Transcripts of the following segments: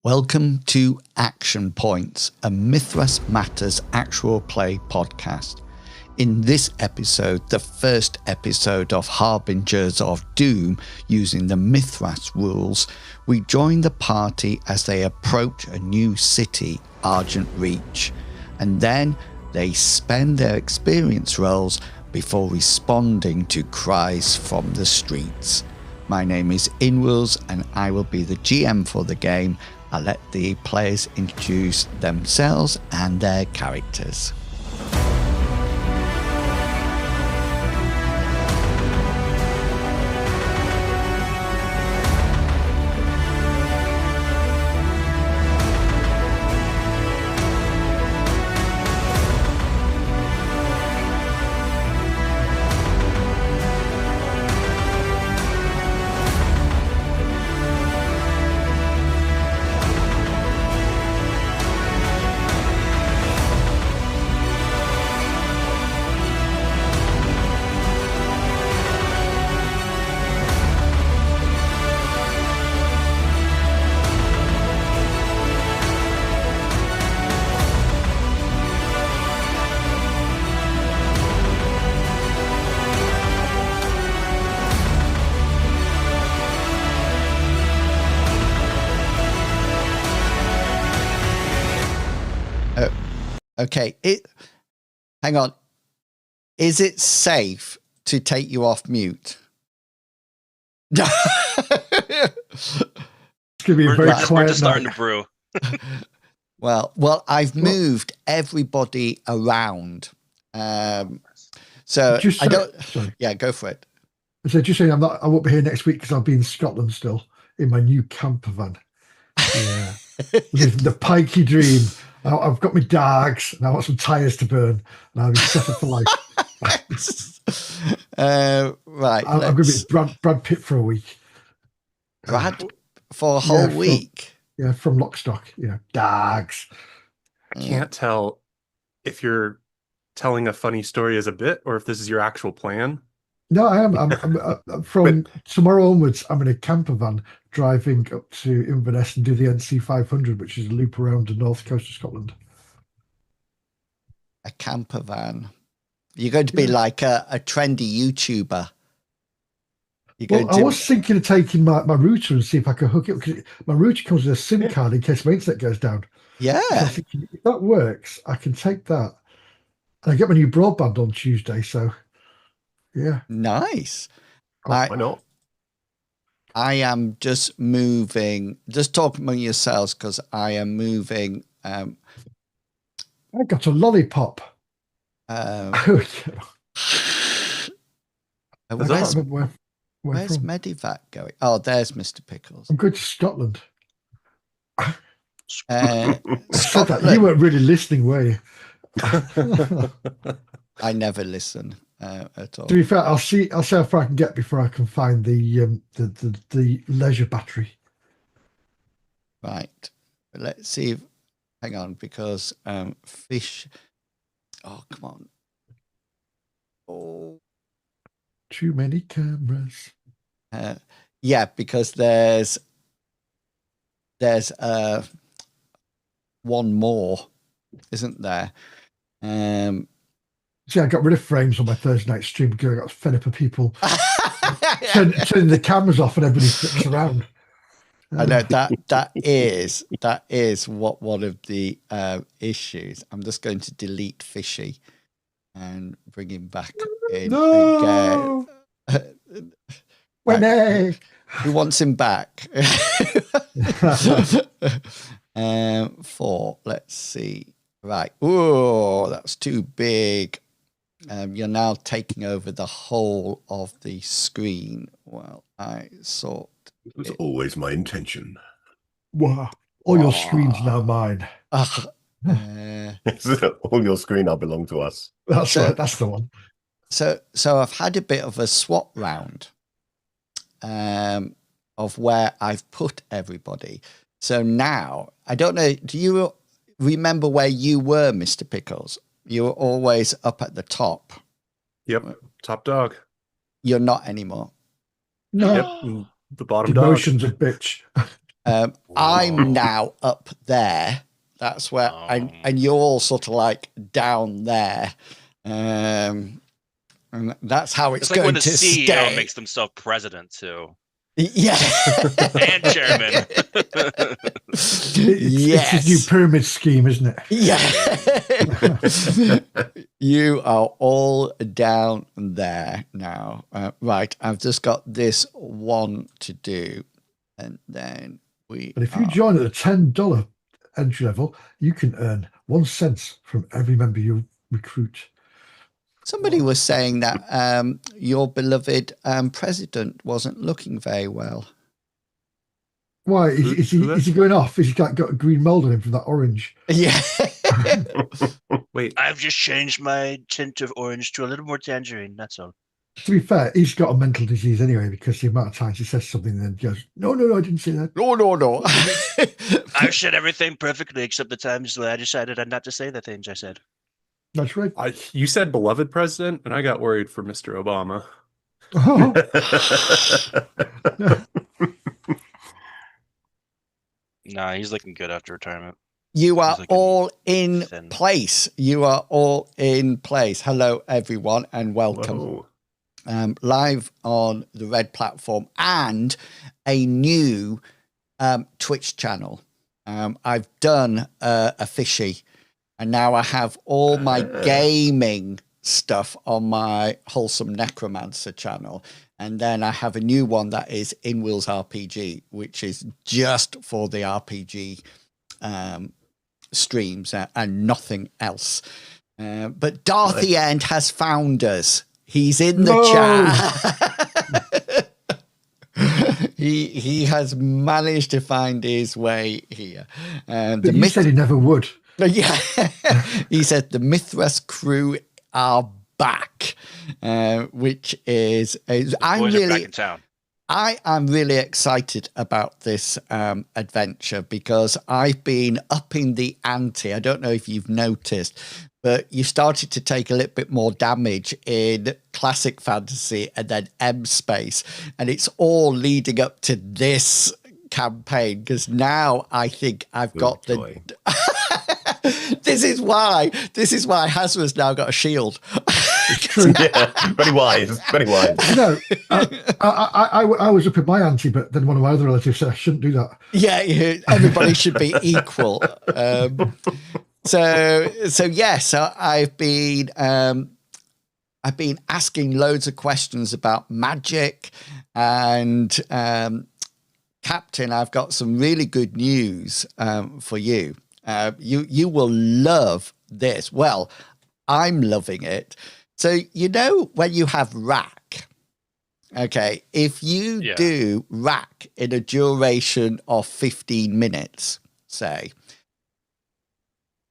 Welcome to Action Points, a Mythras Matters actual play podcast. In this episode, the first episode of Harbingers of Doom, using the Mythras rules, we join the party as they approach a new city, Argent Reach, and then they spend their experience rolls before responding to cries from the streets. My name is Inwils and I will be the GM for the game. I'll let the players introduce themselves and their characters. Okay, hang on. Is it safe to take you off mute? It's going to be a very quiet We're just starting to brew. Well, I've moved everybody around. So just I don't. Sorry. Yeah, go for it. So just saying, I won't be here next week because I'll be in Scotland still in my new camper van. Yeah, the pikey dream. I've got my dogs and I want some tyres to burn and I'll be set up for life. Right. I'm going to be Brad Pitt for a week. Brad for a whole week? Yeah, from Lockstock. Dogs. I can't tell if you're telling a funny story as a bit or if this is your actual plan. No, I am. I'm from tomorrow onwards, I'm in a camper van driving up to Inverness and do the NC 500, which is a loop around the north coast of Scotland. A camper van. You're going to be like a trendy YouTuber. I was thinking of taking my router and see if I could hook it, because my router comes with a SIM card in case my internet goes down. Yeah. So I think if that works, I can take that. And I get my new broadband on Tuesday, so yeah. Nice. Why not? I am just moving. Just talk among yourselves because I am moving. I got a lollipop. Where's Medivac going? Oh, there's Mr. Pickles. I'm going to Scotland. Scotland. You weren't really listening, were you? I never listen at all. To be fair, I'll see how far I can get before I can find the leisure battery. Right. Let's see. Hang on, because fish. Oh, come on. Oh. Too many cameras. Yeah, because there's one more, isn't there? See, I got rid of frames on my Thursday night stream because I got fed up of people turning the cameras off and everybody flips around. I know that is what one of the issues. I'm just going to delete Fishy and bring him back in again. Winnie! Who wants him back? 4. Let's see. Right. Oh, that's too big. You're now taking over the whole of the screen. Well, I thought it was always my intention. Wow. All your screen's now mine. All your screen now belong to us. That's right. That's the one. So I've had a bit of a swap round of where I've put everybody. So now, I don't know, do you remember where you were, Mr. Pickles? You were always up at the top. Yep, top dog. You're not anymore. No. Yep, the bottom dog. Emotion's a bitch. I'm now up there. That's where, and you're all sort of like down there. And that's how it's like going when the to CEO stay. makes themselves president too. Yeah. And chairman. It's his new pyramid scheme, isn't it? Yeah. You are all down there now. Right. I've just got this one to do. And then But if you join at the $10 entry level, you can earn 1 cent from every member you recruit. Somebody was saying that your beloved president wasn't looking very well. Why? Is he going off? Has he got a green mold on him from that orange? Yeah. Wait, I've just changed my tint of orange to a little more tangerine, that's all. To be fair, he's got a mental disease anyway, because the amount of times he says something and then goes, no, I didn't say that. No. I've said everything perfectly except the times that I decided not to say the things I said. That's right. you said beloved president, and I got worried for Mr. Obama. Oh. Nah, he's looking good after retirement. You are Like all in thin. place. You are all in place. Hello, everyone, and welcome. Whoa. Live on the Red platform and a new Twitch channel. I've done a fishy, and now I have all my gaming stuff on my Wholesome Necromancer channel. And then I have a new one that is Inwils RPG, which is just for the RPG streams and nothing else. But Darthy End has found us. He's in the chat. He has managed to find his way here. But you said he never would. Yeah. He said the Mythras crew are back, which is I'm Boys are back really in town. I am really excited about this adventure because I've been upping the ante. I don't know if you've noticed, but you started to take a little bit more damage in classic fantasy and then M space, and it's all leading up to this campaign because now I think I've got the. This is why Hazra's now got a shield. Yeah, very wise. No, I was up in my ante, but then one of my other relatives said I shouldn't do that. Yeah, everybody should be equal. So yes, I've been asking loads of questions about magic, and Captain, I've got some really good news for you. You will love this. Well, I'm loving it. So, you know, when you have rack, okay, if you do rack in a duration of 15 minutes, say,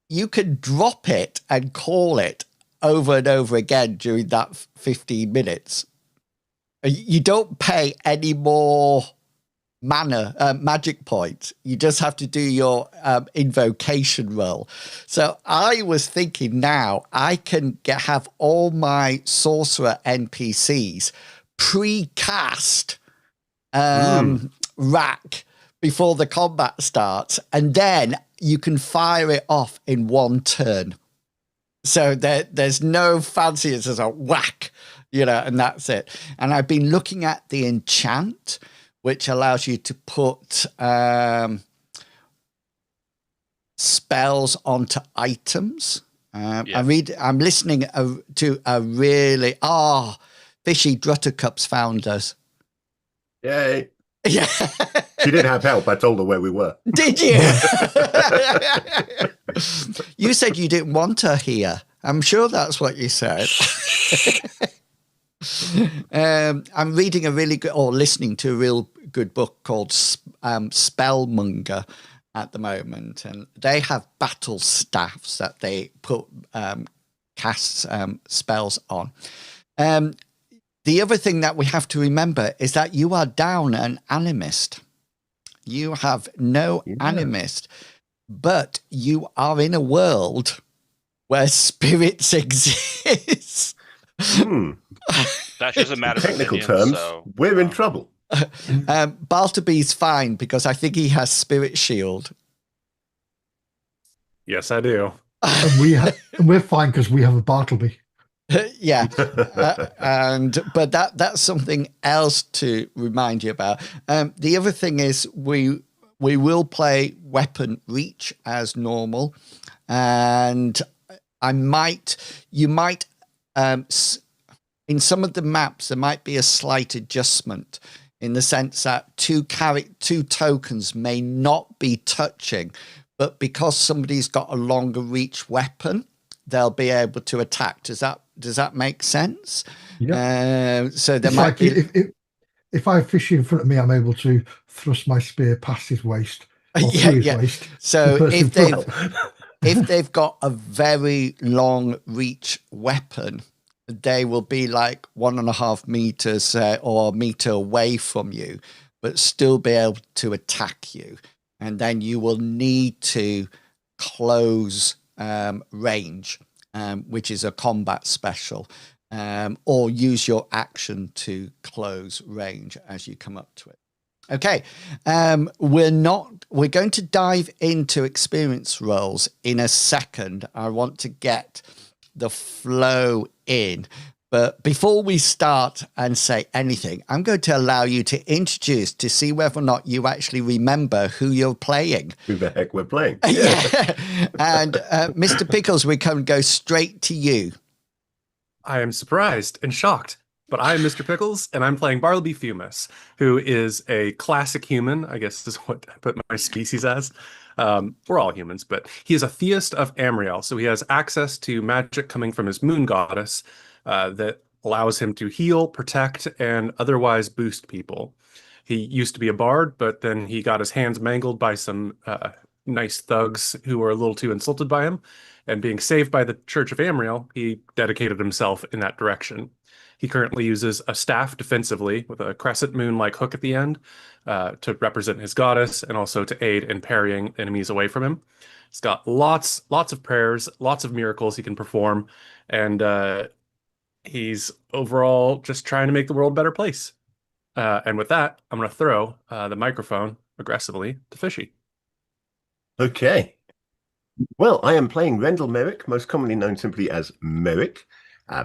you can drop it and call it over and over again during that 15 minutes. You don't pay any more magic points. You just have to do your invocation roll. So I was thinking now I can have all my sorcerer NPCs pre-cast rack before the combat starts, and then you can fire it off in one turn. So there's no fancy, it's just a whack, and that's it. And I've been looking at the enchant, which allows you to put spells onto items. I'm listening to a really Fishy Druttercups found us. Yay. Yeah. She did have help. I told her where we were. Did you? You said you didn't want her here. I'm sure that's what you said. I'm reading listening to a real good book called Spellmonger at the moment, and they have battle staffs that they put cast spells on. The other thing that we have to remember is that you are down an animist. You have no animist, but you are in a world where spirits exist. That doesn't matter. Technical opinion, terms, so, we're in trouble. Balterby's fine because I think he has Spirit Shield. Yes, I do. And we're fine because we have a Bartleby. Yeah, but that's something else to remind you about. The other thing is we will play Weapon Reach as normal, and you might in some of the maps there might be a slight adjustment in the sense that two tokens may not be touching, but because somebody's got a longer reach weapon, they'll be able to attack. Does that make sense? Yeah. So there might be. If I have Fishy in front of me, I'm able to thrust my spear past his waist or through his waist. So if they've got a very long reach weapon, they will be like 1.5 meters or a meter away from you, but still be able to attack you. And then you will need to close range, which is a combat special, or use your action to close range as you come up to it. Okay, we're going to dive into experience rolls in a second. I want to get the flow in. But before we start and say anything, I'm going to allow you to introduce to see whether or not you actually remember who you're playing. Who the heck we're playing. Yeah. And Mr. Pickles, we can go straight to you. I am surprised and shocked, but I am Mr. Pickles, and I'm playing Bartleby Fumus, who is a classic human, I guess is what I put my species as. We're all humans, but he is a theist of Amriel, so he has access to magic coming from his moon goddess, that allows him to heal, protect, and otherwise boost people. He used to be a bard, but then he got his hands mangled by some nice thugs who were a little too insulted by him. And being saved by the Church of Amriel, he dedicated himself in that direction. He currently uses a staff defensively with a crescent moon-like hook at the end to represent his goddess and also to aid in parrying enemies away from him. He's got lots of prayers, lots of miracles he can perform, and he's overall just trying to make the world a better place. And with that, I'm going to throw the microphone aggressively to Fishy. Okay. Well, I am playing Rendell Merrick, most commonly known simply as Merrick.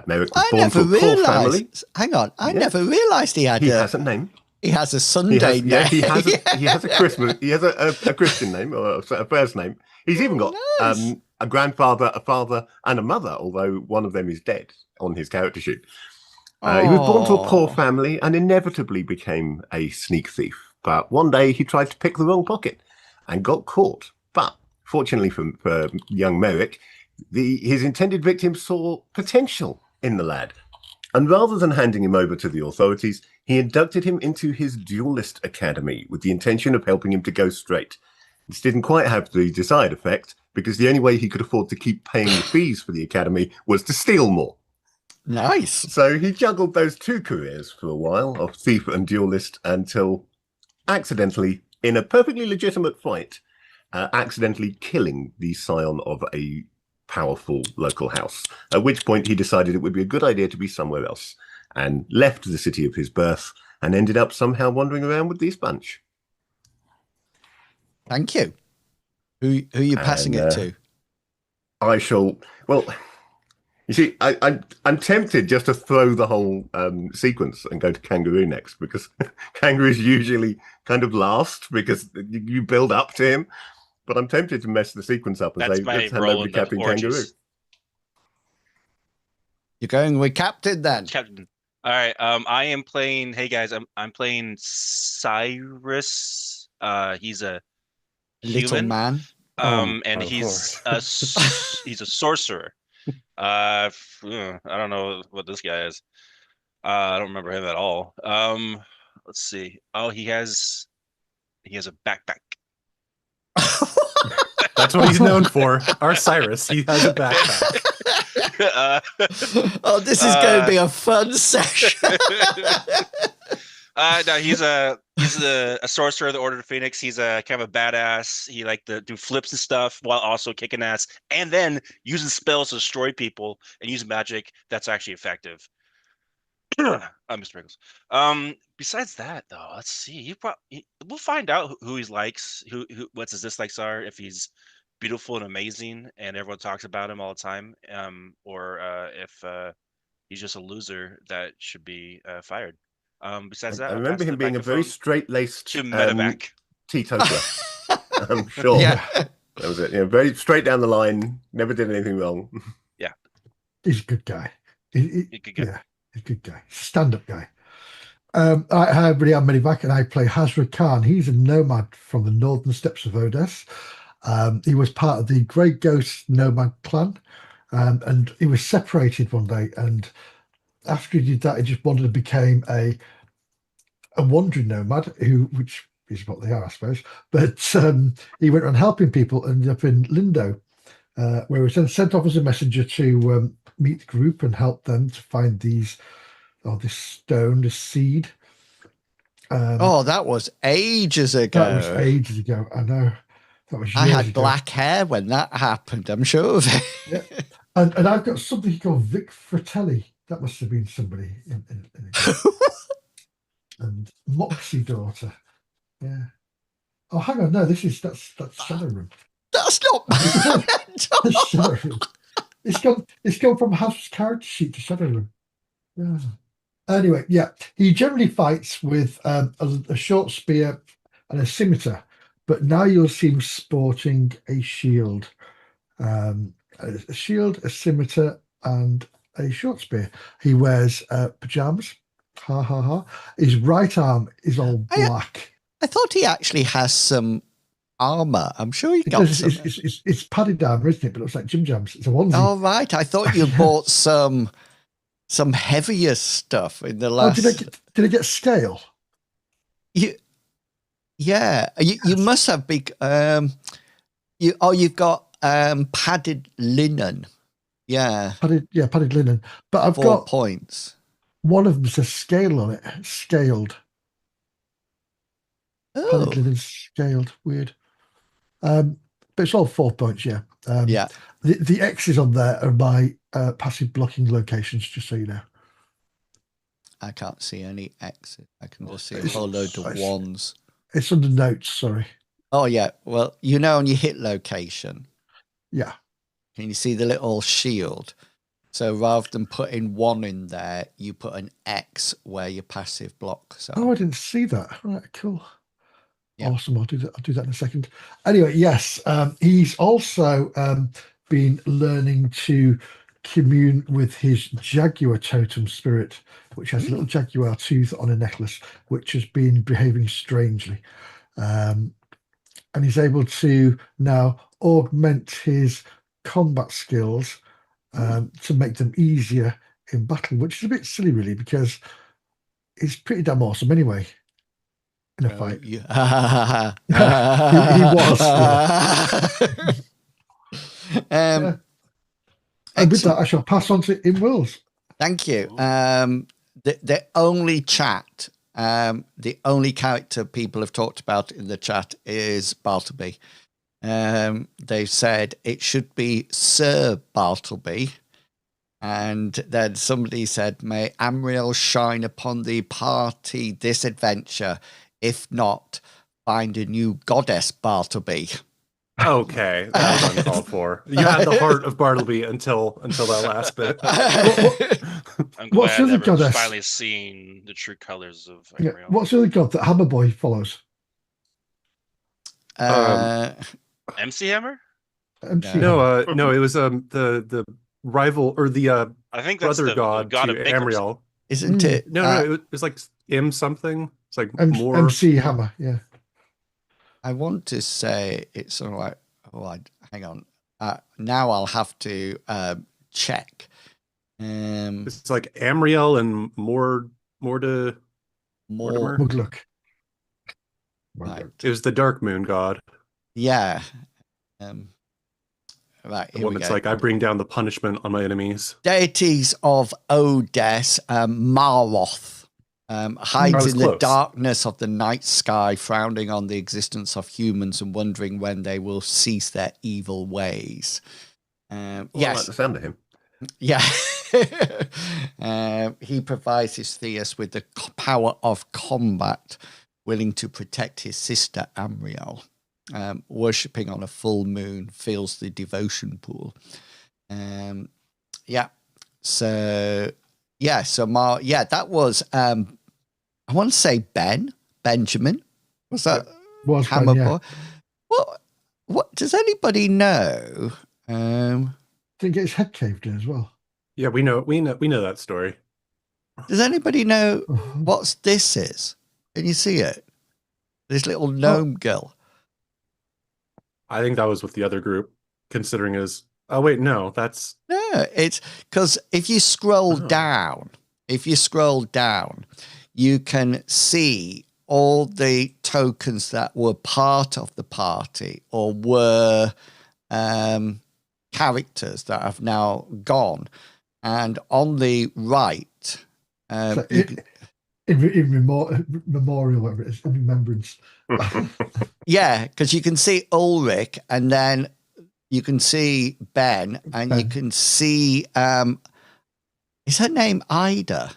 Merrick was born to a poor family. Hang on, I never realised he has a name. He has a Sunday name. Yeah, he has a Christmas. He has a Christian name or a first name. He's even got a grandfather, a father, and a mother. Although one of them is dead on his character sheet. He was born to a poor family and inevitably became a sneak thief. But one day he tried to pick the wrong pocket and got caught. But fortunately for young Merrick, his intended victim saw potential in the lad. And rather than handing him over to the authorities, he inducted him into his duelist academy with the intention of helping him to go straight. This didn't quite have the desired effect, because the only way he could afford to keep paying the fees for the academy was to steal more. Nice. So he juggled those two careers for a while, of thief and duelist, until accidentally, in a perfectly legitimate fight, accidentally killing the scion of a powerful local house, at which point he decided it would be a good idea to be somewhere else, and left the city of his birth and ended up somehow wandering around with this bunch. Thank you. Who are you passing it to? I shall. Well, you see, I'm tempted just to throw the whole sequence and go to Kangaroo next, because Kangaroo is usually kind of last because you build up to him. But I'm tempted to mess the sequence up and say, let's hand over to Captain Kangaroo. You're going with Captain then? Captain. All right. I am playing. Hey guys, I'm playing Cyrus. He's a little human, man. And he's a sorcerer. I don't know what this guy is. I don't remember him at all. Let's see. Oh, he has a backpack. That's what he's known for. Our Cyrus, he has a backpack. This is going to be a fun session. No, he's a sorcerer of the Order of Phoenix. He's a kind of a badass. He like to do flips and stuff while also kicking ass, and then using spells to destroy people and using magic that's actually effective. Mr. Pickles. Besides that, though, let's see. We'll find out who he likes, who what his dislikes are, if he's beautiful and amazing, and everyone talks about him all the time, or if he's just a loser that should be fired. Besides that, I I'll remember pass him the being a very microphone straight-laced to Medevac. teetotaler. I'm sure. Yeah. That was it. Very straight down the line. Never did anything wrong. He's a good guy. You could get Yeah, he's a good guy. Stand-up guy. Hi, everybody. I'm Medivac, and I play Hazra Khan. He's a nomad from the northern steppes of Odes. He was part of the Grey Ghost nomad clan, and he was separated one day. And after he did that, he just wandered and became a wandering nomad, which is what they are, I suppose. But he went around helping people and ended up in Lindo, where he was then sent off as a messenger to meet the group and help them to find this stone, this seed. That was ages ago. That was ages ago. I know. That was years I had ago. black hair when that happened, I'm sure of it. Yeah. And I've got something called Vic Fratelli. That must have been somebody in and Moxie daughter. Yeah. Oh, hang on. No, that's Shadowrun. That's not bad. That's Shadowrun. It's gone from House character sheet to Shadowrun. Yeah. Anyway, yeah, he generally fights with a short spear and a scimitar, but now you'll see him sporting a shield, a shield, a scimitar, and a short spear. He wears pajamas. Ha ha ha! His right arm is all black. I thought he actually has some armor. I'm sure he got some. It's padded armor, isn't it? But it looks like Jim Jams. It's a onesie. Oh right, I thought you bought some heavier stuff in the last. Oh, did I get scale? You must have big. You've got padded linen. Yeah, padded linen. But I've 4 got points. one of them says scale on it. Scaled. Oh, Padded linen, scaled. Weird. But it's all 4 points. Yeah. yeah. The X's on there are my passive blocking locations, just so you know. I can't see any X's. I can just see a whole load of ones. It's under notes, sorry. Oh, yeah. Well, on your hit location, Yeah. can you see the little shield? So rather than putting 1 in there, you put an X where your passive blocks are. Oh, I didn't see that. All right, cool. Yeah. Awesome. I'll do that in a second. Anyway, yes, he's also been learning to commune with his jaguar totem spirit, which has a little jaguar tooth on a necklace, which has been behaving strangely. And he's able to now augment his combat skills to make them easier in battle, which is a bit silly, really, because he's pretty damn awesome anyway in a fight. Yeah. he was. Yeah. And with that, I shall pass on to inwils. Thank you. The only chat, the only character people have talked about in the chat is Bartleby. They've said it should be Sir Bartleby. And then somebody said, may Amriel shine upon the party this adventure. If not, find a new goddess, Bartleby. Okay, that was uncalled for. You had the heart of Bartleby until that last bit. I'm What's glad the other everyone's goddess? finally seeing the true colors of Yeah. Amriel. What's the other god that Hammerboy follows? MC Hammer? MC No, it was the rival or the I think that's brother the god god to of Bankruptcy. Amriel. Isn't it? No, it was like M something. It's like more. MC Hammer, yeah. I want to say it's sort of like, hang on. Now I'll have to check. It's like Amriel and more to Mortimer. Muglook. Right. It was the Dark Moon god. Yeah. Right. The Here one we that's go. like, I bring down the punishment on my enemies. Deities of Odes, Maroth, hides in the close. darkness of the night sky, frowning on the existence of humans and wondering when they will cease their evil ways. I like Yes. the sound of him. Yeah. He provides his Theus with the power of combat, willing to protect his sister Amriel. Worshipping on a full moon fills the devotion pool. So that was I want to say Benjamin. Was that Hammer Ben, yeah. Boy? What does anybody know? Didn't get his head caved in as well. Yeah, we know that story. Does anybody know what this is? Can you see it? This little gnome girl. I think that was with the other group, considering as. Oh wait, no, that's No. It's because if you scroll down, you can see all the tokens that were part of the party or were characters that have now gone. And on the right, in memorial, whatever it is, in remembrance. yeah, because you can see Ulrich, and then you can see Ben, and you can see is her name Ida?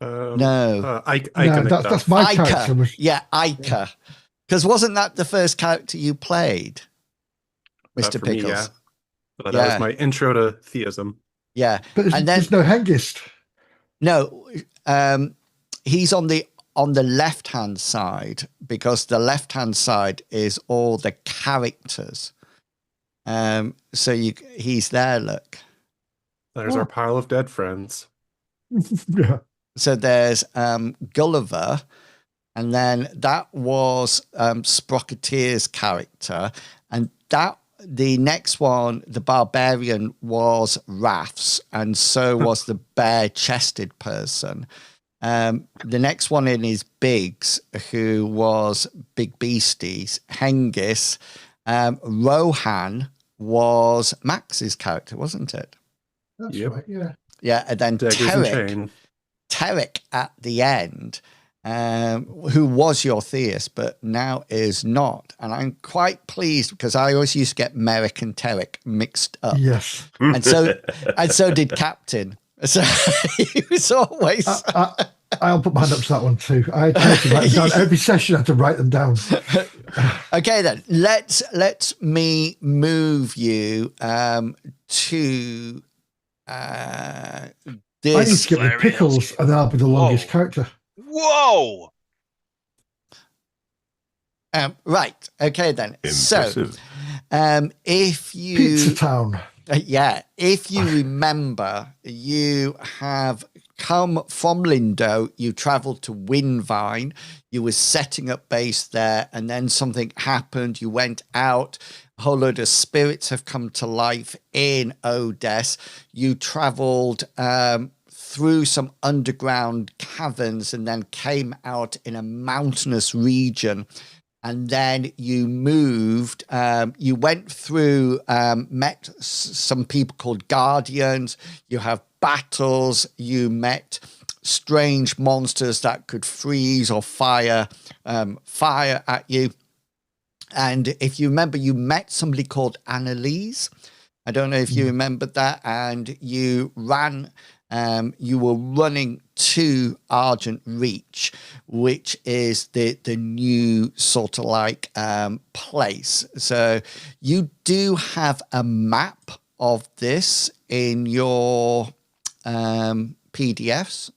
No, that's my character. Yeah, Ica. Because wasn't that the first character you played, Mr. Pickles? Me, yeah. But that was my intro to theism. Yeah, but there's no Hengist. No, he's on the left-hand side, because the left-hand side is all the characters. So he's there. Look, there's our pile of dead friends. Yeah. So there's Gulliver, and then that was Sprocketeer's character, and the next one, the barbarian, was Rath's, and so was the bare-chested person. The next one in is Biggs, who was Big Beasties. Hengist. Rohan was Max's character, wasn't it? That's right, yeah. Yeah, and then Terrick at the end, who was your Theus, but now is not. And I'm quite pleased, because I always used to get Merrick and Terrick mixed up. Yes. And so did Captain. So he was always... I'll put my hand up to that one too. I had to write them down. Every session I had to write them down. Okay, then let me move you to this. I need to get the Pickles, and then I'll be the longest character. Whoa! Right. Okay, then. Impressive. So, if you Pizza Town. If you remember, you have come from Lindo, you traveled to Windvine, you were setting up base there, and then something happened, you went out, a whole load of spirits have come to life in Odess, you traveled through some underground caverns and then came out in a mountainous region. And then you moved, you went through, met some people called Guardians, you have battles, you met strange monsters that could freeze or fire at you. And if you remember, you met somebody called Annalise. I don't know if you remember that. And you ran... you were running to Argent Reach, which is the new sort of like place. So you do have a map of this in your PDFs.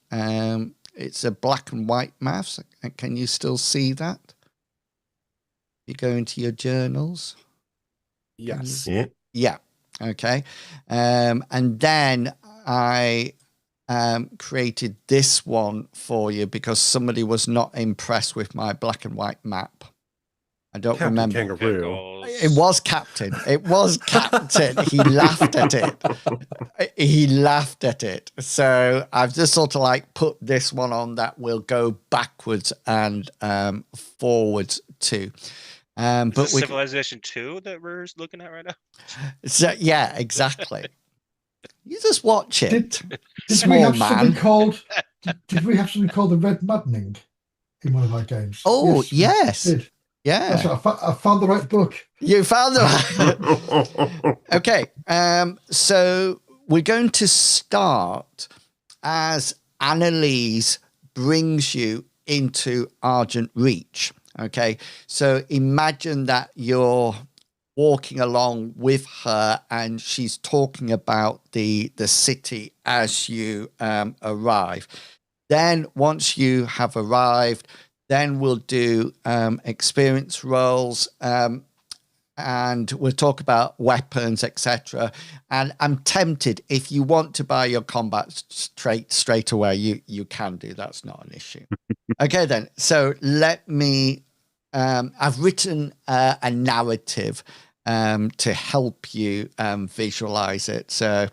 It's a black and white map. Can you still see that? You go into your journals. Yes. Yeah. Okay. And then I created this one for you because somebody was not impressed with my black and white map. I don't remember. Kangaroo. It was Captain. It was Captain. He laughed at it. He laughed at it. So I've just sort of like put this one on that will go backwards and forwards too. But Civilization 2 that we're looking at right now. So yeah, exactly. You just watch it. Did we have something called the Red Maddening in one of our games? Oh yes. Yeah. That's right. I found the right book. You found the right. Okay. So we're going to start as Annalise brings you into Argent Reach. Okay, so imagine that you're walking along with her and she's talking about the city as you arrive. Then once you have arrived, then we'll do experience rolls, and we'll talk about weapons, etc. And I'm tempted, if you want to buy your combat straight away, you can do. That's not an issue. Okay, then. So let me. I've written a narrative to help you visualize it. So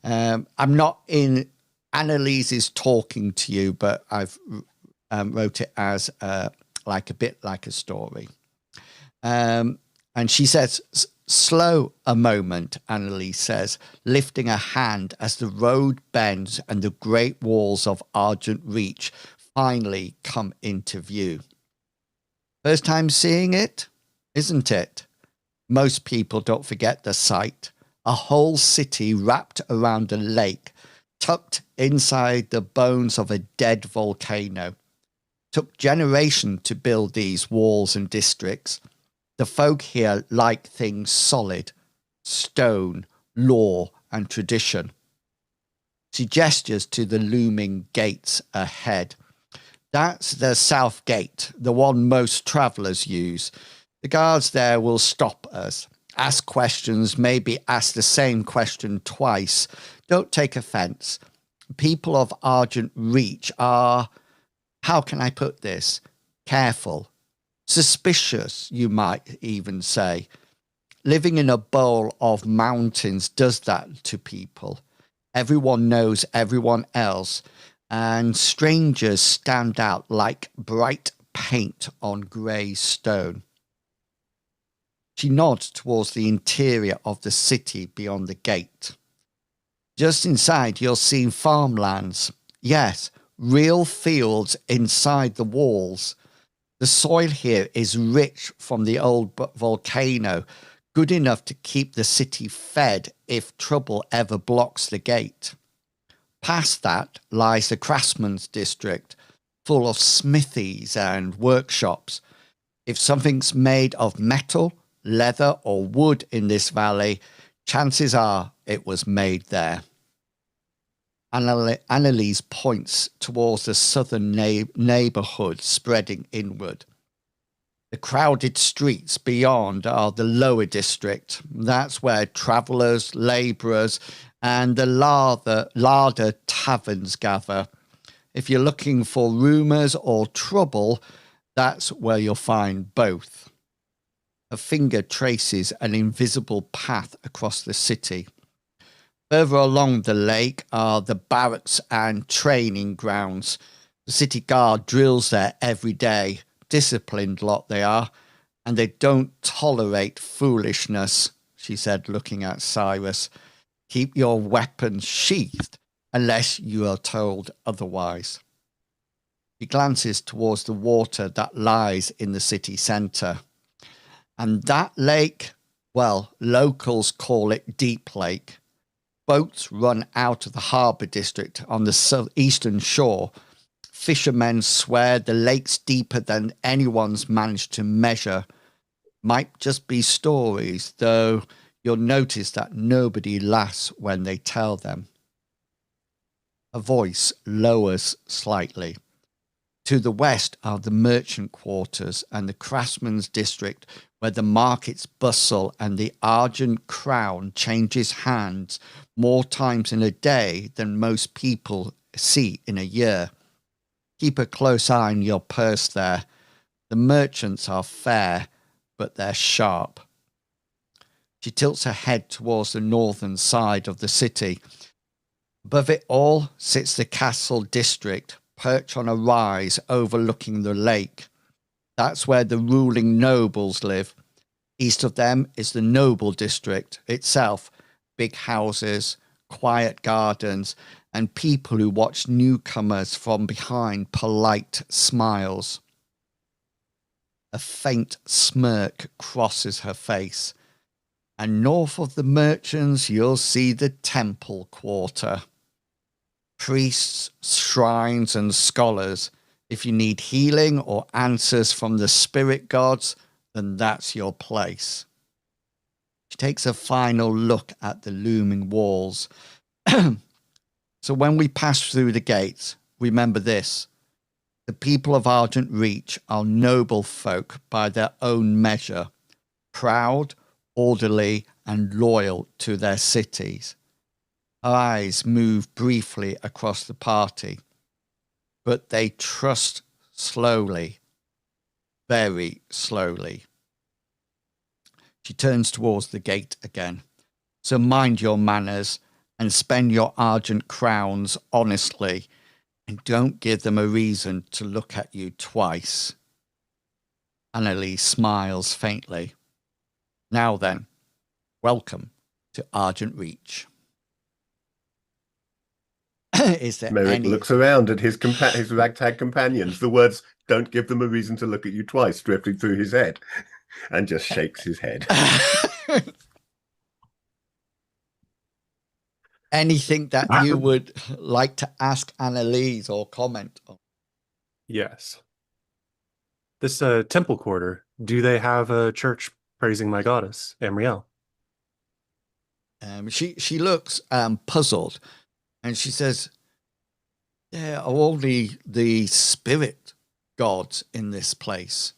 I'm not in. Annalise is talking to you, but I've wrote it as like a bit like a story. And she says, slow a moment, Annalise says, lifting a hand as the road bends and the great walls of Argent Reach finally come into view. First time seeing it, isn't it? Most people don't forget the sight. A whole city wrapped around a lake, tucked inside the bones of a dead volcano. Took generations to build these walls and districts. The folk here like things solid, stone, law, and tradition. She gestures to the looming gates ahead. That's the south gate, the one most travellers use. The guards there will stop us, ask questions, maybe ask the same question twice. Don't take offence. People of Argent Reach are, how can I put this, careful. Suspicious, you might even say. Living in a bowl of mountains does that to people. Everyone knows everyone else, and strangers stand out like bright paint on grey stone. She nods towards the interior of the city beyond the gate. Just inside, you'll see farmlands. Yes, real fields inside the walls. The soil here is rich from the old volcano, good enough to keep the city fed if trouble ever blocks the gate. Past that lies the craftsman's district, full of smithies and workshops. If something's made of metal, leather or wood in this valley, chances are it was made there. Annalise points towards the southern neighbourhood spreading inward. The crowded streets beyond are the lower district. That's where travellers, labourers and the larder taverns gather. If you're looking for rumours or trouble, that's where you'll find both. A finger traces an invisible path across the city. Further along the lake are the barracks and training grounds. The city guard drills there every day. Disciplined lot they are, and they don't tolerate foolishness, she said, looking at Cyrus. Keep your weapons sheathed unless you are told otherwise. He glances towards the water that lies in the city centre. And that lake, well, locals call it Deep Lake. Boats run out of the harbour district on the eastern shore. Fishermen swear the lake's deeper than anyone's managed to measure. Might just be stories, though you'll notice that nobody laughs when they tell them. A voice lowers slightly. To the west are the merchant quarters and the craftsman's district, where the markets bustle and the Argent crown changes hands more times in a day than most people see in a year. Keep a close eye on your purse there. The merchants are fair, but they're sharp. She tilts her head towards the northern side of the city. Above it all sits the castle district, perched on a rise overlooking the lake. That's where the ruling nobles live. East of them is the noble district itself, big houses, quiet gardens, and people who watch newcomers from behind polite smiles. A faint smirk crosses her face. And north of the merchants, you'll see the temple quarter. Priests, shrines, and scholars. If you need healing or answers from the spirit gods, then that's your place. She takes a final look at the looming walls. So when we pass through the gates, remember this. The people of Argent Reach are noble folk by their own measure, proud, orderly, and loyal to their cities. Her eyes move briefly across the party, but they trust slowly, very slowly. She turns towards the gate again. So mind your manners and spend your argent crowns honestly, and don't give them a reason to look at you twice. Annalise smiles faintly. Now then, welcome to Argent Reach. Is there Merrick any... looks around at his ragtag companions. The words, don't give them a reason to look at you twice, drifting through his head, and just shakes his head. Anything that you would like to ask Annalise or comment on? Yes. This temple quarter, do they have a church praising my goddess, Amriel? She looks puzzled, and she says, there are only the spirit gods in this place.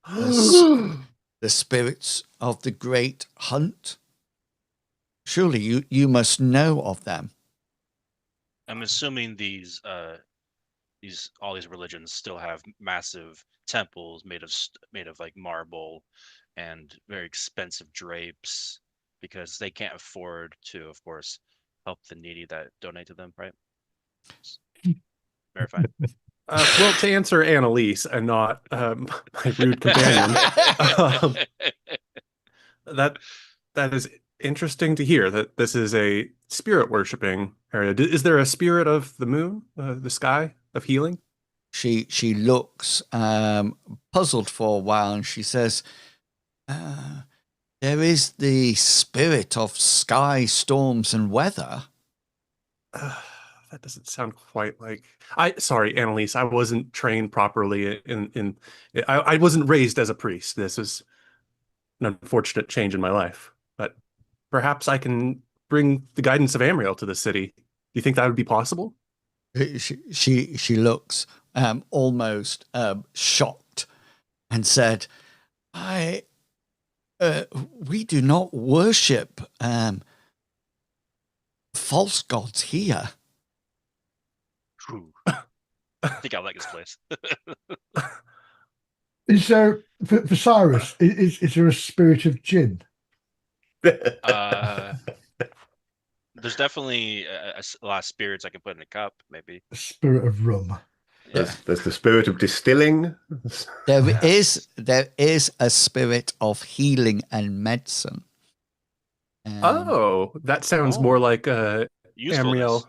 The spirits of the great hunt. Surely you must know of them. I'm assuming all these religions still have massive temples made of like marble and very expensive drapes because they can't afford to, of course, help the needy that donate to them, right? Verify. Well, to answer Annalise and not my rude companion, that is interesting to hear that this is a spirit worshipping area. Is there a spirit of the moon, the sky, of healing? She looks puzzled for a while, and she says, there is the spirit of sky, storms, and weather. That doesn't sound quite like... Sorry, Annalise, I wasn't trained properly I wasn't raised as a priest. This is an unfortunate change in my life. But perhaps I can bring the guidance of Amriel to the city. Do you think that would be possible? She looks almost shocked and said, we do not worship false gods here. True. I think I like this place. Is there, for Cyrus, is there a spirit of gin? There's definitely a lot of spirits I can put in a cup, maybe. A spirit of rum. Yeah. There's the spirit of distilling. There is a spirit of healing and medicine. That sounds more like Amriel.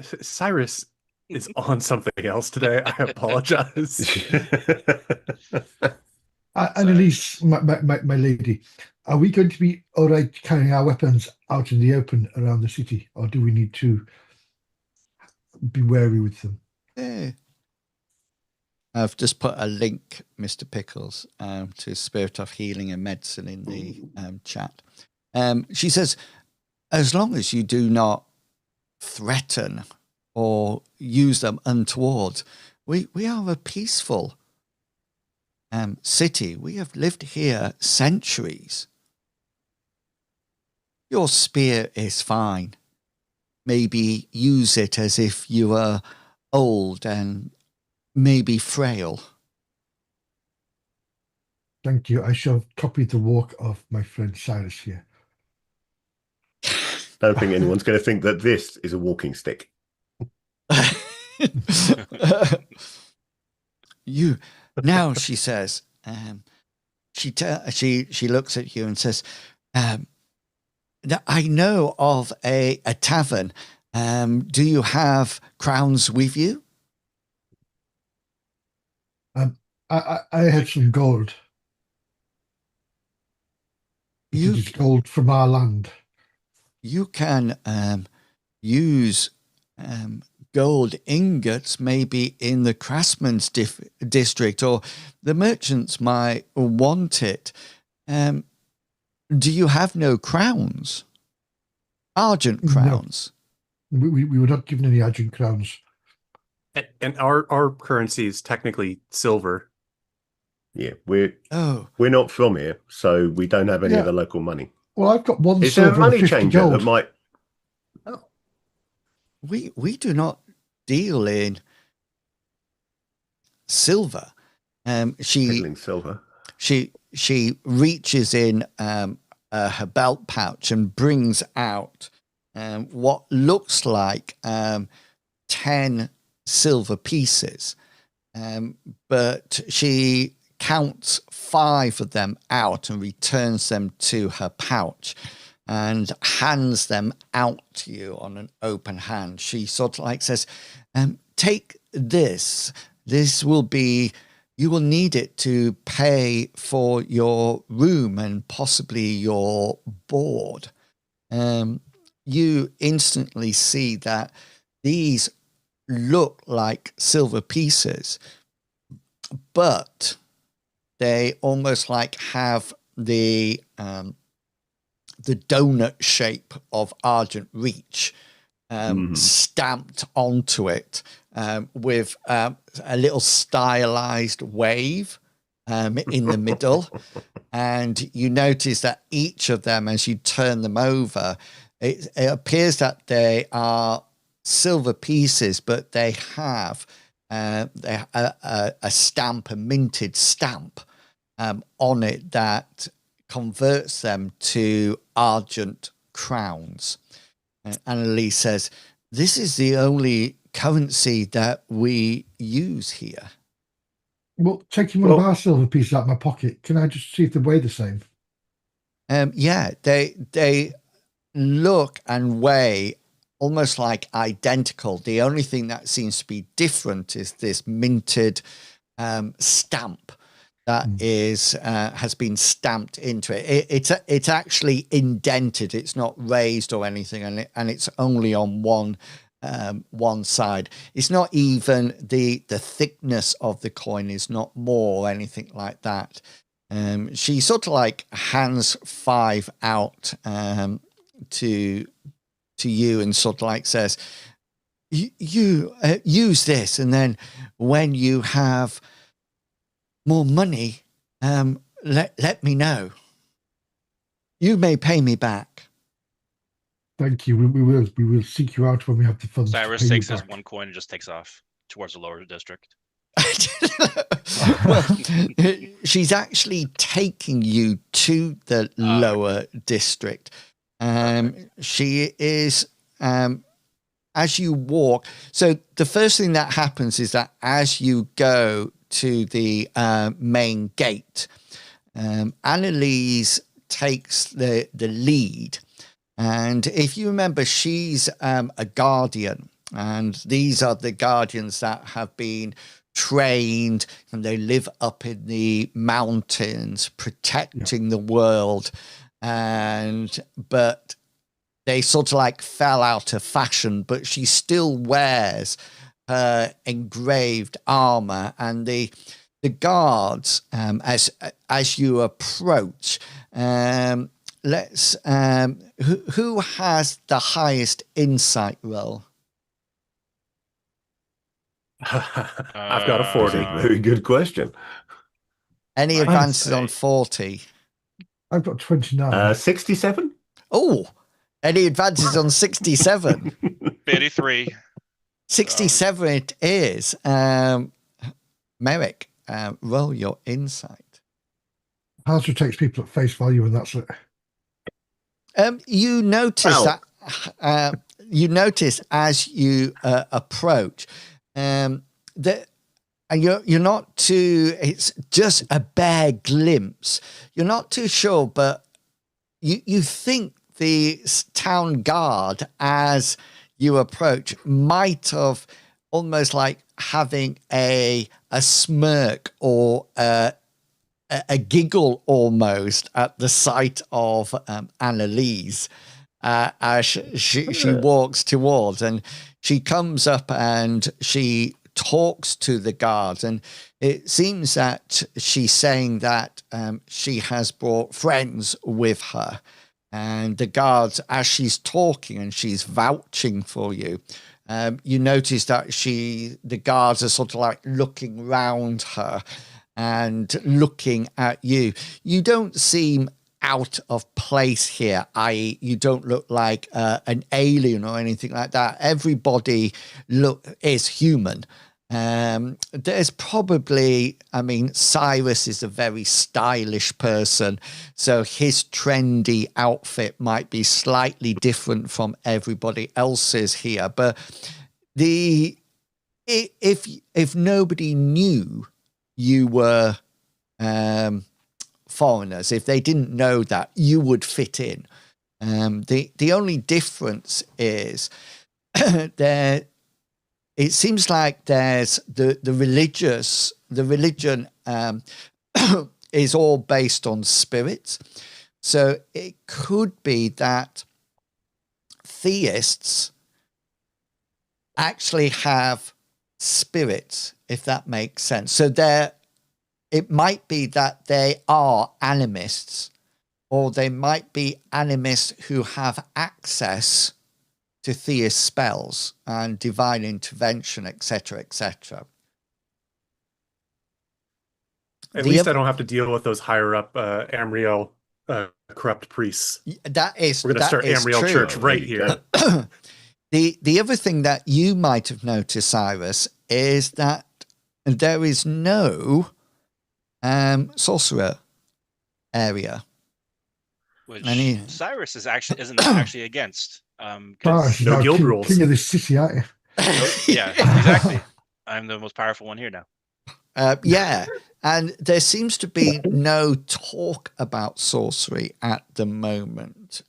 Cyrus is on something else today. I apologize. Annalise, my lady, are we going to be all right carrying our weapons out in the open around the city, or do we need to be wary with them? I've just put a link, Mr. Pickles, to Spirit of Healing and Medicine in the chat. She says, as long as you do not threaten or use them untoward, we are a peaceful city. We have lived here centuries. Your spear is fine. Maybe use it as if you were old and maybe frail. Thank you. I shall copy the walk of my friend Cyrus here. I don't think anyone's going to think that this is a walking stick. You now, she says. She looks at you and says, "I know of a tavern. Do you have crowns with you?" I had some gold. It is gold from our land. You can use gold ingots maybe in the craftsman's district, or the merchants might want it. Do you have no crowns? Argent crowns? No. We were not given any argent crowns. And our currency is technically silver. Yeah, we're Oh, not from here, so we don't have any other local money. Well, I've got one Is there a silver and money 50 changer gold. that might? we do not deal in silver. Peddling silver. She reaches in her belt pouch and brings out what looks like 10 silver pieces, but she counts 5 of them out and returns them to her pouch and hands them out to you on an open hand. She sort of like says, take this. This will be, you will need it to pay for your room and possibly your board. You instantly see that these look like silver pieces, but they almost like have the donut shape of Argent Reach stamped onto it, with a little stylized wave in the middle. And you notice that each of them, as you turn them over, it appears that they are silver pieces, but they have a stamp, a minted stamp on it that converts them to argent crowns. Annalise says, this is the only currency that we use here. Well, taking one of our silver pieces out of my pocket, can I just see if they weigh the same? Yeah, they look and weigh almost like identical. The only thing that seems to be different is this minted stamp that has been stamped into it. It's actually indented. It's not raised or anything, and it's only on one side. It's not even the thickness of the coin is not more or anything like that. She sort of like hands 5 out to you and sort of like says, you use this, and then when you have more money, let me know. You may pay me back. Thank you. We will seek you out when we have the funds. Cyrus takes his 1 coin and just takes off towards the lower district. Well, she's actually taking you to the lower district. She is, as you walk. So the first thing that happens is that as you go to the main gate, Annalise takes the lead. And if you remember, she's a guardian, and these are the guardians that have been trained, and they live up in the mountains protecting the world. But they sort of like fell out of fashion, but she still wears her engraved armor, and the guards, as you approach, let's who has the highest insight roll? I've got a 40. Very good question. Any advances on 40? I've got 29. 67. Oh, any advances on 67? 33. 67 it is. Merrick, roll your insight. Hazard takes people at face value, and that's it. You notice that you notice as you approach that, and you're not too. It's just a bare glimpse. You're not too sure, but you think the town guard, as you approach, might have almost like having a smirk or a giggle almost at the sight of Annalise as she walks towards, and she comes up and she talks to the guards, and it seems that she's saying that she has brought friends with her. And the guards, as she's talking and she's vouching for you, you notice that the guards are sort of like looking round her and looking at you. You don't seem out of place here, i.e. you don't look like an alien or anything like that. Everybody is human. There's probably, Cyrus is a very stylish person, so his trendy outfit might be slightly different from everybody else's here. But if nobody knew you were foreigners, if they didn't know that, you would fit in. The only difference is it seems like there's the religion is all based on spirits. So it could be that theists actually have spirits, if that makes sense. So it might be that they are animists, or they might be animists who have access to theist spells and divine intervention, etc., etc. At least I don't have to deal with those higher up Amriel corrupt priests. We're going to start Amriel true. Church right here. The other thing that you might have noticed, Cyrus, is that there is no sorcerer area. Which Cyrus isn't actually against. No guild rules. King of the city, aren't you? Yeah, exactly. I'm the most powerful one here now. Yeah, and there seems to be no talk about sorcery at the moment.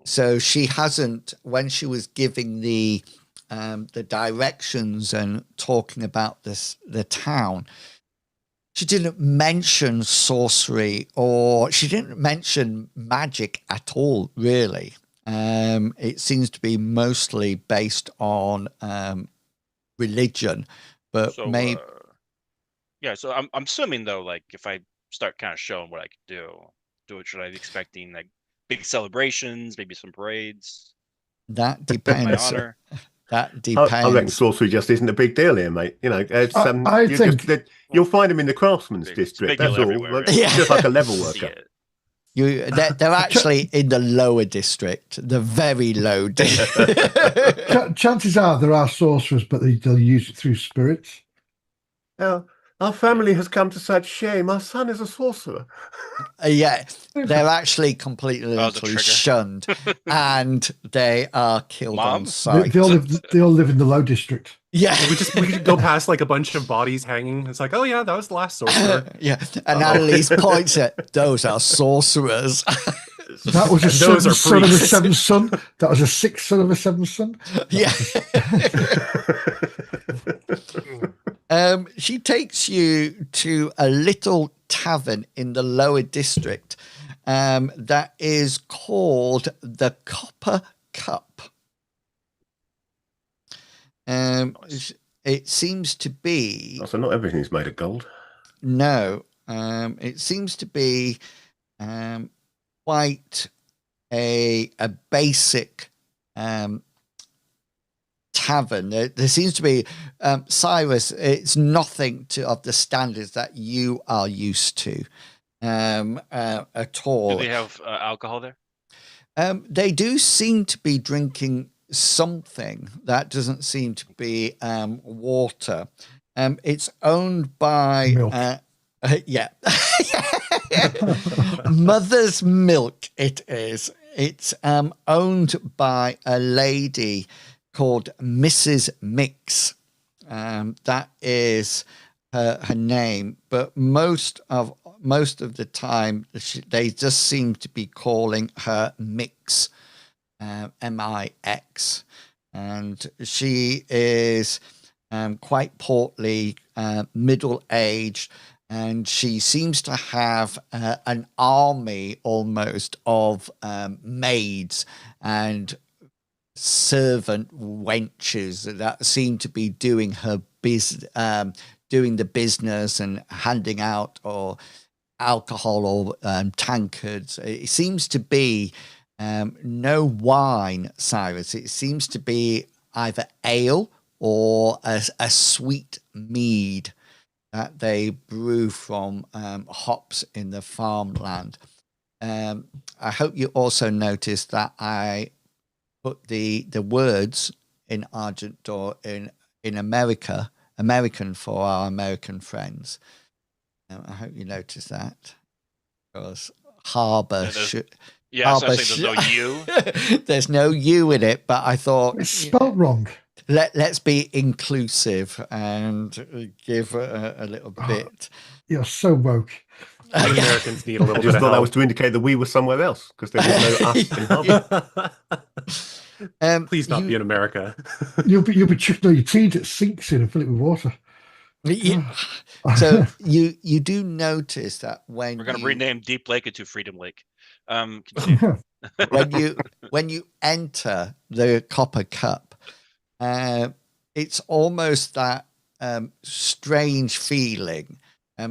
So she hasn't, when she was giving the directions and talking about the town, she didn't mention sorcery, or she didn't mention magic at all, really. It seems to be mostly based on religion, but so, maybe. So I'm assuming though, like if I start kind of showing what I can do, should I be expecting like big celebrations, maybe some parades? That depends. My honor. That depends. I reckon sorcery just isn't a big deal here, mate. You know, I think you'll find them in the craftsman's district. That's all. Just like a level worker. They're actually in the lower district, the very low district. Chances are there are sorcerers, but they'll use it through spirits. Our family has come to such shame. Our son is a sorcerer. Yeah, they're actually completely shunned, and they are killed on sight. They all live in the low district. Yeah, we could go past like a bunch of bodies hanging. It's like, oh yeah, that was the last sorcerer. Yeah, and Annalise points at those are sorcerers. That was a son of a seventh son. That was a sixth son of a seventh son. Yeah. She takes you to a little tavern in the lower district that is called the Copper Cup. It seems to be... So not everything's made of gold. No. It seems to be quite a basic tavern. There seems to be Cyrus. It's nothing of the standards that you are used to at all. Do they have alcohol there? They do seem to be drinking something that doesn't seem to be water. It's owned by Mother's Milk. It is. It's owned by a lady called Mrs. Mix. That is her name, but most of the time they just seem to be calling her Mix, M-I-X, and she is quite portly, middle-aged, and she seems to have an army almost of maids and servant wenches that seem to be doing her doing the business and handing out or alcohol or tankards. It seems to be no wine, Cyrus. It seems to be either ale or a sweet mead that they brew from hops in the farmland. I hope you also noticed that I put the words in Argent or in American for our American friends. I hope you noticed that, because Harbor should. Yeah, so there's no U. There's no U in it, but I thought It's spelled wrong. Let's be inclusive and give a little bit. You're so woke. Americans need a little I bit just of thought that help. was to indicate that we were somewhere else because there was no us in Harbor. Please not be in America. You'll be chucking all your tea that sinks in and fill it with water. So you do notice that when we're going to rename Deep Lake into Freedom Lake. Continue. when you enter the Copper Cup, it's almost that strange feeling.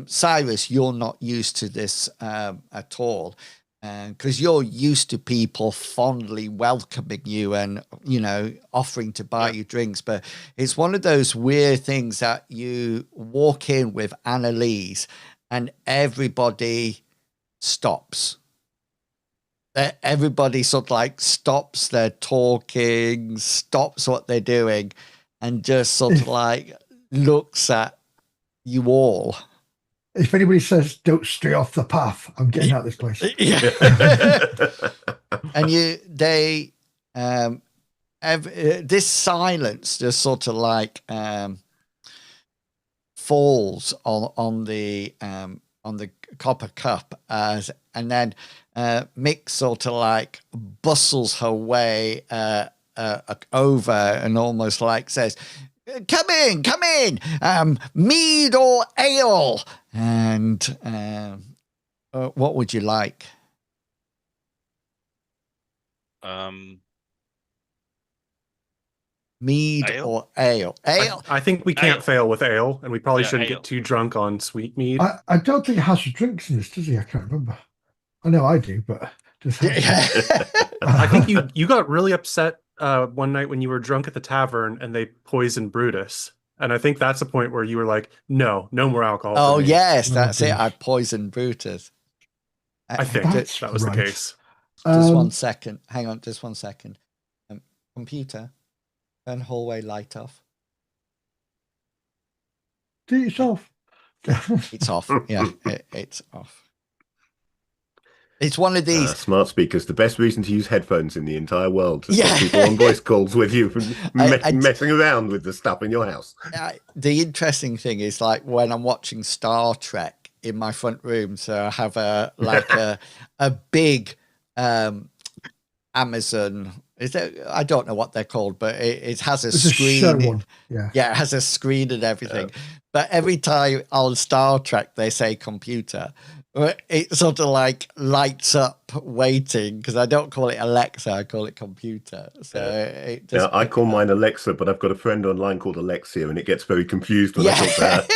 Cyrus, you're not used to this at all, because you're used to people fondly welcoming you and, you know, offering to buy you drinks. But it's one of those weird things that you walk in with Annalise and everybody stops. Everybody sort of like stops their talking, stops what they're doing, and just sort of like looks at you all. If anybody says, "Don't stray off the path," I'm getting out of this place. Yeah. And this silence just sort of like falls on the Copper Cup, and then Mick sort of like bustles her way over and almost like says, come in, mead or ale. And what would you like? Mead Ale? or ale? Ale. I think we can't Ale. fail with ale, and we probably Yeah, shouldn't ale. get too drunk on sweet mead. I don't think it has drinks in this, does he? I can't remember. I know I do, but just I think you got really upset one night when you were drunk at the tavern and they poisoned Brutus. And I think that's the point where you were like, no more alcohol. Oh, for me. yes, that's it. goodness. I poisoned Brutus. I think That's that was the right. case. Just 1 second. Hang on, just 1 second. Computer, turn hallway light off. Do it yourself. It's off. Yeah, it's off. It's one of these. Smart speakers, the best reason to use headphones in the entire world. To Yeah. stop people on voice calls with you from messing around with the stuff in your house. The interesting thing is, like, when I'm watching Star Trek in my front room, so I have a big Amazon. I don't know what they're called, but it has a It's screen. a show one. Yeah. Yeah, it has a screen and everything. But every time on Star Trek they say computer, it sort of like lights up waiting, because I don't call it Alexa, I call it computer. So it just, I call mine Alexa, but I've got a friend online called Alexia, and it gets very confused when I talk to her.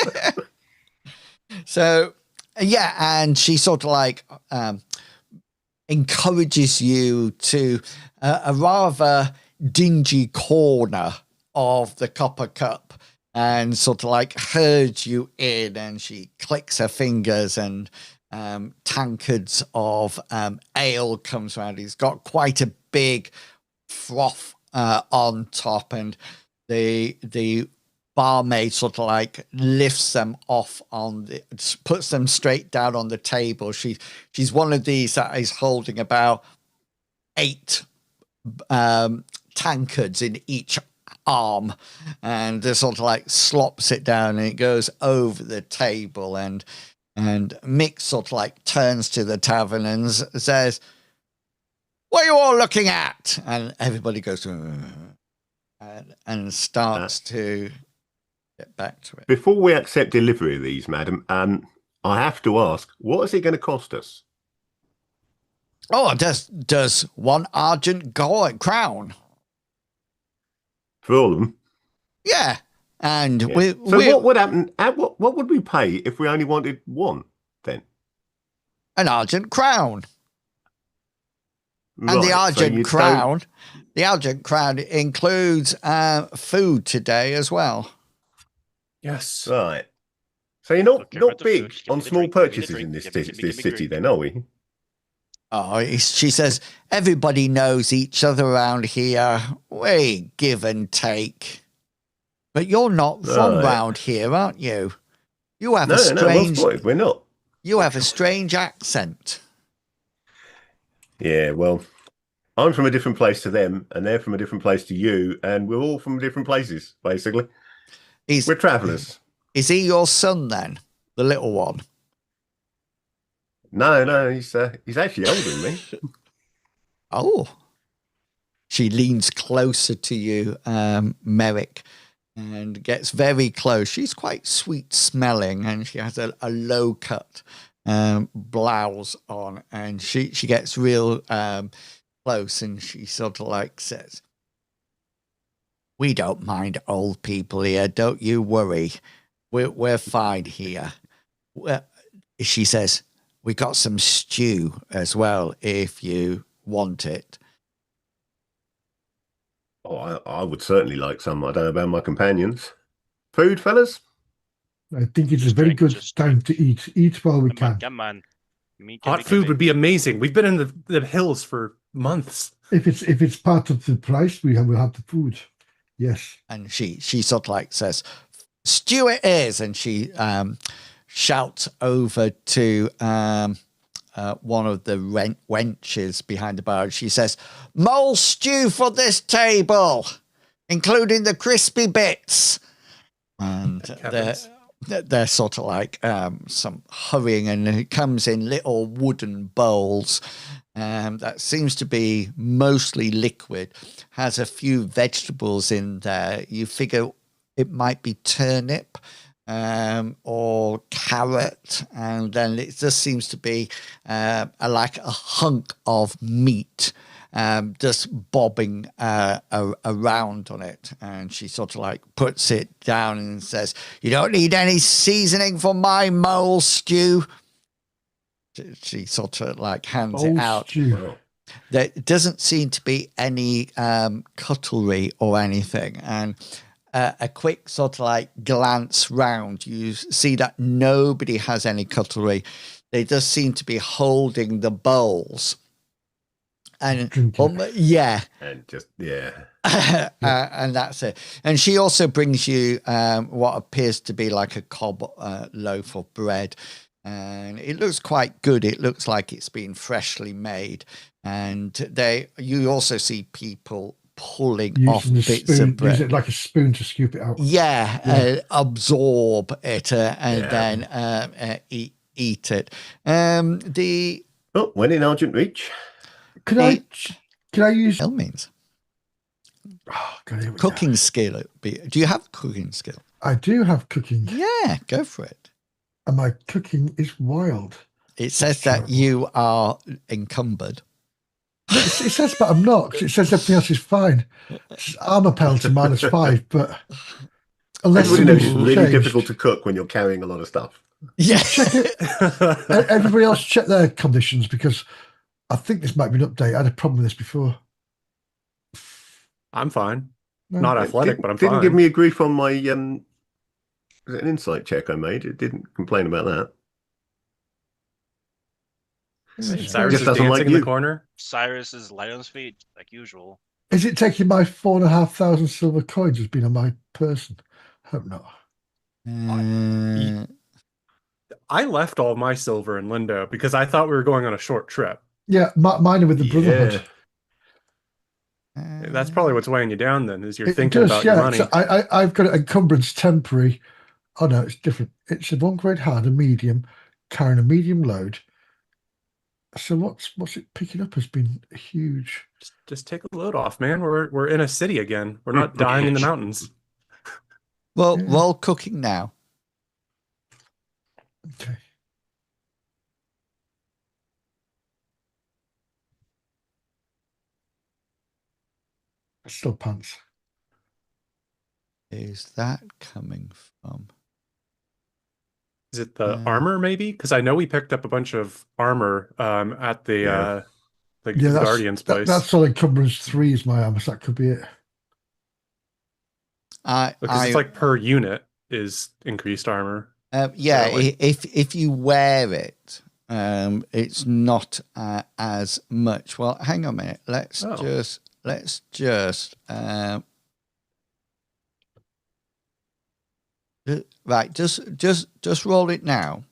So, yeah, and she sort of like encourages you to a rather dingy corner of the Copper Cup, and sort of like herds you in, and she clicks her fingers, and tankards of ale comes around. He's got quite a big froth on top, and the barmaid sort of like lifts them off puts them straight down on the table. She's one of these that is holding about 8 tankards in each arm, and just sort of like slops it down, and it goes over the table, and Mick sort of like turns to the tavern and says, "What are you all looking at?" And everybody goes and starts to get back to it. Before we accept delivery of these, madam, I have to ask, what is it going to cost us? Oh, does one Argent crown. For all of them? Yeah. And Yeah. What would happen? What would we pay if we only wanted one then? An Argent crown. And the Argent crown includes food today as well. Yes. Right. So you're not big on small purchases in this city then, are we? Oh, she says, everybody knows each other around here. We give and take. But you're not from round here, aren't you? You have we're not. You have a strange accent. Yeah, well, I'm from a different place to them, and they're from a different place to you, and we're all from different places, basically. We're travellers. Is he your son then, the little one? No, he's actually older than me. Oh. She leans closer to you, Merrick, and gets very close. She's quite sweet smelling, and she has a low cut blouse on, and she gets real close, and she sort of like says, "We don't mind old people here, don't you worry. We're fine here." She says, "We got some stew as well if you want it." Oh, I would certainly like some. I don't know about my companions. Food, fellas? I think it's a very good time to eat. Eat while we can. Come on. Hot food would be amazing. We've been in the hills for months. If it's part of the price, we'll have the food. Yes. And she sort of like says, "Stew it is," and she shouts over to one of the wenches behind the bar. She says, "Mole stew for this table, including the crispy bits." And they're sort of like some hurrying, and it comes in little wooden bowls that seems to be mostly liquid, has a few vegetables in there. You figure it might be turnip or carrot, and then it just seems to be like a hunk of meat just bobbing around on it. And she sort of like puts it down and says, "You don't need any seasoning for my mole stew." She sort of like hands it out. Stew. There doesn't seem to be any cutlery or anything, and a quick sort of like glance round, you see that nobody has any cutlery. They just seem to be holding the bowls. And and that's it. And she also brings you what appears to be like a cob loaf of bread, and it looks quite good. It looks like it's been freshly made. And you also see people pulling off bits of bread. Use it like a spoon to scoop it out. Absorb it and then eat it. When in Argent Reach. Can I use means God, cooking skill? Do you have cooking skill? I do have cooking. Yeah, go for it. And my cooking is wild. It says that you are encumbered. It says, but I'm not. 'Cause it says everything else is fine. It's armor penalty -5, but unless everybody knows it's really difficult to cook when you're carrying a lot of stuff. Yeah. Everybody else check their conditions, because I think this might be an update. I had a problem with this before. I'm fine. Not athletic, but I'm didn't fine. give me a grief on my was it an insight check I made? It didn't complain about that. Cyrus is dancing in the corner. Cyrus is light on his feet, like usual. Is it taking my 4,500 silver coins has been on my person? Hope not. I left all my silver in Lindo because I thought we were going on a short trip. Yeah, mine are with the Brotherhood. That's probably what's weighing you down then, is you're thinking about your money. So I've got an encumbrance temporary. Oh no, it's different. It's a 1 grade hard, a medium, carrying a medium load. So what's it picking up has been huge. Just take a load off, man. We're in a city again. We're not dying in the mountains. Well, roll cooking now. Okay. Still pants. Is that coming from? Is it the armor, maybe? Because I know we picked up a bunch of armor at the the Guardian's place. That's all encumbrance 3 is my armor, so that could be it. Because it's like per unit is increased armor. Yeah, if you wear it, it's not as much. Well, hang on a minute. Let's just right. Just roll it now.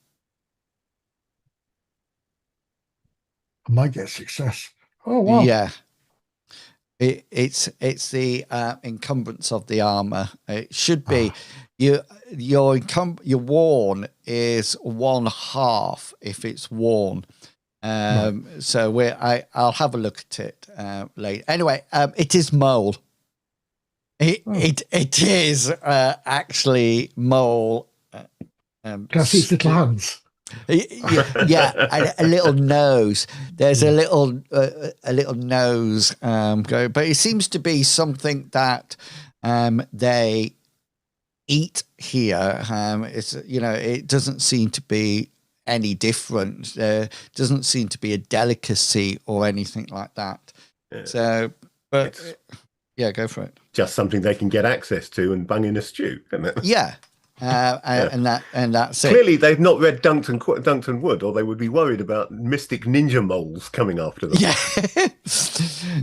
I might get success. Oh wow! Yeah, it's the encumbrance of the armor. It should be your worn is 1/2 if it's worn. So I'll have a look at it later. Anyway, it is mole. It is actually mole. Can I see its little hands? Yeah, a little nose. There's a little nose go, but it seems to be something that they eat here. It's it doesn't seem to be any different. There doesn't seem to be a delicacy or anything like that. Yeah. So, but yeah, go for it. Just something they can get access to and bung in a stew, isn't it? Yeah. And that's it. Clearly, they've not read Dunkton Wood, or they would be worried about mystic ninja moles coming after them. Yeah.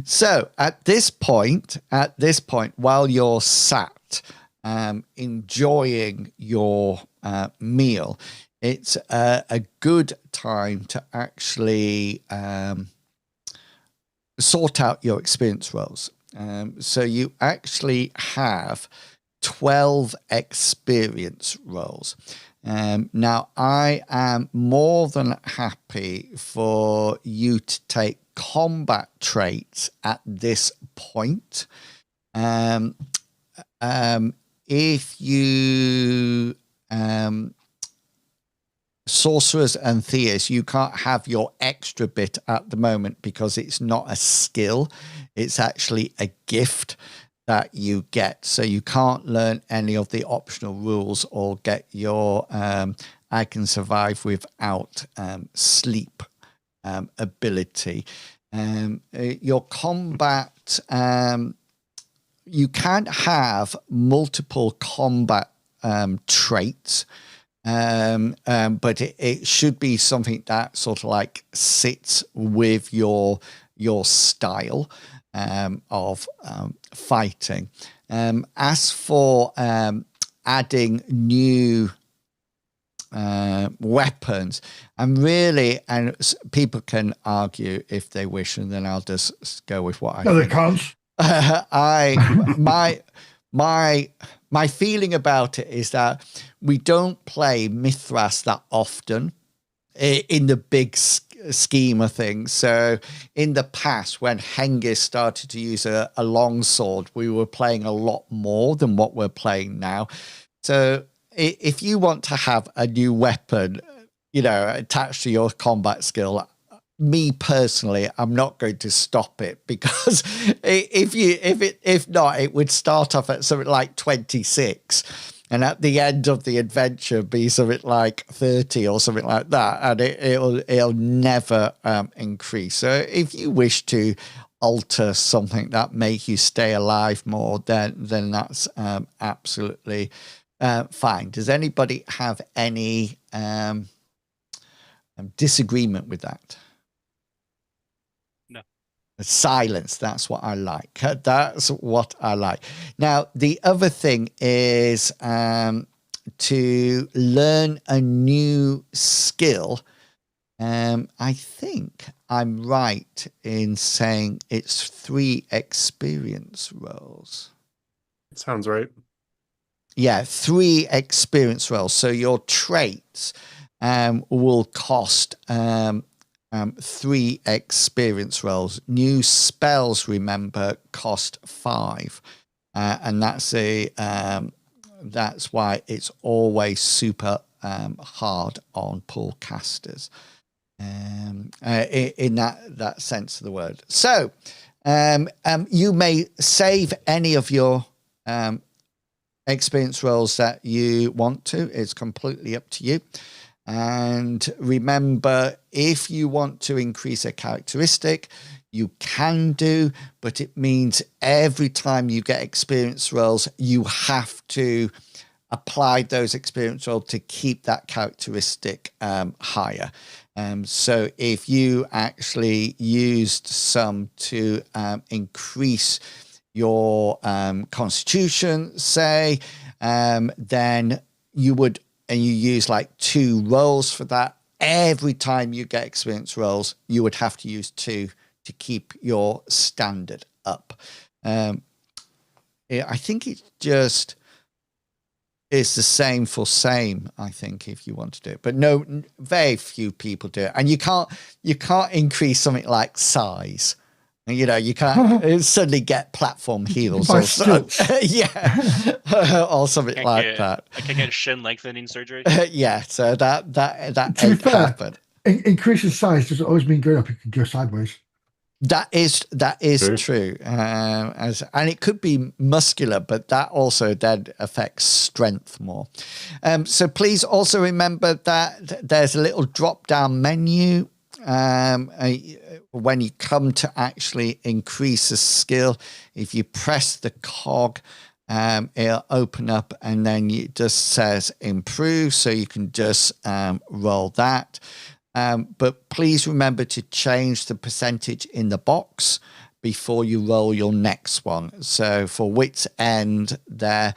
So at this point, while you're sat enjoying your meal, it's a good time to actually sort out your experience rolls. So you actually have 12 experience rolls. Now, I am more than happy for you to take combat traits at this point. If you sorcerers and theists, you can't have your extra bit at the moment because it's not a skill. It's actually a gift that you get. So you can't learn any of the optional rules or get your I can survive without sleep ability. Your combat, you can't have multiple combat traits. But it should be something that sort of like sits with your style of fighting. As for adding new weapons, and people can argue if they wish, and then I'll just go with what I No, think. they can't. My feeling about it is that we don't play Mythras that often in the big scheme of things. So in the past, when Hengist started to use a longsword, we were playing a lot more than what we're playing now. So if you want to have a new weapon, attached to your combat skill, me personally, I'm not going to stop it, because if not, it would start off at something like 26, and at the end of the adventure be something like 30 or something like that, and it'll never increase. So if you wish to alter something that make you stay alive more, then that's absolutely fine. Does anybody have any disagreement with that? Silence. That's what I like. That's what I like. Now, the other thing is to learn a new skill. I think I'm right in saying it's 3 experience rolls. Sounds right. Yeah, 3 experience rolls. So your traits will cost 3 experience rolls. New spells, remember, cost 5, and that's why it's always super hard on pool casters in that sense of the word. So You may save any of your experience rolls that you want to. It's completely up to you. And remember, if you want to increase a characteristic, you can do, but it means every time you get experience rolls, you have to apply those experience rolls to keep that characteristic higher. So if you actually used some to increase your constitution, say, then you would, and you use like 2 rolls for that. Every time you get experience rolls, you would have to use 2 to keep your standard up. I think it just is the same for same, I think, if you want to do it. But no, very few people do it. And you can't increase something like size. You know, you can't suddenly get platform heals or yeah, or something like that. I can get shin lengthening surgery. Yeah, so that to be fair, happen. Increasing size doesn't always mean going up. It can go sideways. That is true. And it could be muscular, but that also then affects strength more. So please also remember that there's a little drop-down menu when you come to actually increase a skill. If you press the cog, it'll open up and then it just says improve, so you can just roll that. But please remember to change the percentage in the box before you roll your next one. So for wit's end there,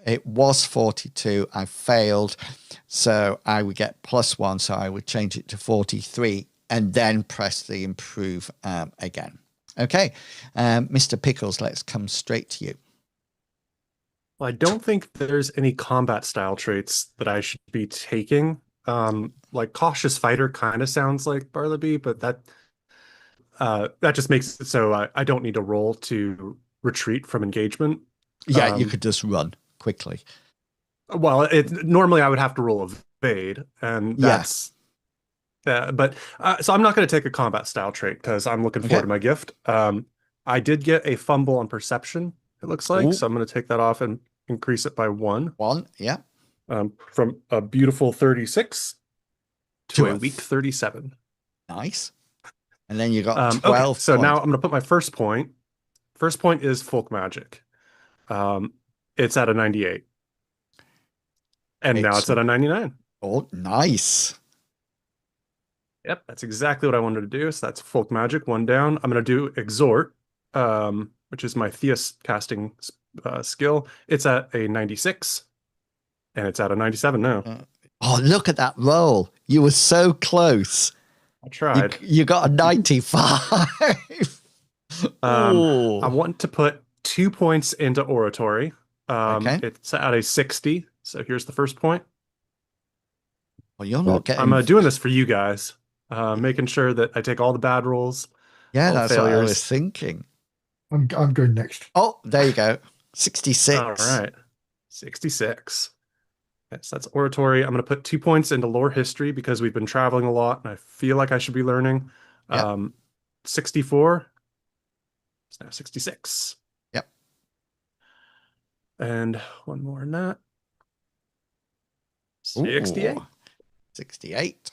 it was 42. I failed, so I would get +1. So I would change it to 43 and then press the improve again. Okay, Mr. Pickles, let's come straight to you. Well, I don't think there's any combat style traits that I should be taking. Like cautious fighter kind of sounds like Bartleby, but that just makes it so I don't need to roll to retreat from engagement. Yeah, you could just run quickly. Well, normally I would have to roll evade, and that's but so I'm not going to take a combat style trait because I'm looking forward to my gift. I did get a fumble on perception, it looks like. Ooh. So I'm going to take that off and increase it by 1. 1, yeah. From a beautiful 36 to a weak 37. Nice. And then you got 12. Okay, so now I'm going to put my first point. First point is folk magic. It's at a 98. And now it's at a 99. Oh, nice. Yep, that's exactly what I wanted to do. So that's folk magic, 1 down. I'm going to do exhort, which is my Theus casting skill. It's at a 96. And it's at a 97 now. Oh, look at that roll. You were so close. I tried. You got a 95. I want to put 2 points into oratory. Okay. It's at a 60. So here's the first point. Well, you're not getting... I'm doing this for you guys. Making sure that I take all the bad rolls. Yeah, that's failures. What I was thinking. I'm going next. Oh, there you go. 66. All right. 66. Yes, that's oratory. I'm going to put 2 points into lore history because we've been traveling a lot and I feel like I should be learning. Yep. 64. It's now 66. Yep. And 1 more in that. 68. Ooh, 68.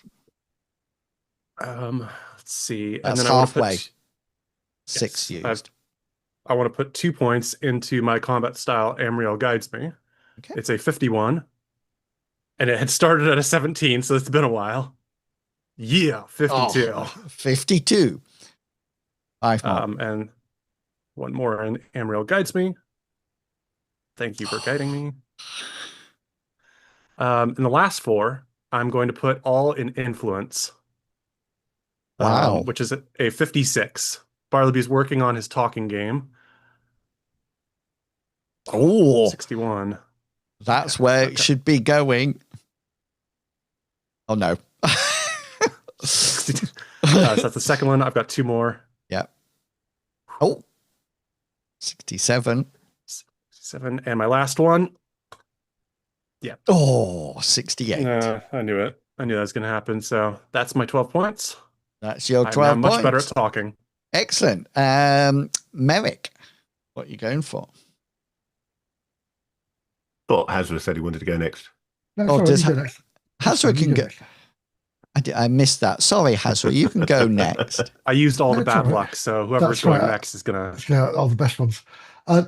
Let's see. That's and then halfway. 6 used. I want to put 2 points into my combat style. Amriel guides me. Okay. It's a 51. And it had started at a 17, so it's been a while. Yeah, 52. Oh, 52. 5 more. And 1 more, and Amriel guides me. Thank you for guiding me. In the last 4, I'm going to put all in influence. Wow. Which is a 56. Bartleby's working on his talking game. Oh, 61. That's where it should be going. Oh, no. So that's the second one. I've got 2 more. Yep. Oh, 67. 67. And my last one. Yeah. Oh, 68. I knew it. I knew that was going to happen. So that's my 12 points. That's your 12 I'm much points. better at talking. Excellent. Merrick, what are you going for? Thought Hazra said he wanted to go next. No, Oh, sorry, does you go next. Hazra You can go. next. I missed that. Sorry, Hazra. You can go next. I used all the That's bad all right. luck, so whoever's That's going right. next is gonna. Let's get out all the best ones.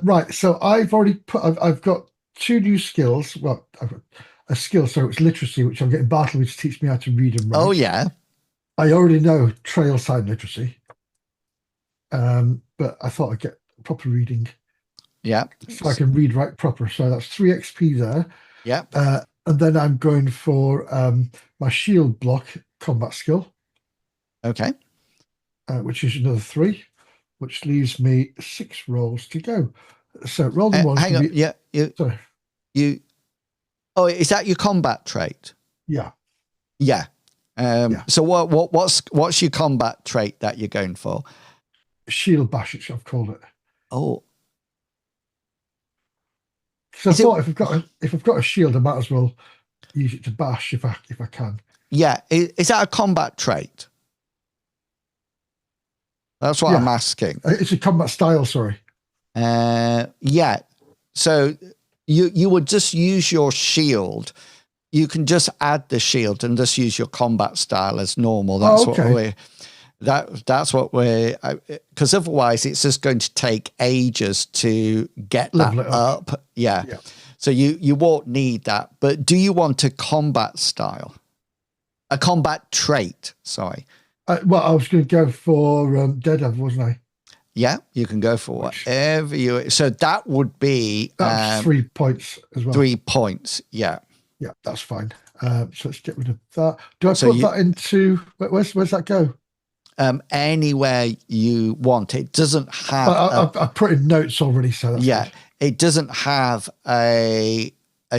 Right. So I've already put. I've got 2 new skills. Well, I've got a skill. So it's literacy, which I'm getting Bartleby to teach me how to read and write. Oh, yeah. I already know trail sign literacy. But I thought I'd get proper reading. Yeah. So I can read, write proper. So that's 3 XP there. Yeah. And then I'm going for my shield block combat skill, Okay. which is another 3, which leaves me 6 rolls to go. So roll the ones. Hang on. Yeah. Sorry. Oh, is that your combat trait? Yeah. Yeah. Yeah. So what's your combat trait that you're going for? Shield bash, I've called it. Oh, So I thought if I've got a shield, I might as well use it to bash if I can. yeah. Is that a combat trait? That's what Yeah. I'm asking. It's a combat style. Sorry. Yeah. So you would just use your shield. You can just add the shield and just use your combat style as normal. That's okay. that's what we're, because otherwise it's just going to take ages to get that Level it up. Yeah. So you won't need that. But do you want a combat style? A combat trait, sorry. Well, I was going to go for Daredevil, wasn't I? Yeah, you can go for whatever you. So that would be That's 3 points as well. 3 points. Yeah. Yeah, that's fine. So let's get rid of that. Do I So put that into where's that go? Anywhere you want. It doesn't have. I put in notes already, so that's good. It doesn't have a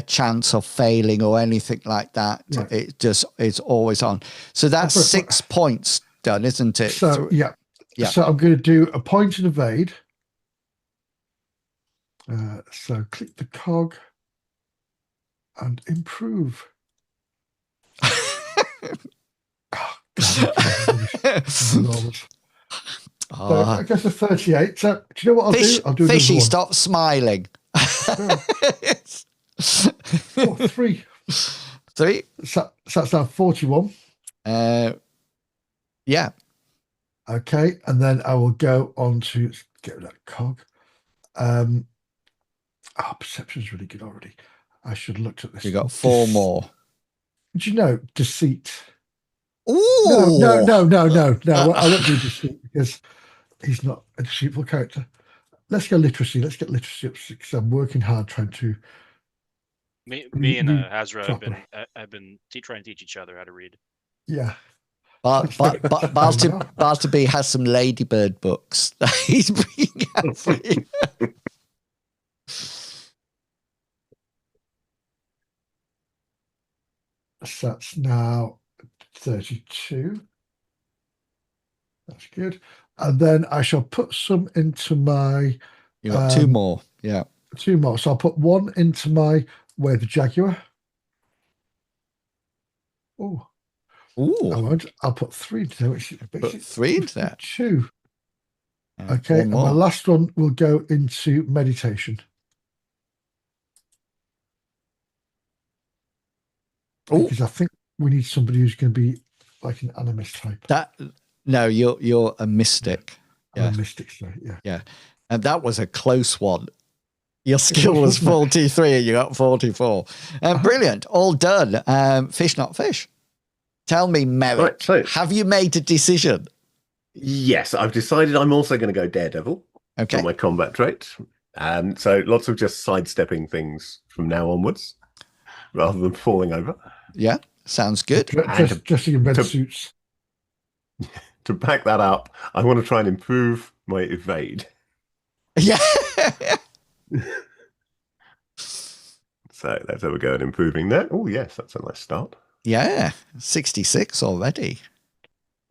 chance of failing or anything like that. Yeah. It just it's always on. So that's 6 points done, isn't it? So yeah. Yeah. So I'm going to do a point and evade. So click the cog and improve. So I guess a 38. So do you know what I'll do? I'll do Fishy, another one. stop smiling. 3. 3. So that's now 41. Yeah. Okay, and then I will go on to get rid of that cog. Perception's really good already. I should have looked at this. You got 4 more. Did you know deceit? Ooh. No. I don't do deceit because he's not a deceitful character. Let's go literacy. Let's get literacy up 6 because I'm working hard trying to. Me and Hazra have been trying to teach each other how to read. Yeah. Bartleby has some Ladybird books that he's bringing out for you. So that's now 32. That's good. And then I shall put some into my. You got 2 more. Yeah. 2 more. So I'll put 1 into my Way of the Jaguar. Oh. Ooh. I won't. I'll put 3 into there. Which Put 3 into that. 2. Okay. And my last one will go into meditation. Because I think we need somebody who's going to be like an animist type. No, you're a mystic. I'm a mystic, so yeah. Yeah. And that was a close one. Your skill was 43 and you got 44. Brilliant. All done. Fish, not fish. Tell me, Merrick, Right, so- have you made a decision? Yes, I've decided I'm also going to go Daredevil Okay. for my combat trait. So lots of just sidestepping things from now onwards, rather than falling over. Yeah, sounds good. Dressing in red suits. To back that up, I want to try and improve my evade. Yeah. So let's have a go at improving that. Oh, yes, that's a nice start. Yeah, 66 already.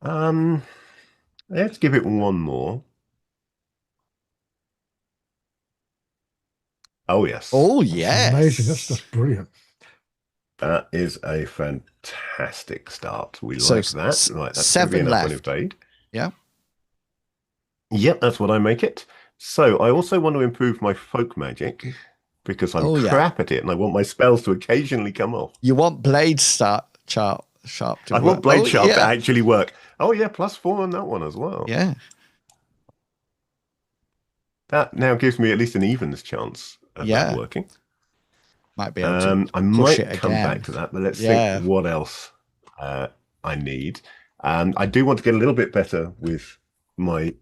Let's give it 1 more. Oh, yes. Oh, yes. Amazing. That's brilliant. That is a fantastic start. We So like that. Right, that's 7 gonna be enough left. on evade. Yeah. Yep, that's what I make it. So I also want to improve my folk magic because I'm crap at it, and I want my spells to occasionally come off. You want blade sharp to I work. want blade sharp to actually work. Oh yeah, +4 on that one as well. Yeah. That now gives me at least an evens chance of that working. Might be able to I push might it come again. back to that, but let's think what else I need. I do want to get a little bit better with my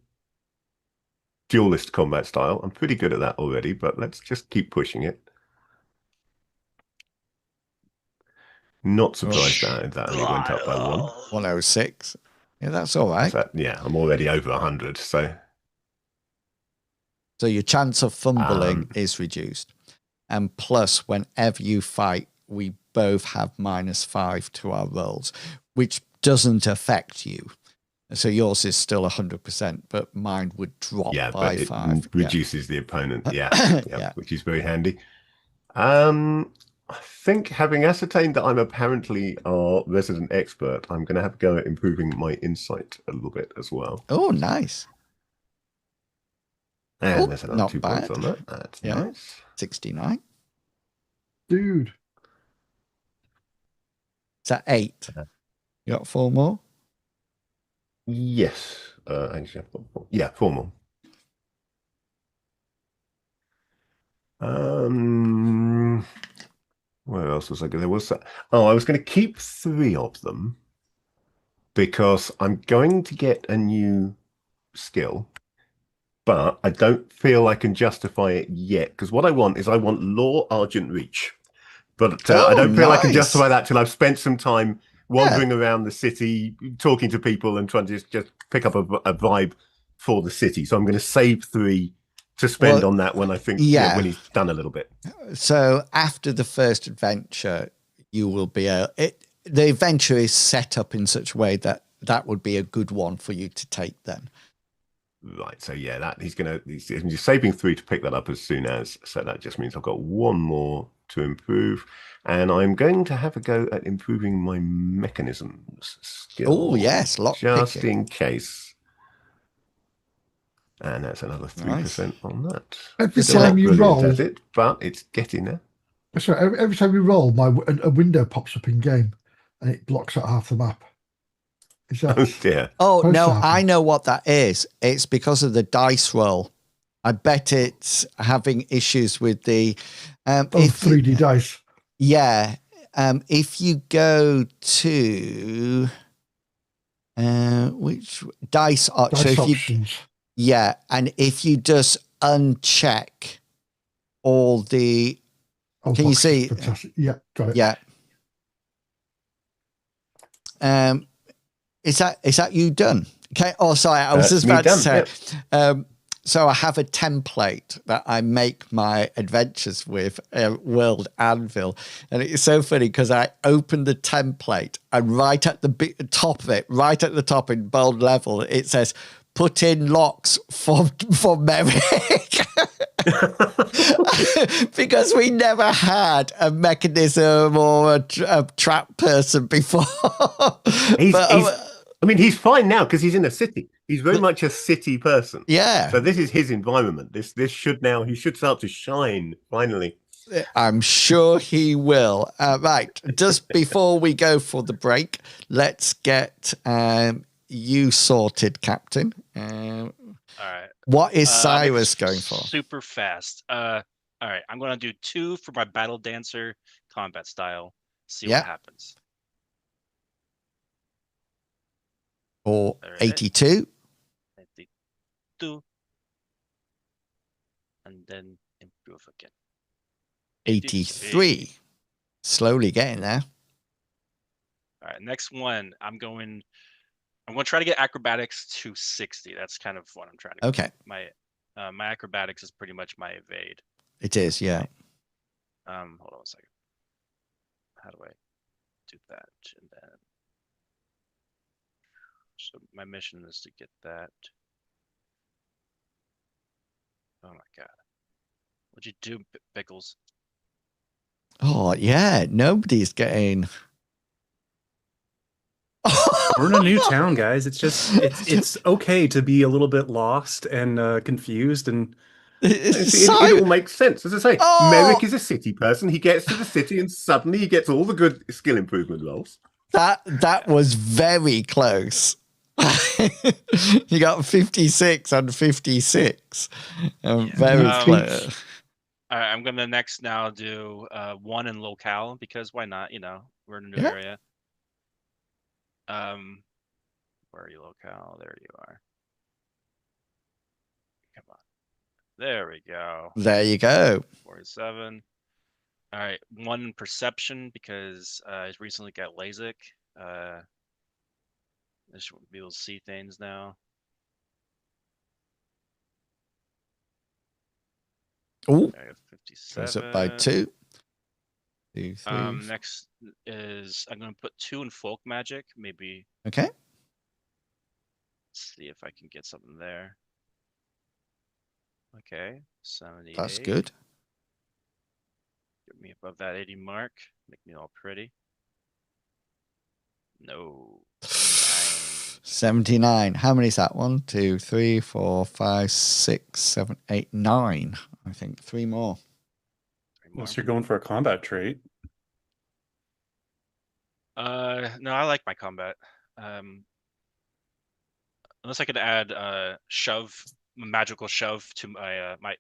duelist combat style. I'm pretty good at that already, but let's just keep pushing it. Not surprised that only went up by 1. 106. Yeah, that's all right. So, yeah, I'm already over 100. So your chance of fumbling is reduced. And plus, whenever you fight, we both have -5 to our rolls, which doesn't affect you. So yours is still 100%, but mine would drop by 5. It reduces the opponent. Yeah. Which is very handy. I think, having ascertained that I'm apparently our resident expert, I'm going to have to go at improving my insight a little bit as well. Oh, nice. And there's another 2 points on that. That's nice. 69. Dude. Is that 8? You got 4 more? Yes. Actually, I've got 4. Yeah, 4 more. Where else was I going? There was I was going to keep 3 of them because I'm going to get a new skill, but I don't feel I can justify it yet. Because what I want Law Argent Reach, but I don't feel I can justify that till I've spent some time wandering around the city, talking to people, and trying to just pick up a vibe for the city. So I'm going to save 3 to spend on that when I think when he's done a little bit. So after the first adventure, you will be the adventure is set up in such a way that would be a good one for you to take then. Right. So he's just saving 3 to pick that up as soon as. So that just means I've got 1 more to improve, and I'm going to have a go at improving my mechanisms skill. Oh yes, just in case. And that's another 3% on that. Every time you roll, but it's getting there. Sorry, every time you roll, a window pops up in game, and it blocks out half the map. Is that? Oh dear. Oh no, I know what that is. It's because of the dice roll. I bet it's having issues with the 3D dice. Yeah. If you go to which dice options. Yeah, and if you just uncheck all the, can you see? Fantastic. Yeah, got it. Yeah. Is that you done? Okay. Oh, sorry, I was just about to say. Yep. So I have a template that I make my adventures with, World Anvil. And it's so funny because I open the template and right at the top of it, right at the top in bold level, it says, put in locks for Merrick. Because we never had a mechanism or a trap person before. He's fine now because he's in a city. He's very much a city person. Yeah. So this is his environment. He should start to shine finally. I'm sure he will. Right. Just before we go for the break, let's get you sorted, Captain. All right. What is Cyrus going for? Super fast. All right. I'm going to do 2 for my Battle Dancer combat style. See what happens. Or 82. 82. And then improve again. 83. Slowly getting there. All right. Next one. I'm going to try to get acrobatics to 60. That's kind of what I'm trying to get. Okay. My acrobatics is pretty much my evade. It is, yeah. Hold on a second. How do I do that? And then so my mission is to get that. Oh my god. What'd you do, Pickles? Oh, yeah. Nobody's getting... We're in a new town, guys. It's okay to be a little bit lost and confused and It all makes sense. As I say, Oh! Merrick is a city person. He gets to the city and suddenly he gets all the good skill improvement rolls. That was very close. You got 56 on 56. Very close. All right, I'm gonna next now do 1 in locale because why not? We're in a new area. Where are you, locale? There you are. Come on. There we go. There you go. 47. All right, 1 in perception because I recently got LASIK. I should be able to see things now. Oh, 57. goes up by 2. 2, 3. Next is I'm gonna put 2 in folk magic. Maybe. Okay. Let's see if I can get something there. Okay, 78. That's good. Get me above that 80 mark. Make me all pretty. No. 79. How many is that? 1, 2, 3, 4, 5, 6, 7, 8, 9. I think 3 more. Unless you're going for a combat trait. No, I like my combat. Unless I could add magical shove to my my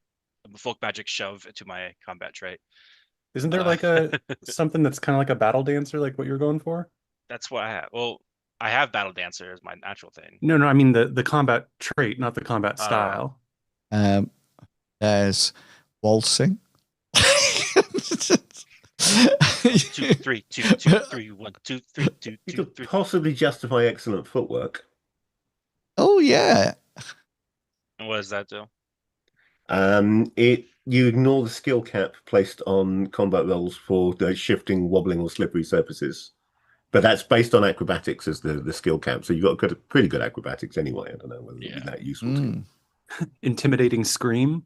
folk magic shove to my combat trait. Isn't there like a something that's kind of like a battle dancer, like what you're going for? That's what I have. Well, I have battle dancer as my natural thing. No, I mean the combat trait, not the combat style. There's waltzing. 2, 3, 2, 2, 3, 1, 2, 3, 2, You 2, could 3. possibly justify excellent footwork. Oh yeah. And what does that do? You ignore the skill cap placed on combat rolls for the shifting, wobbling, or slippery surfaces. But that's based on acrobatics as the skill cap. So you've got pretty good acrobatics anyway. I don't know whether it'd be that useful to you. Intimidating scream.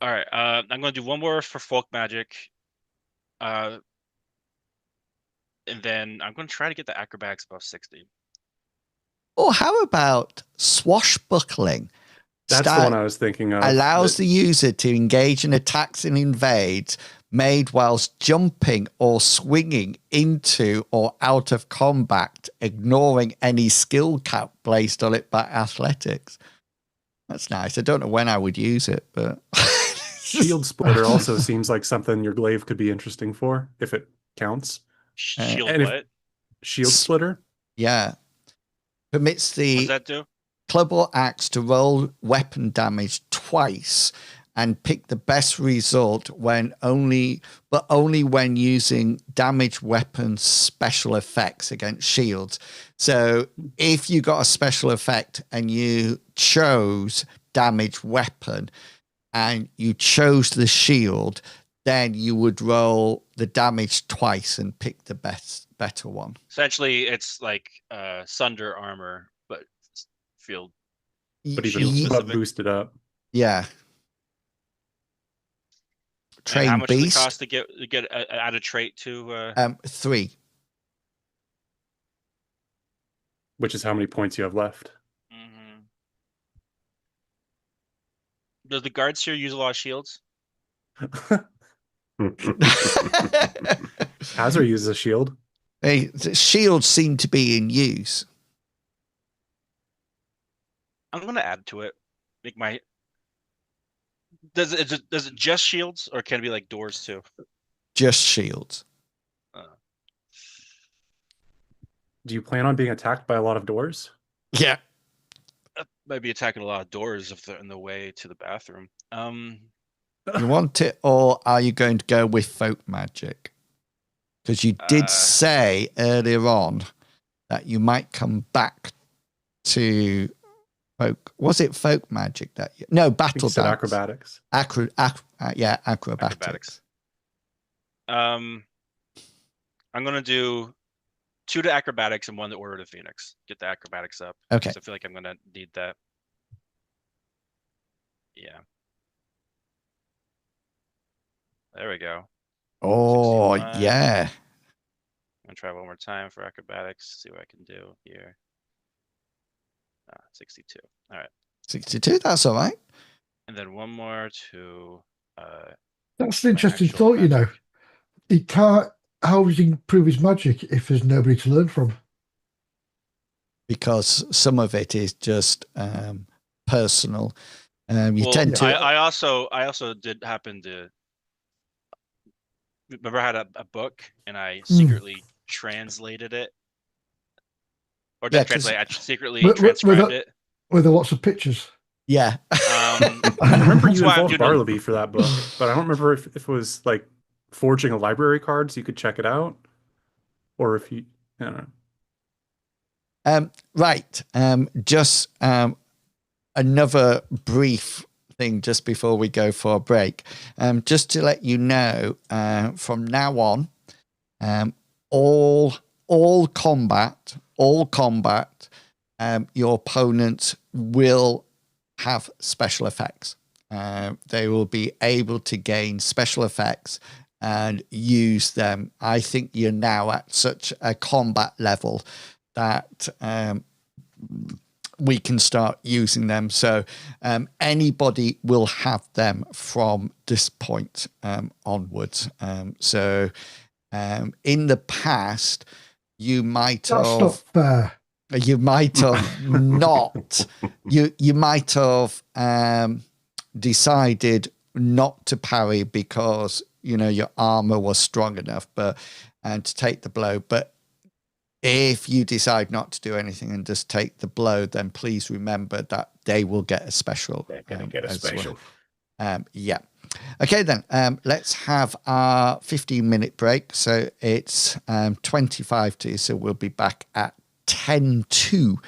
All right, I'm going to do 1 more for folk magic. And then I'm going to try to get the acrobatics above 60. Or how about swashbuckling? That's the one I was thinking of. Allows the user to engage in attacks and invades made whilst jumping or swinging into or out of combat, ignoring any skill cap placed on it by athletics. That's nice. I don't know when I would use it, but Shield splitter also seems like something your glaive could be interesting for, if it counts. Shield what? Shield splitter? Yeah. Permits What does the that do? club or axe to roll weapon damage twice and pick the best result when only when using damaged weapons special effects against shields. So if you got a special effect and you chose damaged weapon and you chose the shield, then you would roll the damage twice and pick the better one. Essentially, it's like Sunder armor, but field. But even boosted up. Yeah. And how much does it cost to get add a trait to? 3. Which is how many points you have left. Mm-hmm. Does the guards here use a lot of shields? Hazard uses a shield. The shields seem to be in use. I'm going to add to it. Make my. Does it just shields or can it be like doors too? Just shields. Do you plan on being attacked by a lot of doors? Yeah. Might be attacking a lot of doors if they're in the way to the bathroom. You want it, or are you going to go with folk magic? Because you did say earlier on that you might come back to folk. Was it folk magic that you? No, battle dance. Acrobatics. Acrobatics. I'm gonna do 2 to acrobatics and 1 to Order of the Phoenix. Get the acrobatics up. Okay. I feel like I'm gonna need that. Yeah. There we go. Oh, 61. yeah. I'm gonna try one more time for acrobatics. See what I can do here. 62. All right. 62. That's all right. And then one more to. That's an my interesting actual thought, you know. magic. He can't. How does he improve his magic if there's nobody to learn from? Because some of it is just personal. You Well, tend to. I also did happen to remember I had a book and I secretly translated it, or Yeah, didn't translate. I secretly With transcribed it. there lots of pictures. Yeah. I remember That's you why I'm involved doing a- Bartleby for that book, but I don't remember if it was like forging a library card so you could check it out, or if you, I don't know. Right. Just another brief thing just before we go for a break. Just to let you know, from now on, all combat, your opponents will have special effects. They will be able to gain special effects and use them. I think you're now at such a combat level that we can start using them. So anybody will have them from this point onwards. So in the past, you might That's have... not fair. You might have not. You might have decided not to parry because your armor was strong enough, and to take the blow. But if you decide not to do anything and just take the blow, then please remember that they will get a special. They're going to get a special. Well. Yeah. Okay, then let's have our 15-minute break. So it's 25 to, so we'll be back at 10 to,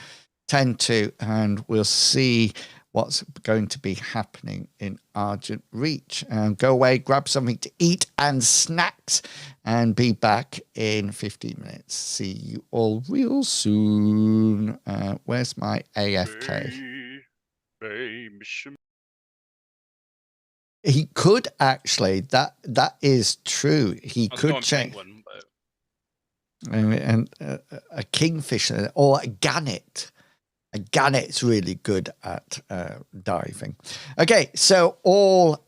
and we'll see what's going to be happening in Argent Reach. Go away, grab something to eat and snacks, and be back in 15 minutes. See you all real soon. Where's my AFK? He could actually, that is true. He could change. Penguin, but... And a kingfisher or a gannet. A gannet's really good at diving. Okay, so all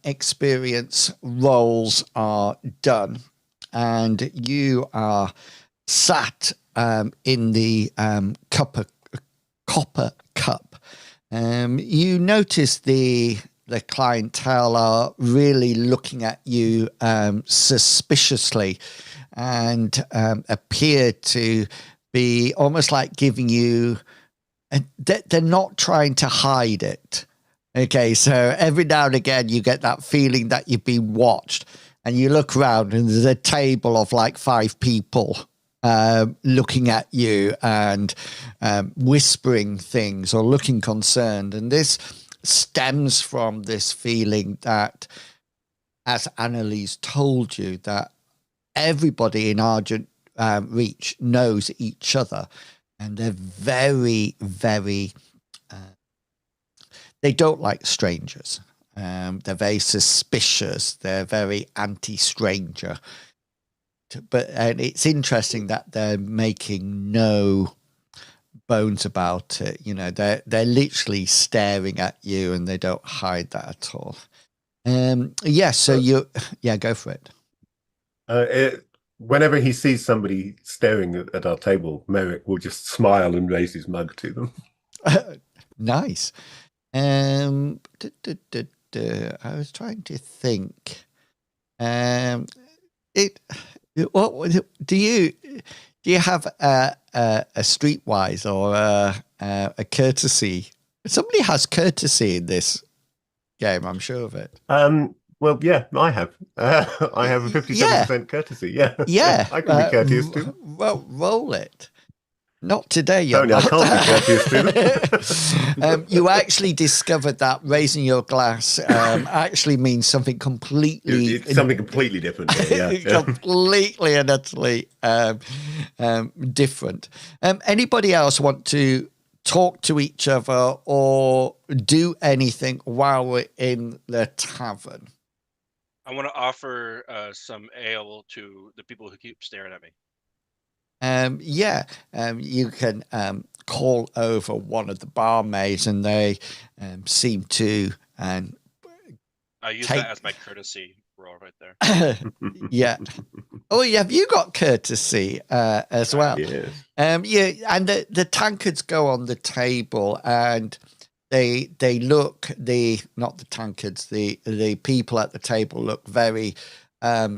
experience rolls are done, and you are sat in the copper cup. You notice the clientele are really looking at you suspiciously, and appear to be almost like giving you... They're not trying to hide it. Okay, so every now and again you get that feeling that you've been watched, and you look around and there's a table of like 5 people looking at you and whispering things or looking concerned. And this stems from this feeling that, as Annalise told you, that everybody in Argent Reach knows each other. And they're very, very... they don't like strangers. They're very suspicious. They're very anti-stranger. And it's interesting that they're making no bones about it. They're literally staring at you, and they don't hide that at all. So go for it. Whenever he sees somebody staring at our table, Merrick will just smile and raise his mug to them. Nice. I was trying to think. What do you have a streetwise or a courtesy? Somebody has courtesy in this game. I'm sure of it. Well, yeah, I have. I have a 57% courtesy. Yeah. Yeah. I can be courteous too. Well, roll it. Not today, you're Tony, not. I can't be courteous to them. You actually discovered that raising your glass actually means something completely... It's something completely different. Yeah. Completely and utterly different. Anybody else want to talk to each other or do anything while we're in the tavern? I want to offer some ale to the people who keep staring at me. You can call over one of the barmaids, and they seem to I use take- that as my courtesy roll right there. yeah. Oh, have you got courtesy as well? Yes. Yeah, and the tankards go on the table, and they look not the tankards, the people at the table look very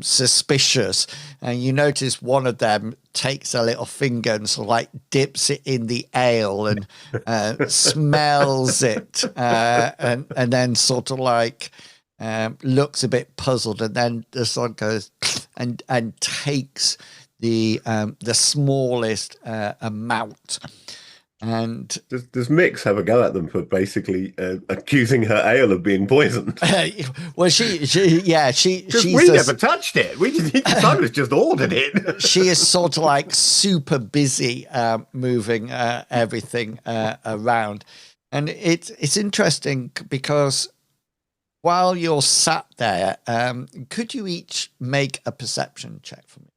suspicious, and you notice one of them takes a little finger and sort of like dips it in the ale and smells it, and then sort of like looks a bit puzzled, and then just sort of goes and takes the smallest amount. And does Mix have a go at them for basically accusing her ale of being poisoned? Well, she never touched it. Cyrus just ordered it. She is sort of like super busy moving everything around, and it's interesting because while you're sat there, could you each make a perception check for me?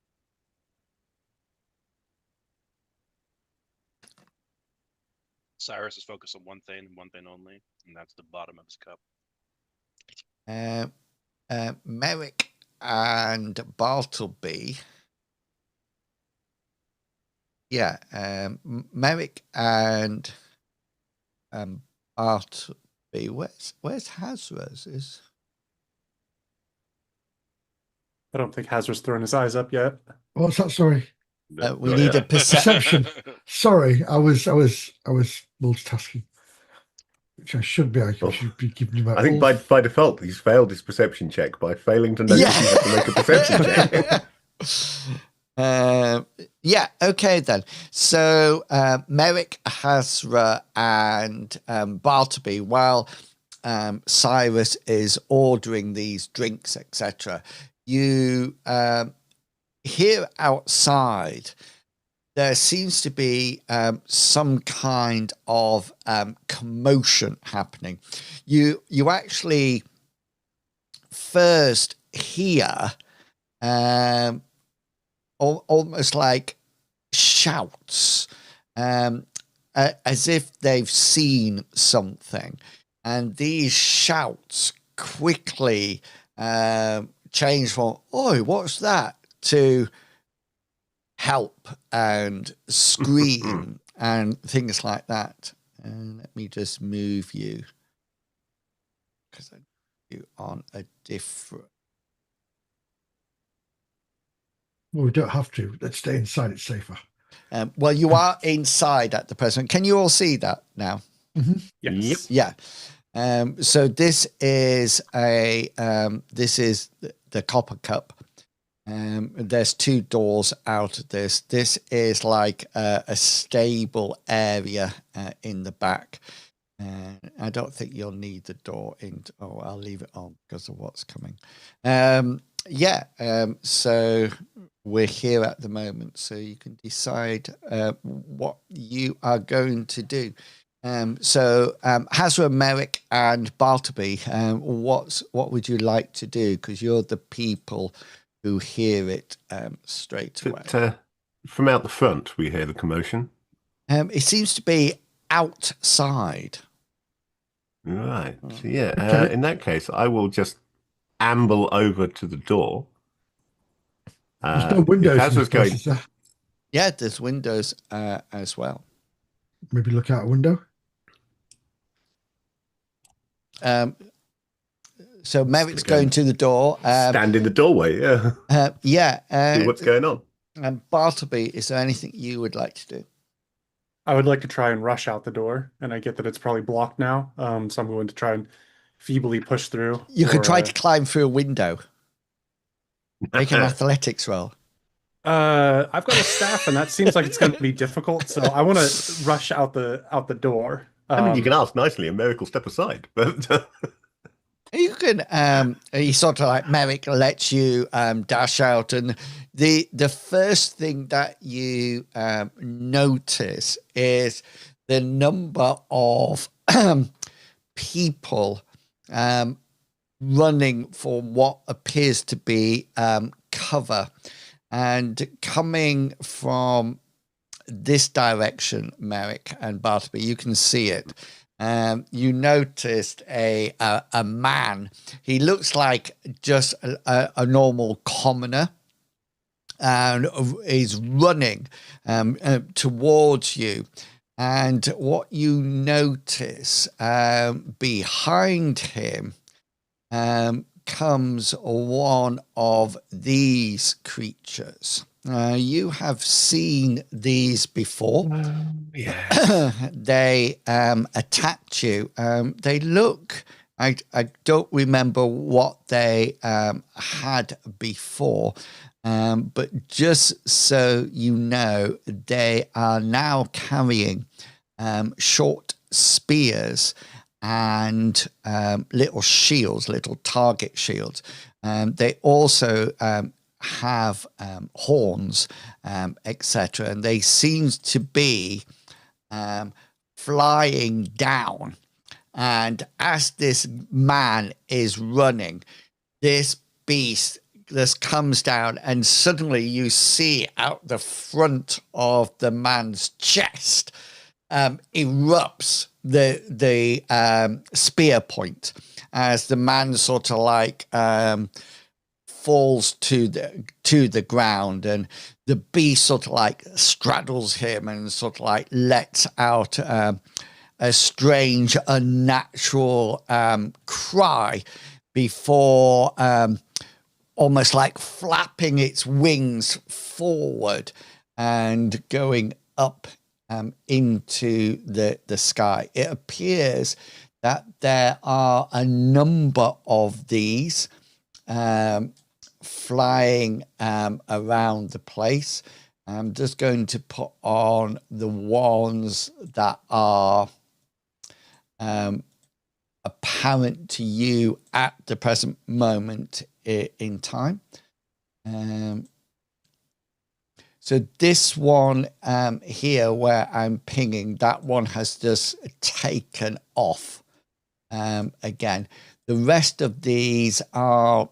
Cyrus is focused on one thing only, and that's the bottom of his cup. Merrick and Bartleby. Yeah, Merrick and Bartleby. Where's Hazra's? I don't think Hazard's thrown his eyes up yet. What's that? Sorry. We need a Perception. Sorry, I was multitasking, which I should be. I should be giving you my. I think by default he's failed his perception check by failing to notice he has to make a perception check. Okay then. So Merrick, Hazra, and Bartleby, while Cyrus is ordering these drinks, etc., you here outside there seems to be some kind of commotion happening. You actually first hear almost like shouts, as if they've seen something, and these shouts quickly change from "Oi, what's that?" to help and scream and things like that. And let me just move you because I put you on a different. Well, we don't have to. Let's stay inside. It's safer. Well, you are inside at the present. Can you all see that now? Mm-hmm. Yes. Yeah. So this is the copper cup. There's two doors out of this. This is like a stable area in the back. I don't think you'll need the door in. I'll leave it on because of what's coming. So we're here at the moment, so you can decide what you are going to do. Hazra, Merrick, and Bartleby, what would you like to do? Because you're the people who hear it straight away. From out the front, we hear the commotion. It seems to be outside. Right. So in that case, I will just amble over to the door. There's no windows. As was going, yeah, there's windows as well. Maybe look out a window. So Merrick's going to the door. Stand in the doorway, see what's going on. And Bartleby, is there anything you would like to do? I would like to try and rush out the door, and I get that it's probably blocked now, so I'm going to try and feebly push through. You could try to climb through a window. Make an athletics roll. I've got a staff, and that seems like it's going to be difficult, so I want to rush out the door. I mean, you can ask nicely, and Merrick will step aside, but... You can, he sort of like Merrick lets you dash out, and the first thing that you notice is the number of people running for what appears to be cover. And coming from this direction, Merrick and Bartleby, you can see it. You noticed a man. He looks like just a normal commoner, and is running towards you. And what you notice behind him comes one of these creatures. You have seen these before. Yeah. They attacked you. They look, I don't remember what they had before, but just so you know, they are now carrying short spears and little shields, little target shields. They also have horns, etc. And they seem to be flying down. And as this man is running, this beast just comes down, and suddenly you see out the front of the man's chest erupts the spear point as the man sort of like falls to the ground, and the beast sort of like straddles him and sort of like lets out a strange, unnatural cry before almost like flapping its wings forward and going up into the sky. It appears that there are a number of these flying around the place. I'm just going to put on the ones that are apparent to you at the present moment in time. So this one here where I'm pinging, that one has just taken off again. The rest of these are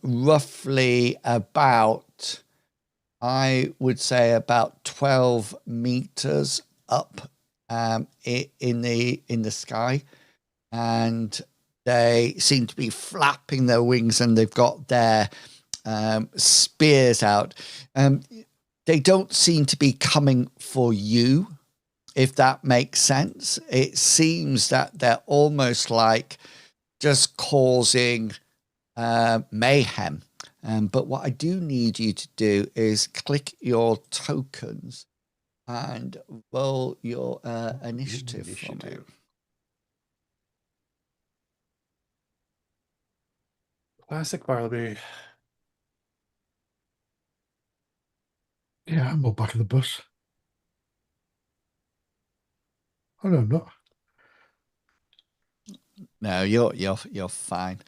roughly about, I would say, about 12 meters up in the sky, and they seem to be flapping their wings, and they've got their spears out. They don't seem to be coming for you, if that makes sense. It seems that they're almost like just causing mayhem. But what I do need you to do is click your tokens and roll your initiative for me. Classic Bartleby. Yeah, I'm more back of the bus. Oh no, I'm not. No, you're fine.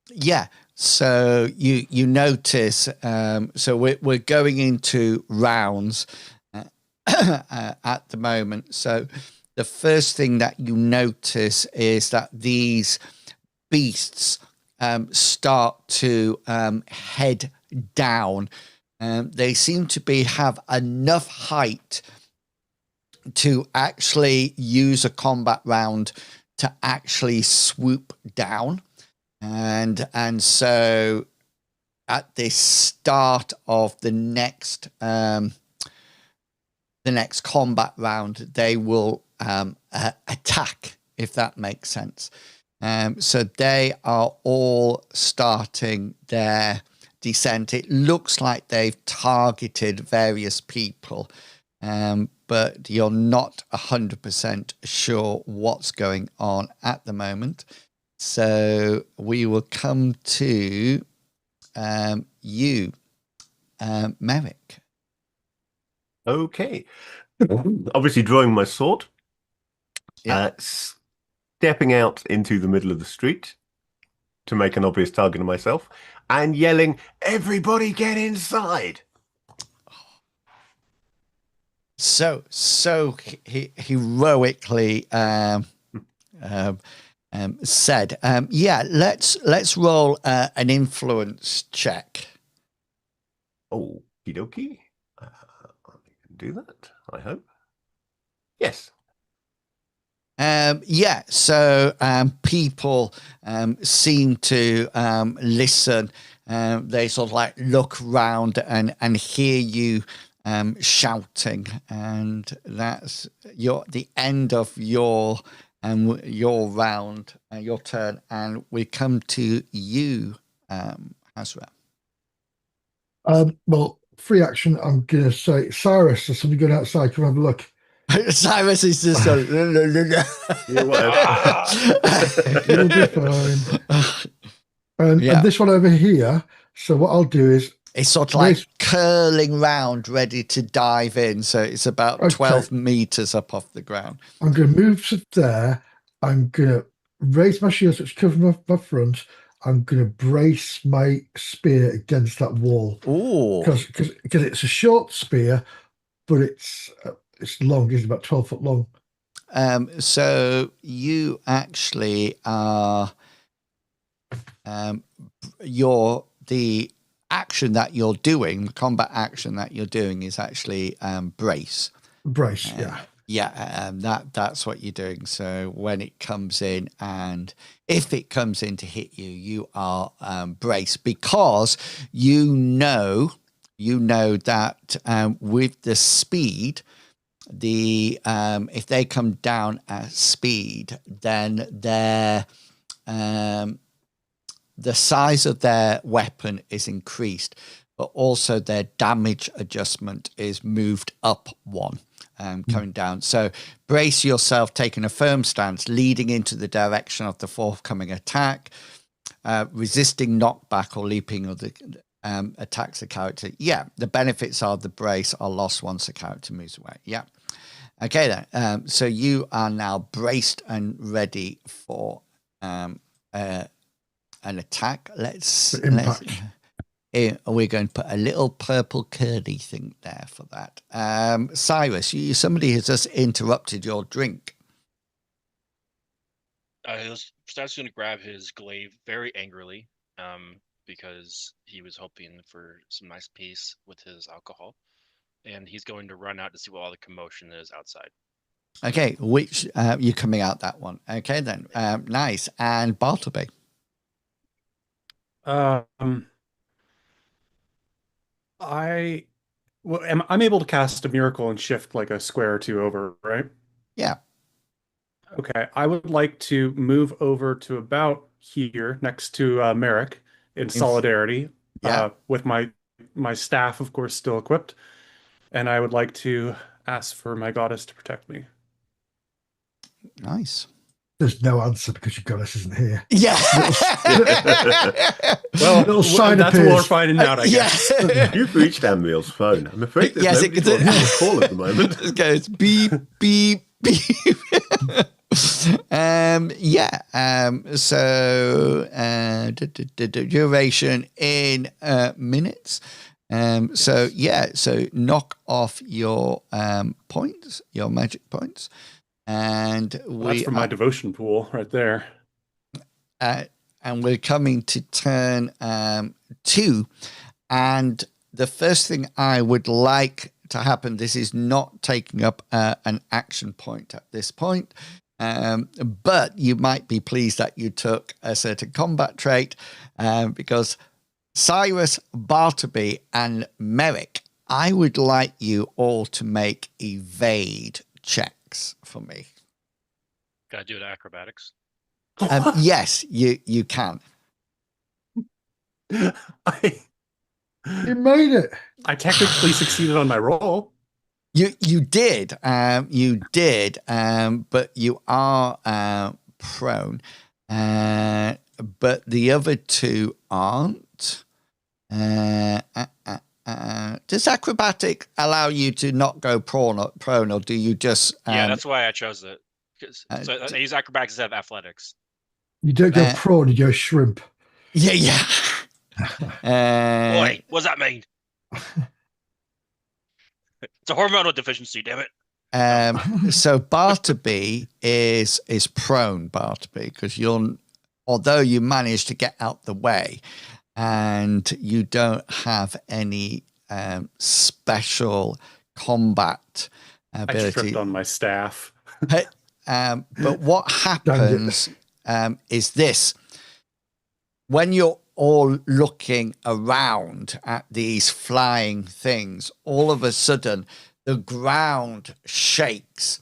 Yeah. So you notice. So we're going into rounds at the moment. So the first thing that you notice is that these beasts start to head down. They seem to have enough height to actually use a combat round to actually swoop down. And so at the start of the next combat round, they will attack, if that makes sense. So they are all starting their descent. It looks like they've targeted various people, but you're not 100% sure what's going on at the moment. So we will come to you, Merrick. Okay. Obviously drawing my sword. Yeah. Stepping out into the middle of the street to make an obvious target of myself and yelling, "Everybody get inside!" So heroically said. Yeah, let's roll an influence check. Okie dokie. I can do that, I hope. Yes. So people seem to listen. They sort of like look round and hear you shouting, and that's the end of your round, your turn, and we come to you, Hazra. Well, free action. I'm gonna say, Cyrus, there's somebody going outside. Come have a look. Cyrus is just Yeah, whatever. You'll be fine. And this one over here. So what I'll do is it's sort of like curling round, ready to dive in. So it's about 12 meters up off the ground. I'm going to move to there. I'm going to raise my shield so it's covering my front. I'm going to brace my spear against that wall. Ooh. Because it's a short spear, but it's long. It's about 12 foot long. So you actually are the action that you're doing, the combat action that you're doing is actually brace. Brace, That's what you're doing. So when it comes in, and if it comes in to hit you, you are brace, because you know that with the speed, if they come down at speed, then the size of their weapon is increased, but also their damage adjustment is moved up one, coming down. So brace yourself, taking a firm stance, leading into the direction of the forthcoming attack, resisting knockback or leaping of the attacks a character. The benefits are the brace are lost once the character moves away. Okay then. So you are now braced and ready for an attack. We're going to put a little purple curly thing there for that. Cyrus, somebody has just interrupted your drink. Star's going to grab his glaive very angrily, because he was hoping for some nice peace with his alcohol, and he's going to run out to see what all the commotion is outside. Okay, which you're coming out that one. Okay then, nice. And Bartleby. I'm able to cast a miracle and shift like a square or two over, right? Yeah. Okay, I would like to move over to about here next to Merrick in solidarity. With my staff, of course, still equipped, and I would like to ask for my goddess to protect me. Nice. There's no answer because your goddess isn't here. Yeah. Well, little sign that's appears. what we're finding out, I guess. You've reached Anvil's phone. I'm afraid there's nobody to call at the moment. It goes beep, beep, beep. So duration in minutes. So knock off your points, your magic points. And that's from my devotion pool right there. And we're coming to turn 2. And the first thing I would like to happen, this is not taking up an action point at this point, but you might be pleased that you took a certain combat trait, because Cyrus, Bartleby, and Merrick, I would like you all to make evade checks for me. Gotta do it acrobatics. Yes, you can. You made it. I technically succeeded on my roll. You did, but you are prone, but the other two aren't. Does acrobatic allow you to not go prone, or do you just? That's why I chose it. So I use acrobatics instead of athletics. You don't go prone, you go shrimp. Yeah. Boy, what does that mean? It's a hormonal deficiency, damn it. So Bartleby is prone, Bartleby, because although you managed to get out the way, and you don't have any special combat ability. I tripped on my staff. But what happens is this. When you're all looking around at these flying things, all of a sudden the ground shakes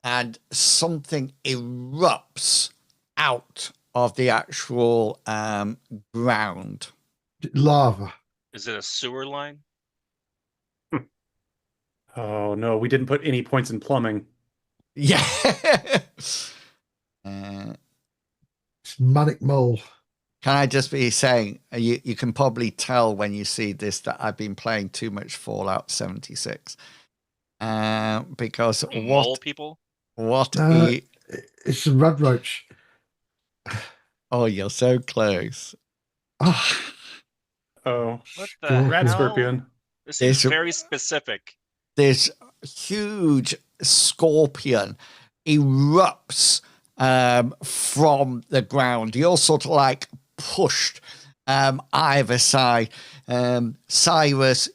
and something erupts out of the actual ground. Lava. Is it a sewer line? Oh no, we didn't put any points in plumbing. Yeah. It's manic mole. Can I just be saying, you can probably tell when you see this that I've been playing too much Fallout 76. Because Mole people? It's a red roach. Oh, you're so close. Oh, Oh, What the rat hell? scorpion. This is very specific. This huge scorpion erupts from the ground. You're sort of like pushed either side. Cyrus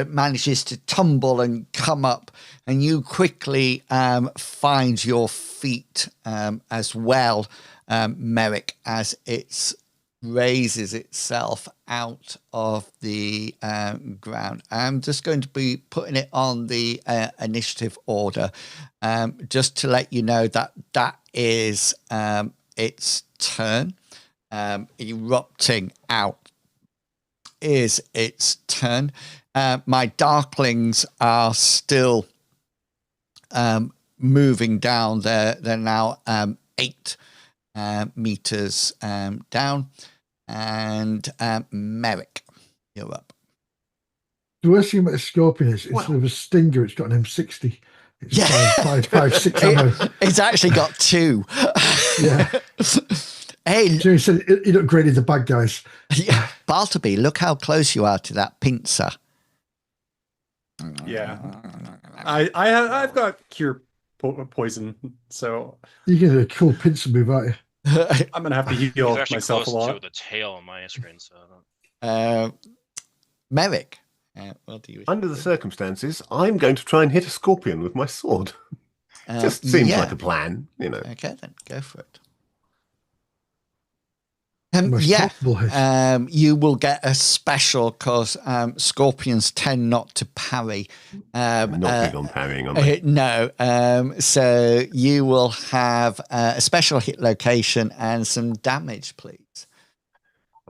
manages to tumble and come up, and you quickly find your feet as well, Merrick, as it raises itself out of the ground. I'm just going to be putting it on the initiative order, just to let you know that is its turn. Erupting out is its turn. My Darklings are still moving down. They're now 8 meters down. And Merrick, you're up. the worst thing about a scorpion is instead of a stinger, it's got an M60. It's 5.56 ammo. It's actually got 2. Yeah. Hey, Jimmy said it upgraded the bad guys. yeah, Bartleby, look how close you are to that pincer. Yeah, I've got cure poison, so You can do a cool pincer move, aren't you? I'm gonna have to He's heal actually myself a close to lot. the tail on my screen, so I don't... Merrick, what do you? Under the circumstances, I'm going to try and hit a scorpion with my sword. Just seems like a plan, you know. Okay, then go for it. Most possible hit. You will get a special because scorpions tend not to parry. I'm not big on parrying, am I? No, so you will have a special hit location and some damage, please.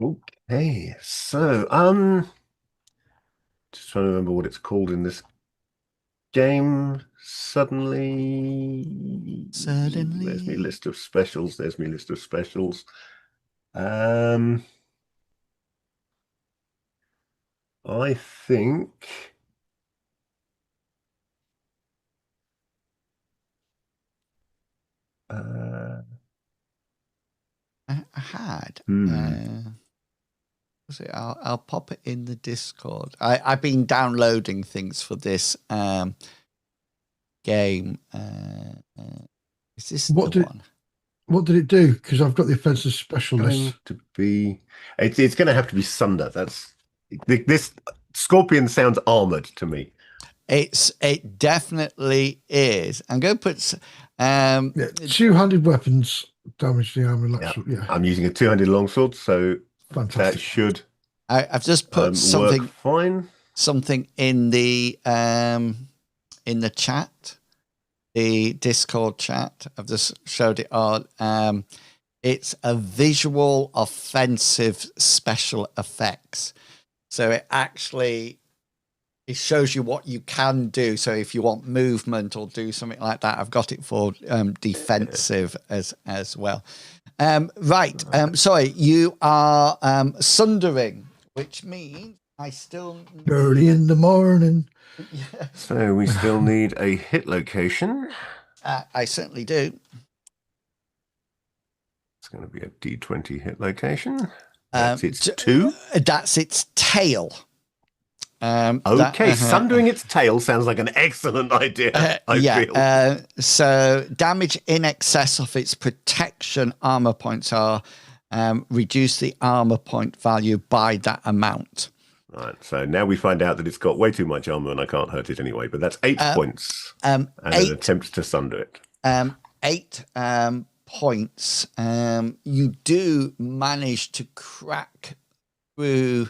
Okay, so just trying to remember what it's called in this game. Suddenly, there's my list of specials. I think I had. I'll pop it in the Discord. I've been downloading things for this game. Is this the one? What did it do? Because I've got the offensive specialist. It's going to have to be Sunder. This scorpion sounds armored to me. It definitely is. I'm going to put 200 weapons damage the armor. Yeah. I'm using a 200 longsword, so Fantastic. that should. I've just put something work fine. Something in the chat, the Discord chat. I've just showed it on. It's a visual offensive special effects. So it shows you what you can do. So if you want movement or do something like that, I've got it for defensive as well. Right. Sorry, you are sundering, which means I still early in the morning. Yeah. So we still need a hit location. I certainly do. It's going to be a D20 hit location. That's its 2. That's its tail. Okay, sundering its tail sounds like an excellent idea. I feel. So damage in excess of its protection armor points are reduce the armor point value by that amount. Right, so now we find out that it's got way too much armor and I can't hurt it anyway, but that's 8 points. And an attempt to sunder it. 8 points. You do manage to crack through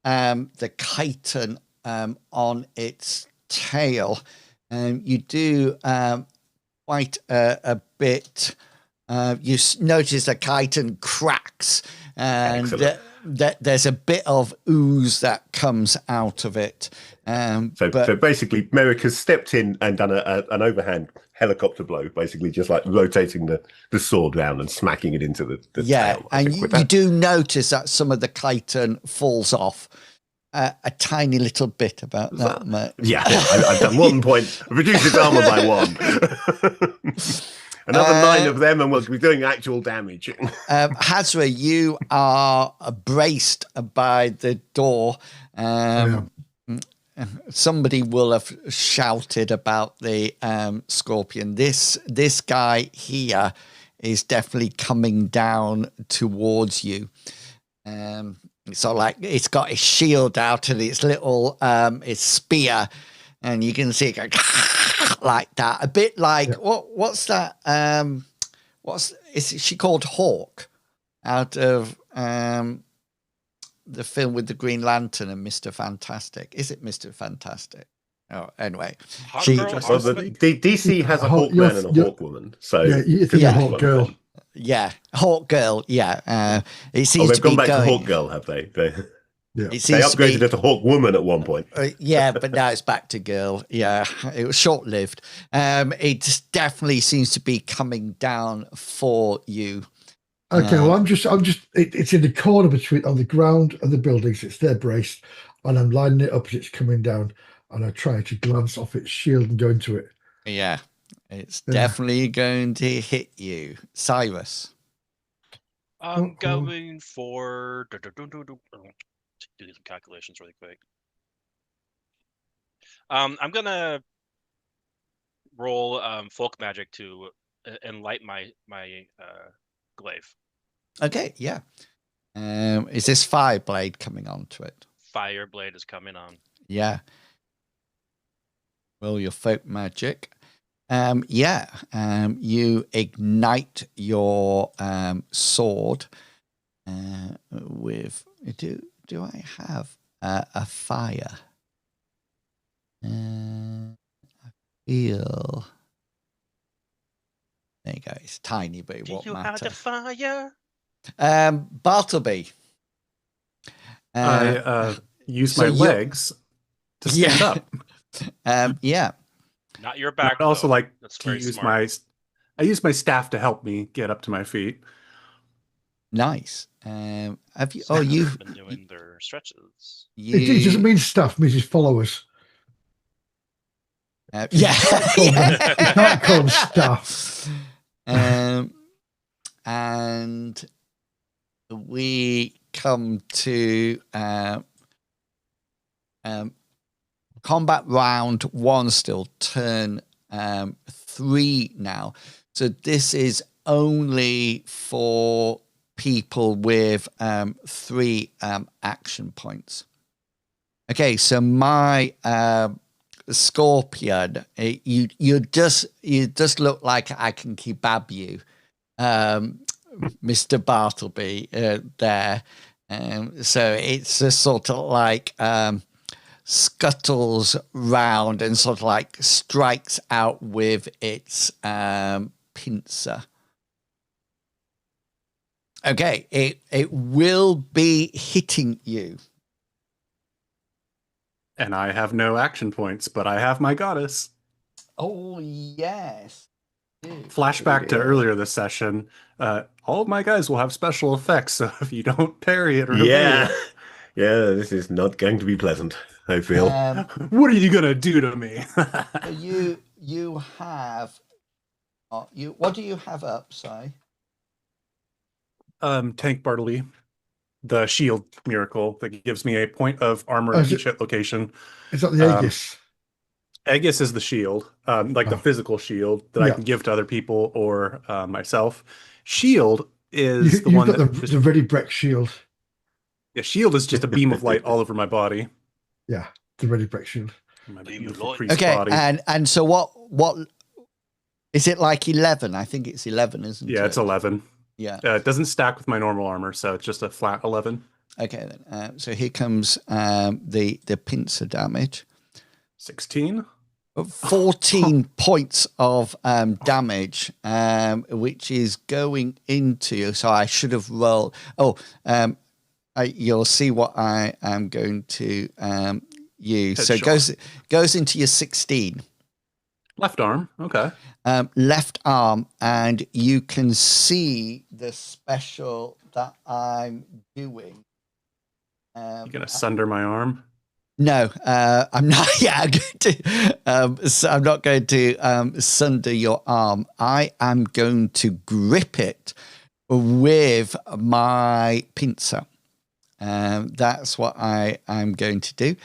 the chitin on its tail. You do quite a bit. You notice the chitin cracks, and there's a bit of ooze that comes out of it. So basically, Merrick has stepped in and done an overhand helicopter blow, basically just like rotating the sword round and smacking it into the tail. And you do notice that some of the chitin falls off. A tiny little bit about that, mate. Yeah, I've done 1 point. Reduce its armor by 1. Another 9 of them, and we'll be doing actual damage. Hazra, you are braced by the door. Somebody will have shouted about the scorpion. This guy here is definitely coming down towards you. So like it's got its shield out and its little its spear, and you can see it going like that. A bit like what's that? Is she called Hawk out of the film with the Green Lantern and Mr. Fantastic? Is it Mr. Fantastic? Oh, anyway, the DC has a Hawkman and a Hawkwoman. So you think a Hawk Girl. Yeah, Hawk Girl. Yeah, it seems they've gone back to Hawk Girl, have they? They upgraded it to Hawk Woman at one point. Yeah, but now it's back to Girl. Yeah, it was short lived. It definitely seems to be coming down for you. Okay, well, I'm just. It's in the corner between on the ground and the buildings. It's there braced, and I'm lining it up as it's coming down, and I try to glance off its shield and go into it. Yeah. It's definitely going to hit you. Cyrus. I'm going for... Do some calculations really quick. I'm going to roll folk magic to enlighten my glaive. Okay, yeah. Is this fire blade coming onto it? Fire blade is coming on. Yeah. Roll your folk magic. You ignite your sword with. Do I have a fire? I feel. There you go. It's tiny, but it won't matter. Do you have the fire? Bartleby. I use my legs to stand up. Yeah. Not your back. I'd also like That's to use smart. I use my staff to help me get up to my feet. Nice. Have you? Oh, you've been doing their stretches. It doesn't mean stuff, means followers. Yeah. You can't call them stuff. And we come to combat round 1 still, turn 3 now. So this is only for people with 3 action points. Okay, so my scorpion, you just look like I can kebab you, Mr. Bartleby there. So it's just sort of like scuttles round and sort of like strikes out with its pincer. Okay, it will be hitting you. And I have no action points, but I have my goddess. Oh, yes. Flashback to earlier this session. All of my guys will have special effects, so if you don't parry it or yeah, this is not going to be pleasant, I feel. What are you going to do to me? you have... what do you have up, Si? Tank Bartleby. The shield miracle that gives me a point of armor at each location. Is that the Aegis? Aegis is the shield, the physical shield that I can give to other people or myself. Shield is the one that the Ready Breck shield. Yeah, shield is just a beam of light all over my body. Yeah, the ready break shield. My Leave beautiful your priest Okay, body. and so what is it like 11? I think it's 11, isn't it? Yeah, it's 11. Yeah. It doesn't stack with my normal armor, so it's just a flat 11. Okay, then. So here comes the pincer damage. 16. 14 points of damage, which is going into. So I should have rolled. You'll see what I am going to use. So it goes into your 16. Left arm. Okay. Left arm, and you can see the special that I'm doing. You're going to sunder my arm? No, I'm not. Yeah, I'm going to. So I'm not going to sunder your arm. I am going to grip it with my pincer. That's what I am going to do.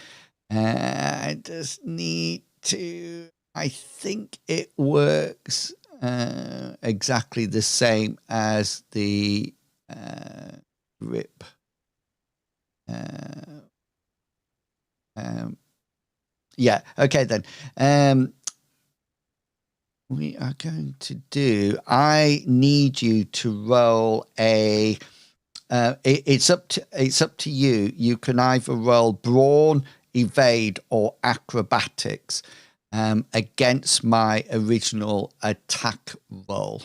I just need to. I think it works exactly the same as the grip. Yeah. Okay, then. We are going to do. I need you to roll a. It's up to you. You can either roll brawn, evade, or acrobatics against my original attack roll.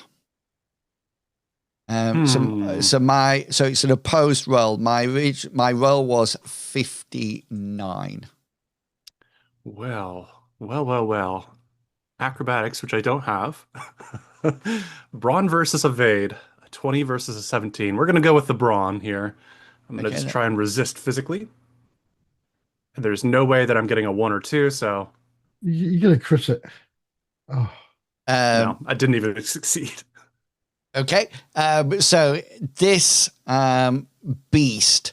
So it's an opposed roll. My roll was 59. Well. Acrobatics, which I don't have. Brawn versus evade. A 20 versus a 17. We're going to go with the brawn here. I'm going to just try and resist physically. And there's no way that I'm getting a 1 or 2, so... You're going to crit it. Oh. No, I didn't even succeed. Okay. So this beast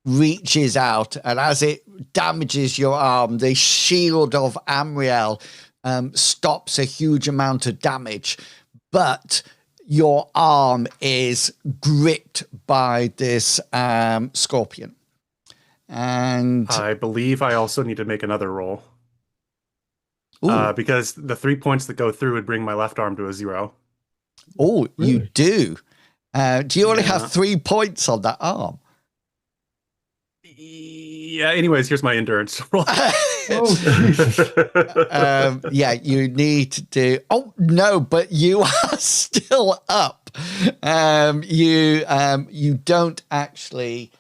reaches out, and as it damages your arm, the shield of Amriel stops a huge amount of damage, but your arm is gripped by this scorpion. And I believe I also need to make another roll. Because the 3 points that go through would bring my left arm to a 0. Oh, really? You do? Do you only Yeah. have 3 points on that arm? Yeah, anyways, here's my endurance roll. Yeah, you need to do. Oh no, but you are still up. You don't actually.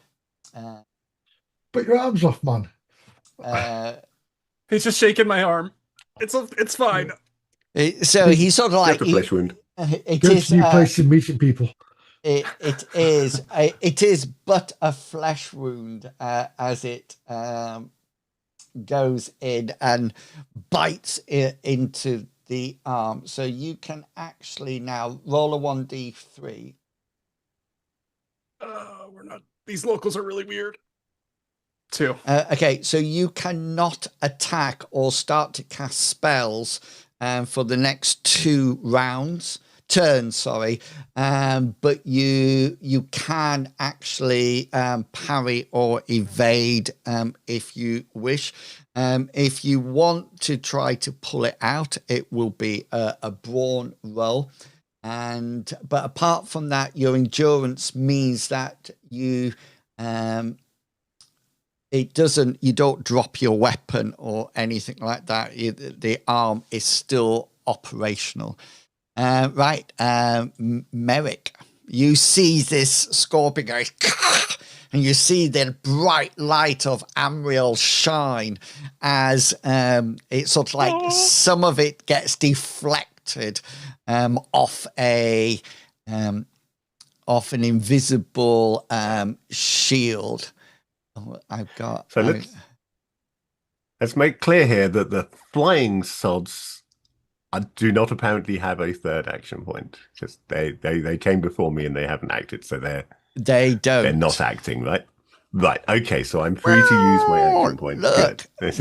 But your arm's off, man. He's just shaking my arm. It's fine. So he's sort of like a flesh wound. It Go is to a new place and meeting people. It is but a flesh wound as it goes in and bites into the arm. So you can actually now roll a 1d3. We're not. These locals are really weird. 2. Okay, so you cannot attack or start to cast spells for the next 2 turns, but you can actually parry or evade if you wish. If you want to try to pull it out, it will be a brawn roll. But apart from that, your endurance means that you don't drop your weapon or anything like that. The arm is still operational. Right, Merrick, you see this scorpion going, and you see the bright light of Amriel shine as it's sort of like some of it gets deflected off an invisible shield. I've got. So let's make clear here that the flying sods do not apparently have a third action point. Just they came before me and they haven't acted, so they don't. They're not acting, right? Right. Okay. So I'm free to use my action point. Look, good.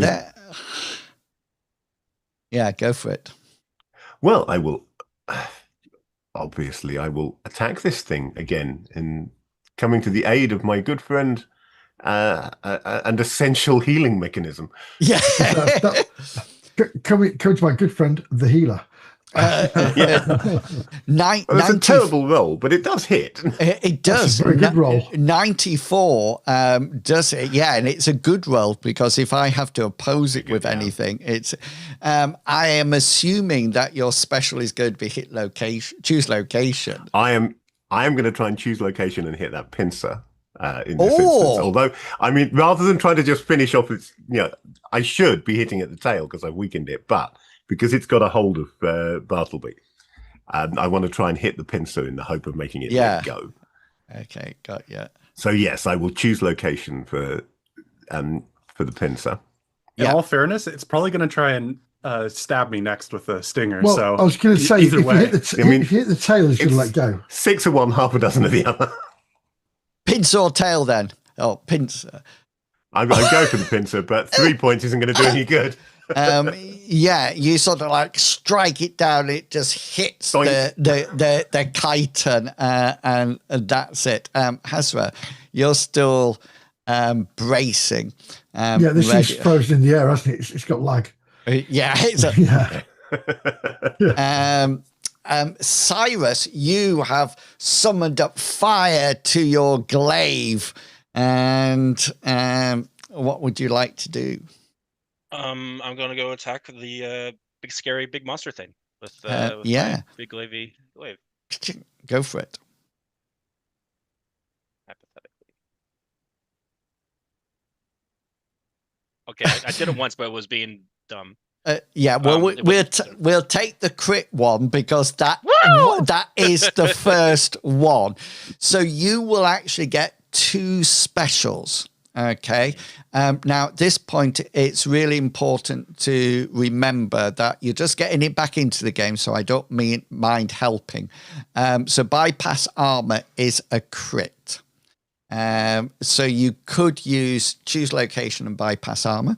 Yeah, go for it. Well, I will. Obviously, I will attack this thing again in coming to the aid of my good friend and essential healing mechanism. Yeah. Coming to my good friend, the healer. It's a terrible roll, but it does hit. It does. That's a very good roll. 94 does it. Yeah, and it's a good roll because if I have to oppose it with anything, it's. I am assuming that your special is going to be hit location. Choose location. I am going to try and choose location and hit that pincer. In this instance, although I mean, rather than trying to just finish off its, I should be hitting at the tail because I've weakened it, but because it's got a hold of Bartleby, I want to try and hit the pincer in the hope of making it let go. Okay, got you. So yes, I will choose location for the pincer. In all fairness, it's probably going to try and stab me next with a stinger. Well, so I was going to say, either way, if you hit the tail, it's going to let go. 6 of one, half a dozen of the other. Pincer or tail then? Oh, pincer. I go for the pincer, but 3 points isn't going to do any good. You sort of like strike it down. It just hits the chiton, and that's it. Hazra, you're still bracing. This thing's frozen in the air, hasn't it? It's got lag. Cyrus, you have summoned up fire to your glaive, and what would you like to do? I'm going to go attack the big scary big monster thing with my big glaive. Go for it. Hypothetically. Okay, I did it once, but it was being dumb. We'll take the crit one because that is the first one. So you will actually get 2 specials. Okay. Now at this point, it's really important to remember that you're just getting it back into the game, so I don't mind helping. So bypass armor is a crit. So you could choose location and bypass armor.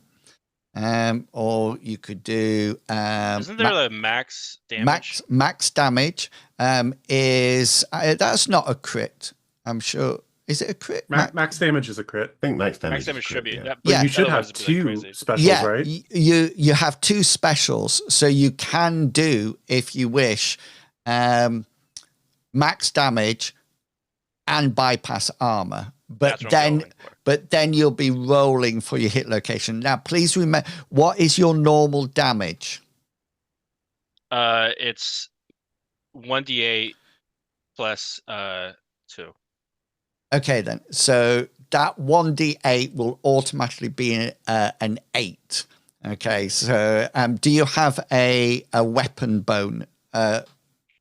Or you could do isn't there the max damage? Max damage is that's not a crit, I'm sure. Is it a crit? Max damage is a crit. I think max damage should be. But you should have 2 specials, right? You have 2 specials, so you can do, if you wish, max damage and bypass armor. But then you'll be rolling for your hit location. Now, please remember, what is your normal damage? It's 1d8 plus 2. Okay, then. So that 1d8 will automatically be an 8. Okay, so do you have a weapon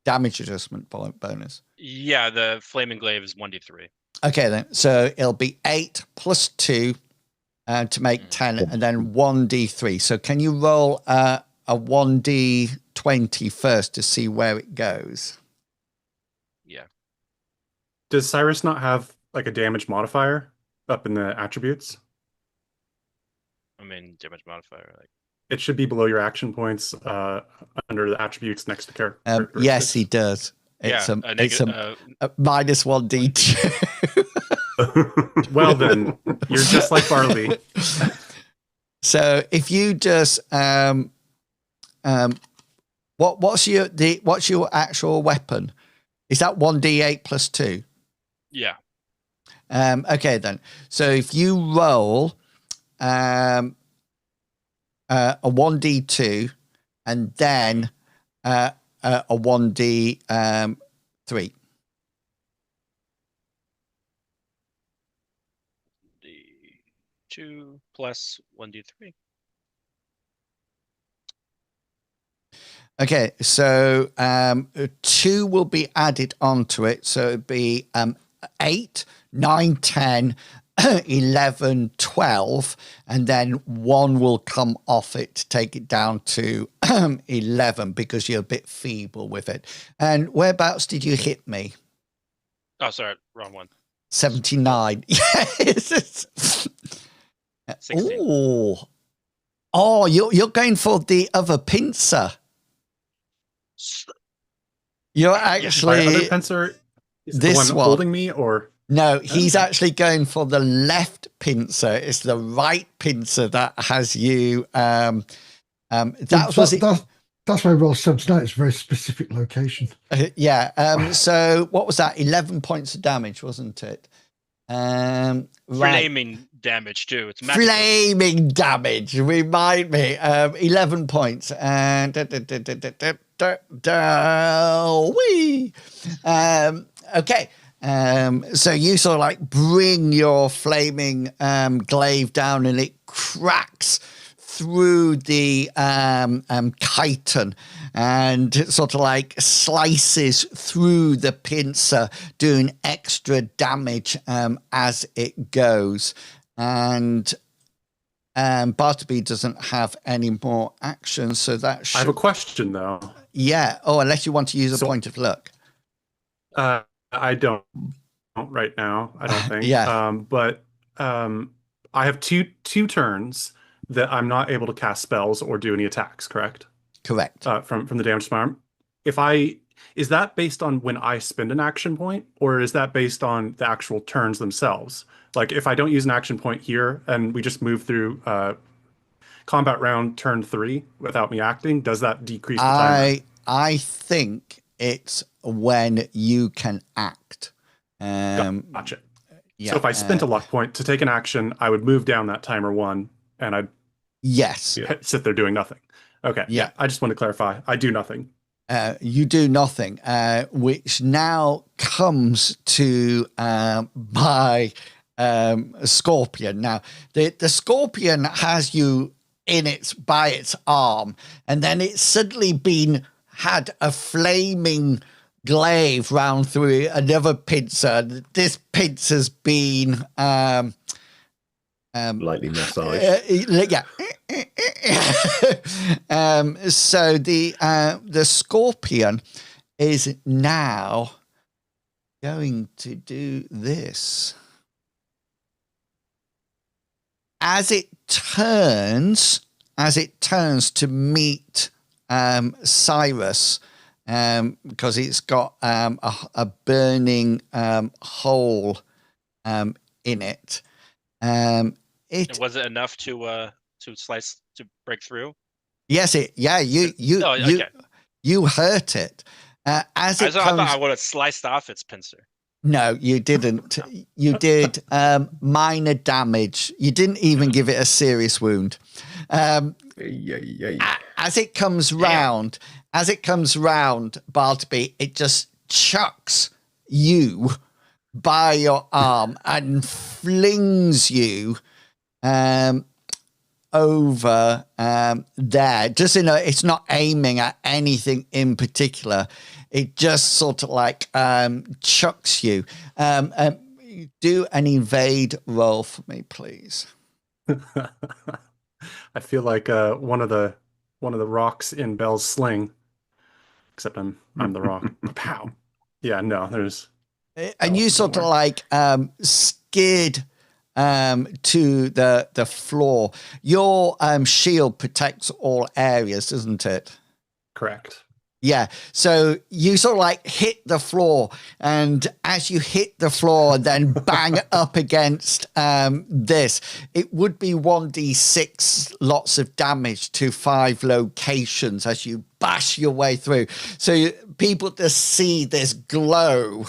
damage adjustment bonus? Yeah, the flaming glaive is 1d3. Okay, then. So it'll be 8 plus 2 to make 10, and then 1d3. So can you roll a 1d20 first to see where it goes? Yeah. Does Cyrus not have like a damage modifier up in the attributes? I mean, damage modifier. It should be below your action points under the attributes next to character. Yes, he does. It's a minus 1d2. Well then, you're just like Bartleby. So if you just what's your actual weapon? Is that 1d8 plus 2? Yeah. Okay then. So if you roll a 1d2 and then a 1d3. D2 plus 1d3. Okay, so 2 will be added onto it. So it'd be 8, 9, 10, 11, 12, and then 1 will come off it to take it down to 11 because you're a bit feeble with it. And whereabouts did you hit me? Oh, sorry, wrong one. 79. Yes. 16. Oh, you're going for the other pincer. You're actually My other pincer is the one holding me, or No, he's actually going for the left pincer. It's the right pincer that has you. That's why I rolled 79. It's a very specific location. So what was that? 11 points of damage, wasn't it? Flaming damage too. It's magical. Flaming damage. Remind me. 11 points. And okay. So you sort of like bring your flaming glaive down, and it cracks through the chiton and sort of like slices through the pincer, doing extra damage as it goes. And Bartleby doesn't have any more action, so that I have a question though. Yeah. Oh, unless you want to use a point of luck. I don't right now. I don't think. Yeah. I have two turns that I'm not able to cast spells or do any attacks. Correct. From the damage to my arm. Is that based on when I spend an action point, or is that based on the actual turns themselves? Like if I don't use an action point here and we just move through combat round turn 3 without me acting, does that decrease the timer? I think it's when you can act. Gotcha. Yeah, so if I spent a luck point to take an action, I would move down that timer 1 and I'd sit there doing nothing. Okay. Yeah. I just want to clarify. I do nothing. You do nothing, which now comes to my scorpion. Now, the scorpion has you by its arm, and then it's suddenly had a flaming glaive round through another pincer. This pincer's been lightly massaged. So the scorpion is now going to do this. As it turns to meet Cyrus, because it's got a burning hole in it. Was it enough to slice to break through? Yes, you hurt it. I thought I would have sliced off its pincer. No, you didn't. You did minor damage. You didn't even give it a serious wound. As it comes round, Bartleby, it just chucks you by your arm and flings you over there. Just it's not aiming at anything in particular. It just sort of like chucks you. Do an evade roll for me, please. I feel like one of the rocks in Belle's sling, except I'm the rock. Pow. Yeah, no, there's. And you sort of like skid to the floor. Your shield protects all areas, doesn't it? Correct. Yeah, so you sort of like hit the floor, and as you hit the floor and then bang up against this, it would be 1d6 lots of damage to 5 locations as you bash your way through. So people just see this glow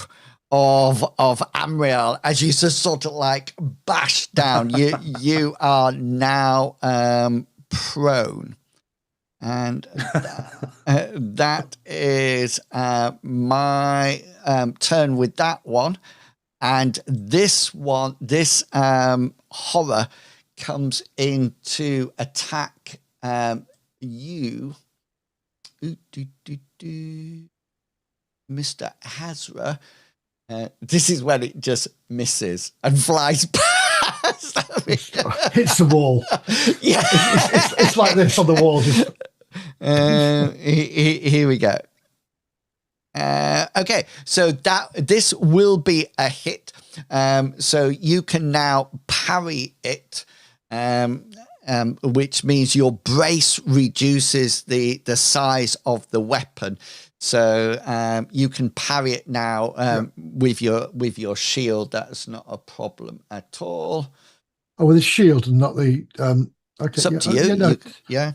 of Amriel as you just sort of like bash down. You are now prone. And that is my turn with that one. And this horror comes in to attack you, Mr. Hazra. This is when it just misses and flies past. Hits the wall. Yeah, it's like this on the wall. Just here we go. Okay, so this will be a hit. So you can now parry it, which means your brace reduces the size of the weapon. So you can parry it now with your shield. That's not a problem at all. Oh, with the shield and not the. Okay, It's up to you. Yeah.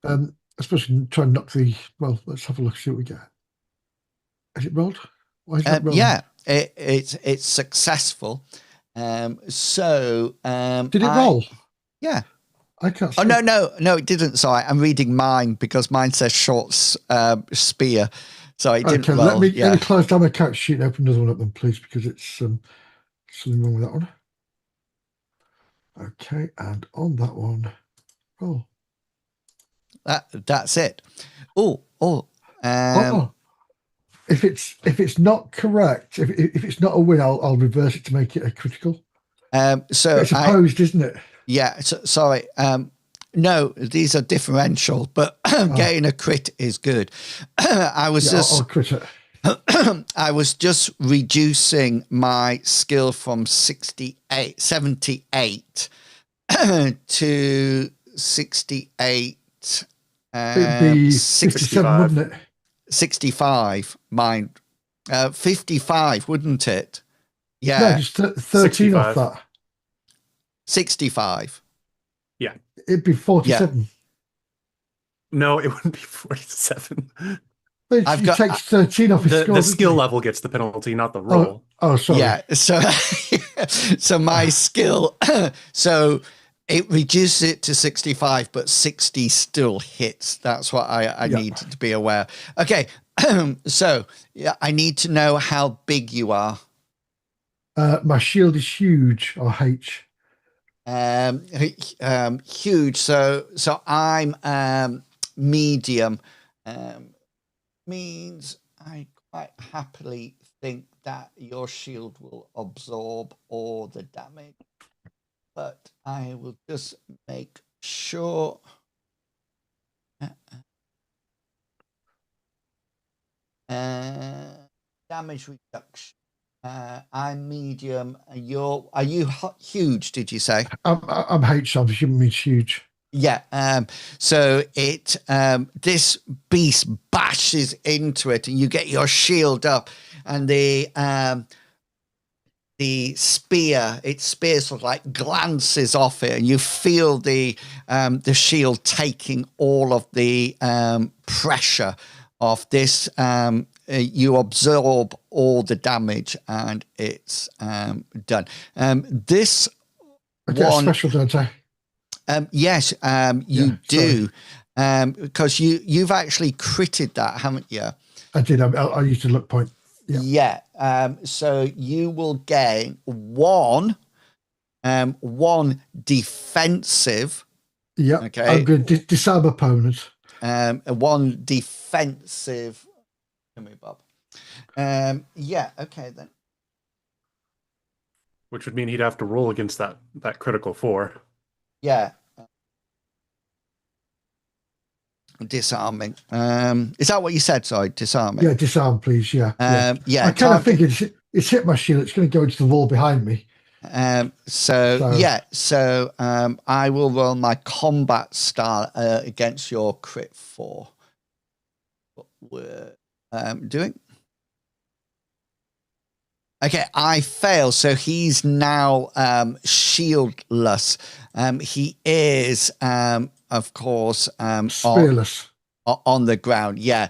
I suppose you can try and knock the. Well, let's have a look. See what we get. Has it rolled? Why is it not rolling? Yeah, it's successful. So did it roll? Yeah. I can't see. Oh no, it didn't. Sorry, I'm reading mine because mine says short spear. So it didn't roll. Let me close down my character sheet and open another one up then, please, because it's something wrong with that one. Okay, and on that one, roll. That's it. Oh. If it's not correct, if it's not a win, I'll reverse it to make it a critical. So it's opposed, isn't it? Yeah. So, sorry. No, these are differential, but getting a crit is good. I'll crit it. I was just reducing my skill from 78 to 68. It'd be 67, wouldn't it? 65. Mine. 55, wouldn't it? Yeah. No, just 13 65. off that. 65. Yeah. It'd be 47. Yeah. No, it wouldn't be 47. But it takes 13 off his score. The skill level gets the penalty, not the roll. Oh, sorry. Yeah. So my skill. So it reduces it to 65, but 60 still hits. That's what I needed to be aware. Okay. So I need to know how big you are. My shield is huge, or H. Huge. So I'm medium. Means I quite happily think that your shield will absorb all the damage, but I will just make sure. Damage reduction. I'm medium. Are you huge? Did you say? I'm H. So I'm assuming it's huge. Yeah. So it this beast bashes into it, and you get your shield up, and the spear, its spear sort of like glances off it, and you feel the shield taking all of the pressure of this. You absorb all the damage, and it's done. This one special, don't I? Yes, you do, because you've actually critted that, haven't you? I did. I used a luck point. Yeah. So you will gain one defensive. Yeah. Okay. I'm going to disarm opponent. One defensive. Come here, Bob. Yeah. Okay then. Which would mean he'd have to roll against that critical 4. Yeah. Disarming. Is that what you said? Sorry, disarming. Yeah, disarm, please. Yeah. Yeah. I kind of figured it's hit my shield. It's going to go into the wall behind me. So I will roll my combat style against your crit 4. What we're doing. Okay, I fail. So he's now shieldless. He is, of course, spearless on the ground. Yeah,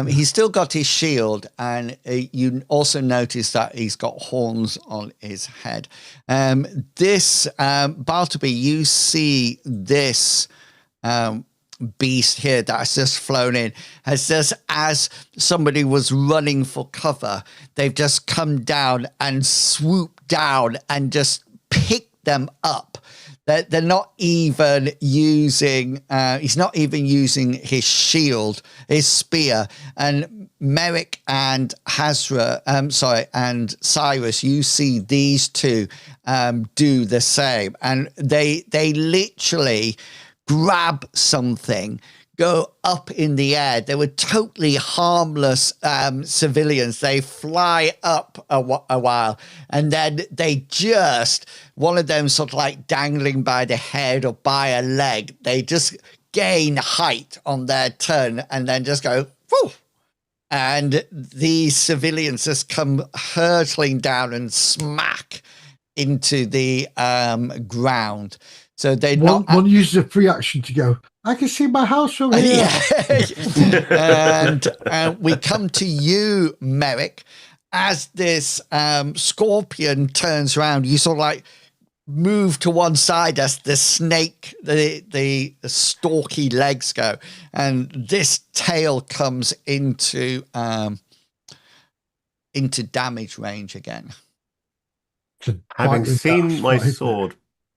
he's still got his shield, and you also notice that he's got horns on his head. This Bartleby, you see this beast here that's just flown in, has just, as somebody was running for cover, they've just come down and swooped down and just picked them up. They're not even using, he's not even using his shield, his spear. And Merrick and and Cyrus, you see these two do the same. And they literally grab something, go up in the air. They were totally harmless civilians. They fly up a while, and then they just, one of them sort of like dangling by the head or by a leg, they just gain height on their turn and then just go, whoo, and these civilians just come hurtling down and smack into the ground. So they one uses a free action to go, I can see my house from here. and we come to you, Merrick, as this scorpion turns around. You sort of like move to one side as the snake, the stalky legs go, and this tail comes into damage range again. Having seen my sword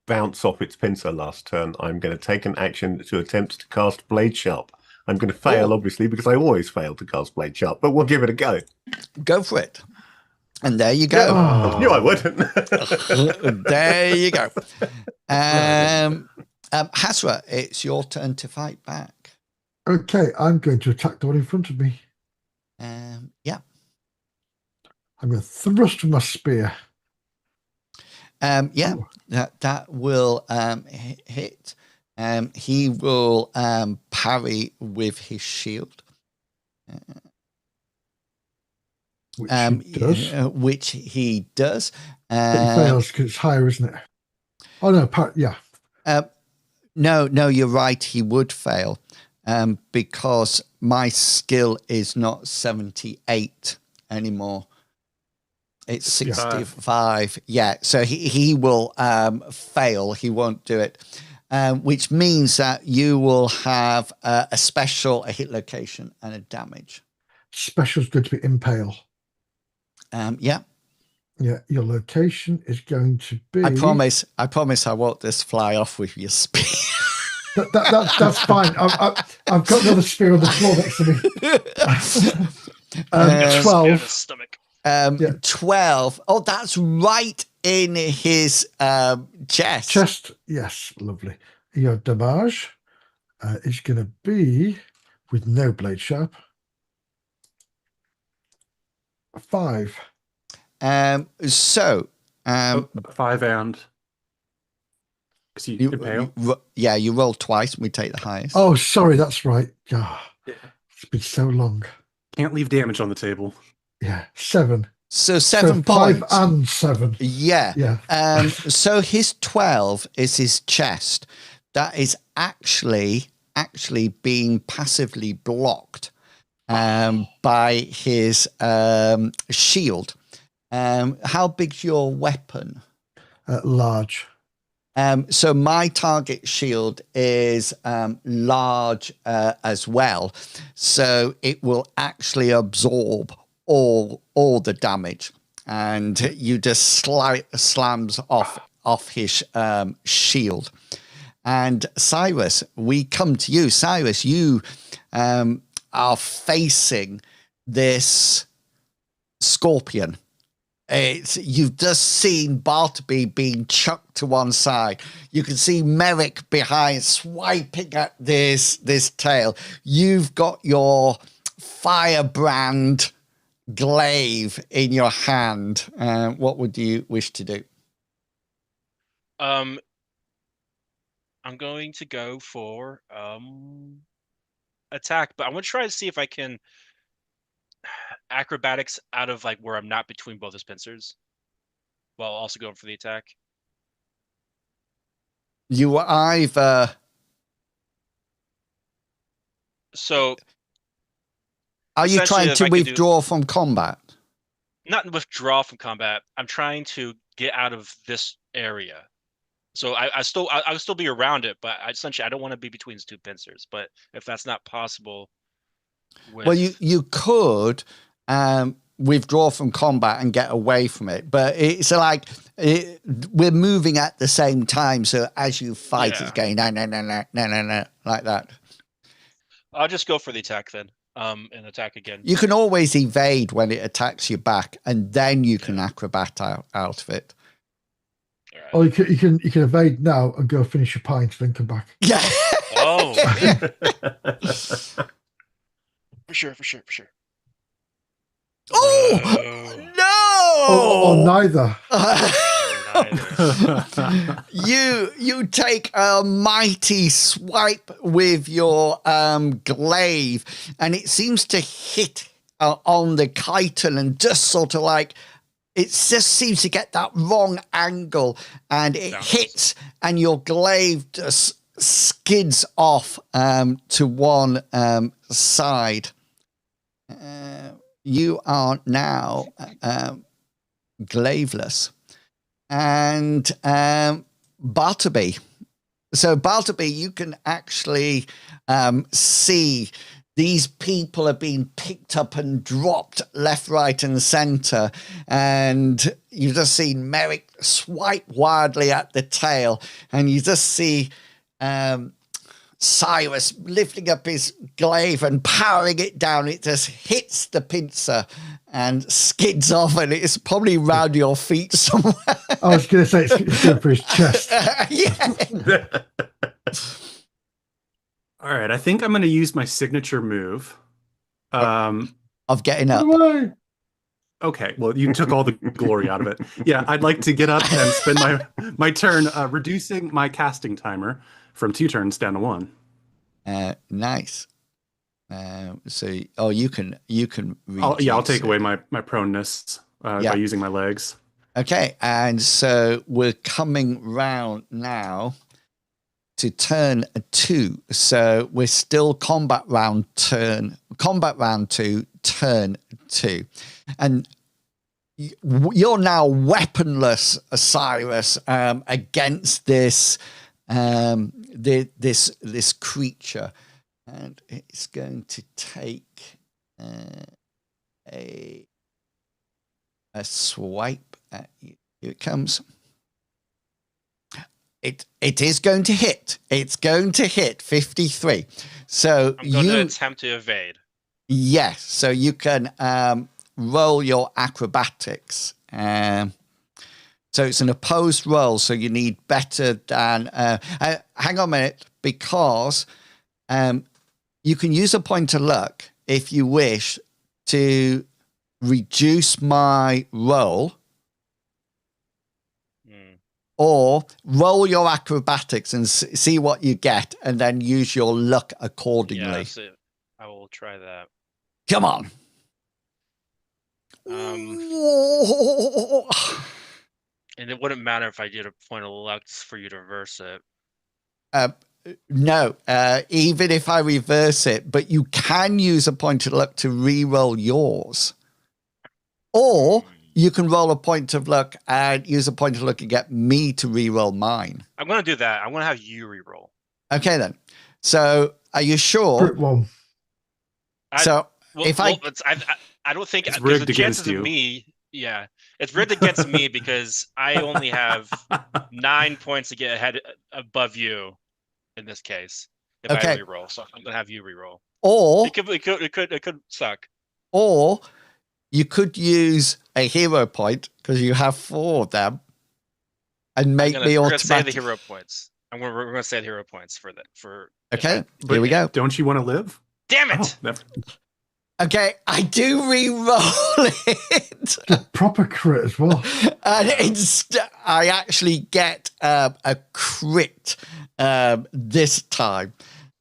bounce off its pincer last turn, I'm going to take an action to attempt to cast Blade Sharp. I'm going to fail, obviously, because I always fail to cast Blade Sharp, but we'll give it a go. Go for it. And there you go. I knew I wouldn't. There you go. Hasra, it's your turn to fight back. Okay, I'm going to attack the one in front of me. Yeah. I'm going to thrust with my spear. Yeah, that will hit. He will parry with his shield. Which he Which he does. does. But he fails because it's higher, isn't it? Oh, no, yeah. No, you're right. He would fail because my skill is not 78 anymore. It's 65. Yeah, so he will fail. He won't do it, which means that you will have a special, a hit location, and a damage. Special's going to be impale. Yeah. Yeah, your location is going to be... I promise I won't just fly off with your spear. That's fine. I've got another spear on the floor next to me. 12. Stomach. 12. Oh, that's right in his chest. Yes, lovely. Your damage is going to be, with no blade sharp, 5. 5 and because you impale. You roll twice and we take the highest. Oh, sorry, that's right. It's been so long. Can't leave damage on the table. Yeah, 7. So 7 points. 5 and 7. Yeah. So his 12 is his chest. That is actually being passively blocked by his shield. How big's your weapon? Large. So my target shield is large as well. So it will actually absorb all the damage, and you just slams off his shield. And Cyrus, we come to you. Cyrus, you are facing this scorpion. You've just seen Bartleby being chucked to one side. You can see Merrick behind swiping at this tail. You've got your firebrand glaive in your hand. What would you wish to do? I'm going to go for attack, but I'm going to try to see if I can acrobatics out of like where I'm not between both his pincers, while also going for the attack. You either. So. Are you trying to withdraw from combat? Not withdraw from combat. I'm trying to get out of this area. So I'll still be around it, but I don't want to be between his two pincers. But if that's not possible, well, you could withdraw from combat and get away from it, but it's like we're moving at the same time. So as you fight, it's going no, like that. I'll just go for the attack then. And attack again. You can always evade when it attacks you back, and then you can acrobat out of it. Right. Oh, you can evade now and go finish your pint, then come back. Yeah. Oh. For sure. Oh no! Or neither. You take a mighty swipe with your glaive, and it seems to hit on the chitin and just sort of like, it just seems to get that wrong angle and it hits and your glaive just skids off to one side. You are now glaiveless. And Bartleby. So Bartleby, you can actually see these people are being picked up and dropped left, right, and center. And you just see Merrick swipe wildly at the tail. And you just see Cyrus lifting up his glaive and powering it down. It just hits the pincer and skids off. And it's probably round your feet somewhere. I was going to say it's going for his chest. Yeah. All right, I think I'm going to use my signature move. Of getting up. Okay, well, you took all the glory out of it. Yeah, I'd like to get up and spend my turn reducing my casting timer from 2 turns down to 1. Nice. So, you can. I'll take away my proneness by using my legs. Okay, and so we're coming round now to turn 2. So we're still combat round 2, turn 2. And you're now weaponless, Cyrus, against this this creature. And it's going to take a swipe at you. Here it comes. It is going to hit. It's going to hit 53. So I'm going to attempt to evade. Yes. So you can roll your acrobatics. So it's an opposed roll. So you need better than. Hang on a minute, because you can use a point of luck if you wish to reduce my roll. Or roll your acrobatics and see what you get, and then use your luck accordingly. Yeah, so I will try that. Come on. And it wouldn't matter if I did a point of luck for you to reverse it. No, even if I reverse it, but you can use a point of luck to re-roll yours. Or you can roll a point of luck and use a point of luck and get me to re-roll mine. I'm going to do that. I'm going to have you re-roll. Okay, then. So, are you sure? I don't think it's rigged the against chances you. Of me. Yeah, it's rigged against me because I only have 9 points to get ahead above you in this case. If I re-roll, so I'm going to have you re-roll. Or it could suck. Or you could use a hero point because you have 4 of them, and make me automatic. We're going to say the hero points. And we're going to say the hero points for that. Okay, here we go. Don't you want to live? Damn it! Okay, I do re-roll it. A proper crit as well. And I actually get a crit this time.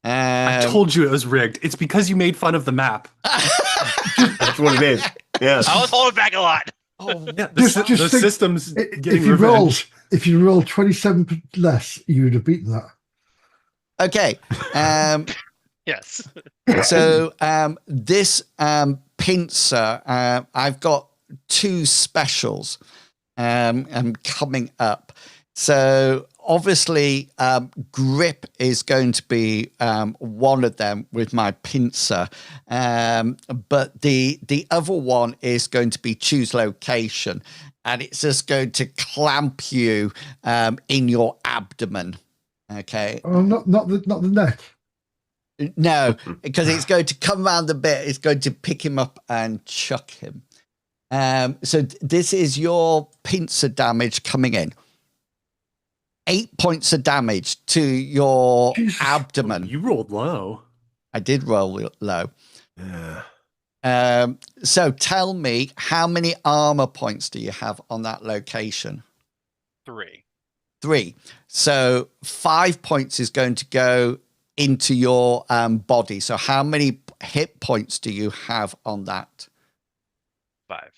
I told you it was rigged. It's because you made fun of the map. That's what it is. Yeah. I was holding back a lot. Oh, yeah. The system's getting revenge. If you roll 27 less, you would have beaten that. Okay. Yes. So this pincer, I've got 2 specials coming up. So obviously, grip is going to be one of them with my pincer, but the other one is going to be choose location, and it's just going to clamp you in your abdomen. Okay. Oh, not the neck. No, because it's going to come around the bit. It's going to pick him up and chuck him. So this is your pincer damage coming in. 8 points of damage to your abdomen. You rolled low. I did roll low. Yeah. So tell me, how many armor points do you have on that location? 3. 3. So 5 points is going to go into your body. So how many hit points do you have on that? 5.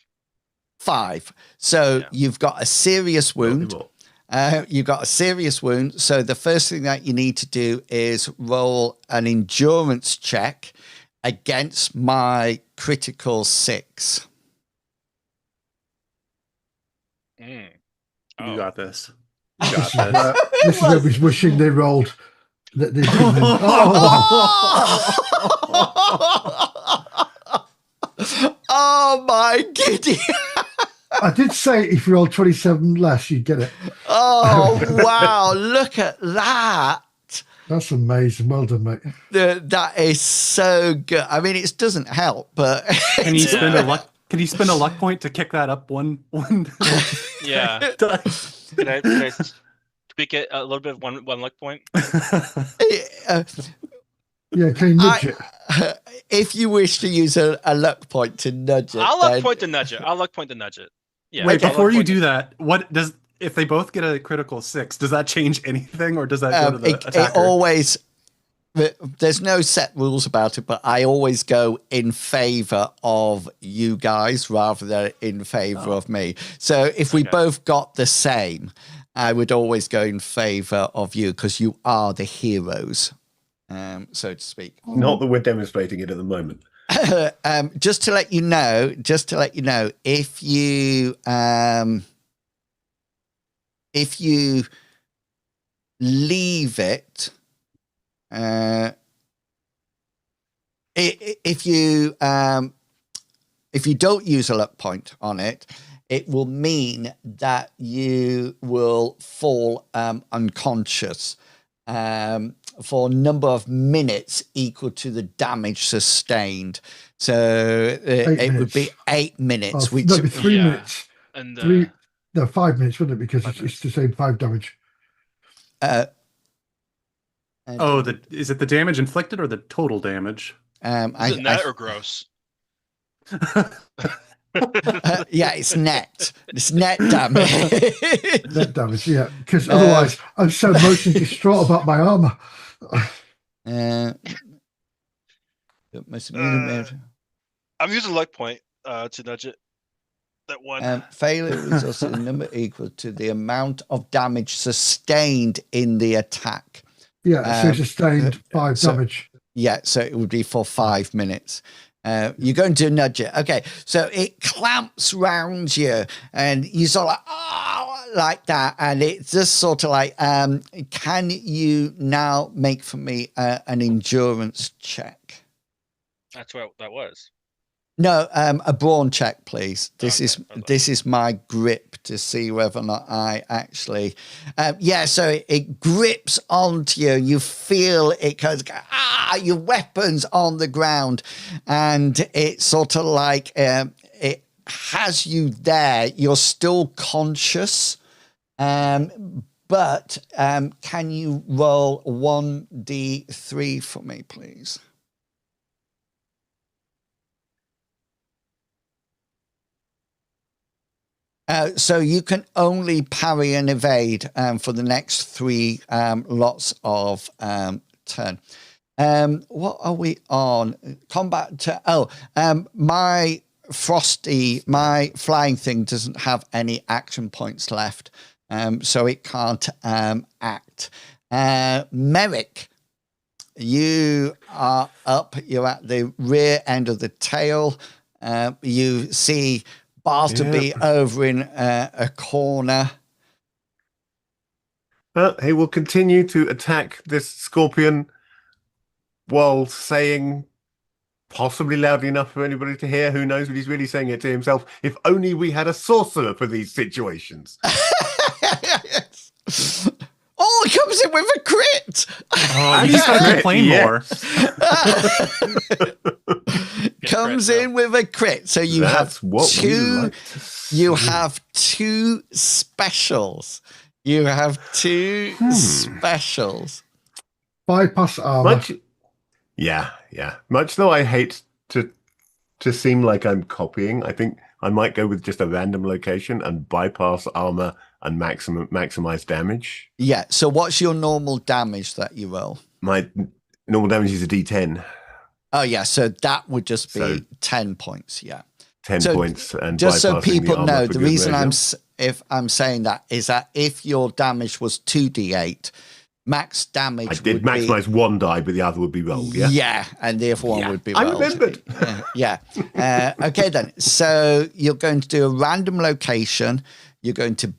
5. So Yeah. you've got a serious wound. More. You've got a serious wound. So the first thing that you need to do is roll an endurance check against my critical 6. Mm. You Oh. got this. You got This is, this. this is where he's wishing they rolled. That they didn't. Oh my giddy. I did say if you roll 27 less, you'd get it. Oh, wow. Look at that. That's amazing. Well done, mate. That is so good. I mean, it doesn't help, but Can you Yeah. spend a luck? Can you spend a luck point to kick that up one Yeah. dice? Can I speak it a little bit of one luck point? Yeah, can you nudge it? if you wish to use a luck point to nudge it, I'll luck then- point to nudge it. I'll luck point to nudge it. Yeah. Wait, I'll before luck you point do to- that, what does if they both get a critical 6? Does that change anything, or does that go to the it attacker? always. There's no set rules about it, but I always go in favor of you guys rather than in favor of me. So if we Okay. both got the same, I would always go in favor of you because you are the heroes, so to speak. Not that we're demonstrating it at the moment. Just to let you know, if you leave it, if you don't use a luck point on it, it will mean that you will fall unconscious for a number of minutes equal to the damage sustained. So it would be 8 minutes, Oh, which no, it'd be 3 Yeah. minutes. And 5 minutes, wouldn't it? Because 5 it's the same 5 damage. Is it the damage inflicted or the total damage? is it net or gross? yeah, it's net. It's net damage. Net damage, yeah. Because otherwise, I'm so emotionally distraught about my armor. It must have been I'm using luck point to nudge it. That one. failure results in a number equal to the amount of damage sustained in the attack. Yeah, so sustained 5 so- damage. Yeah, so it would be for 5 minutes. You're going to nudge it. Okay, so it clamps round you and you sort of like, oh, like that. And it's just sort of like, can you now make for me an endurance check? That's what that was. No, a brawn check, please. This Okay. is my grip to see whether or not I actually. So it grips onto you. You feel it goes, your weapons on the ground, and it's sort of like it has you there. You're still conscious, but can you roll 1d3 for me, please? So you can only parry and evade for the next 3 lots of turn. What are we on? Combat to my flying thing doesn't have any action points left, so it can't act. Merrick, you are up. You're at the rear end of the tail. You see Bartleby over in a corner. He will continue to attack this scorpion while saying, possibly loudly enough for anybody to hear, who knows, but he's really saying it to himself, if only we had a sorcerer for these situations. Oh, it comes in with a crit. Oh, you got to complain more. Comes in with a crit. So you That's have what we 2. like to see. You have 2 specials. You have 2 specials. Bypass armor. Much though I hate to seem like I'm copying, I think I might go with just a random location and bypass armor and maximize damage. Yeah. So what's your normal damage that you roll? My normal damage is a D10. Oh yeah. So that would just be So- 10 points. Yeah. 10 So, points and just so bypassing people armor know, for the good reason measure. if I'm saying that is that if your damage was 2d8, max damage I did would be maximize one die, but the other would be rolled. Yeah, and the other one would be I rolled. remembered. Yeah. Okay, then. So you're going to do a random location. You're going to.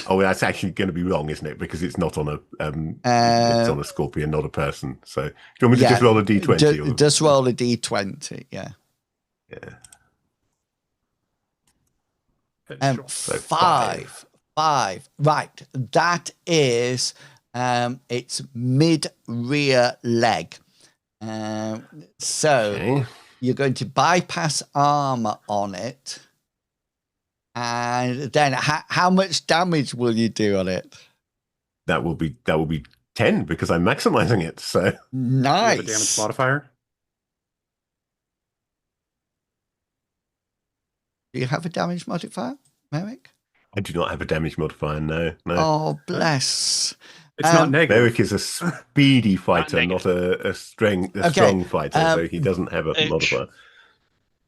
Oh, that's actually going to be wrong, isn't it? Because it's not on a it's on a scorpion, not a person. So do you want me to just roll a d20? Just roll a d20. Yeah. So five. Right. That is its mid-rear leg. So you're going to bypass armor on it. And then how much damage will you do on it? That will be 10 because I'm maximizing it. So nice. Do you have a damage modifier? Do you have a damage modifier, Merrick? I do not have a damage modifier. No. Oh, bless. It's not negative. Merrick is a speedy fighter, not a strong fighter, so he doesn't have a modifier.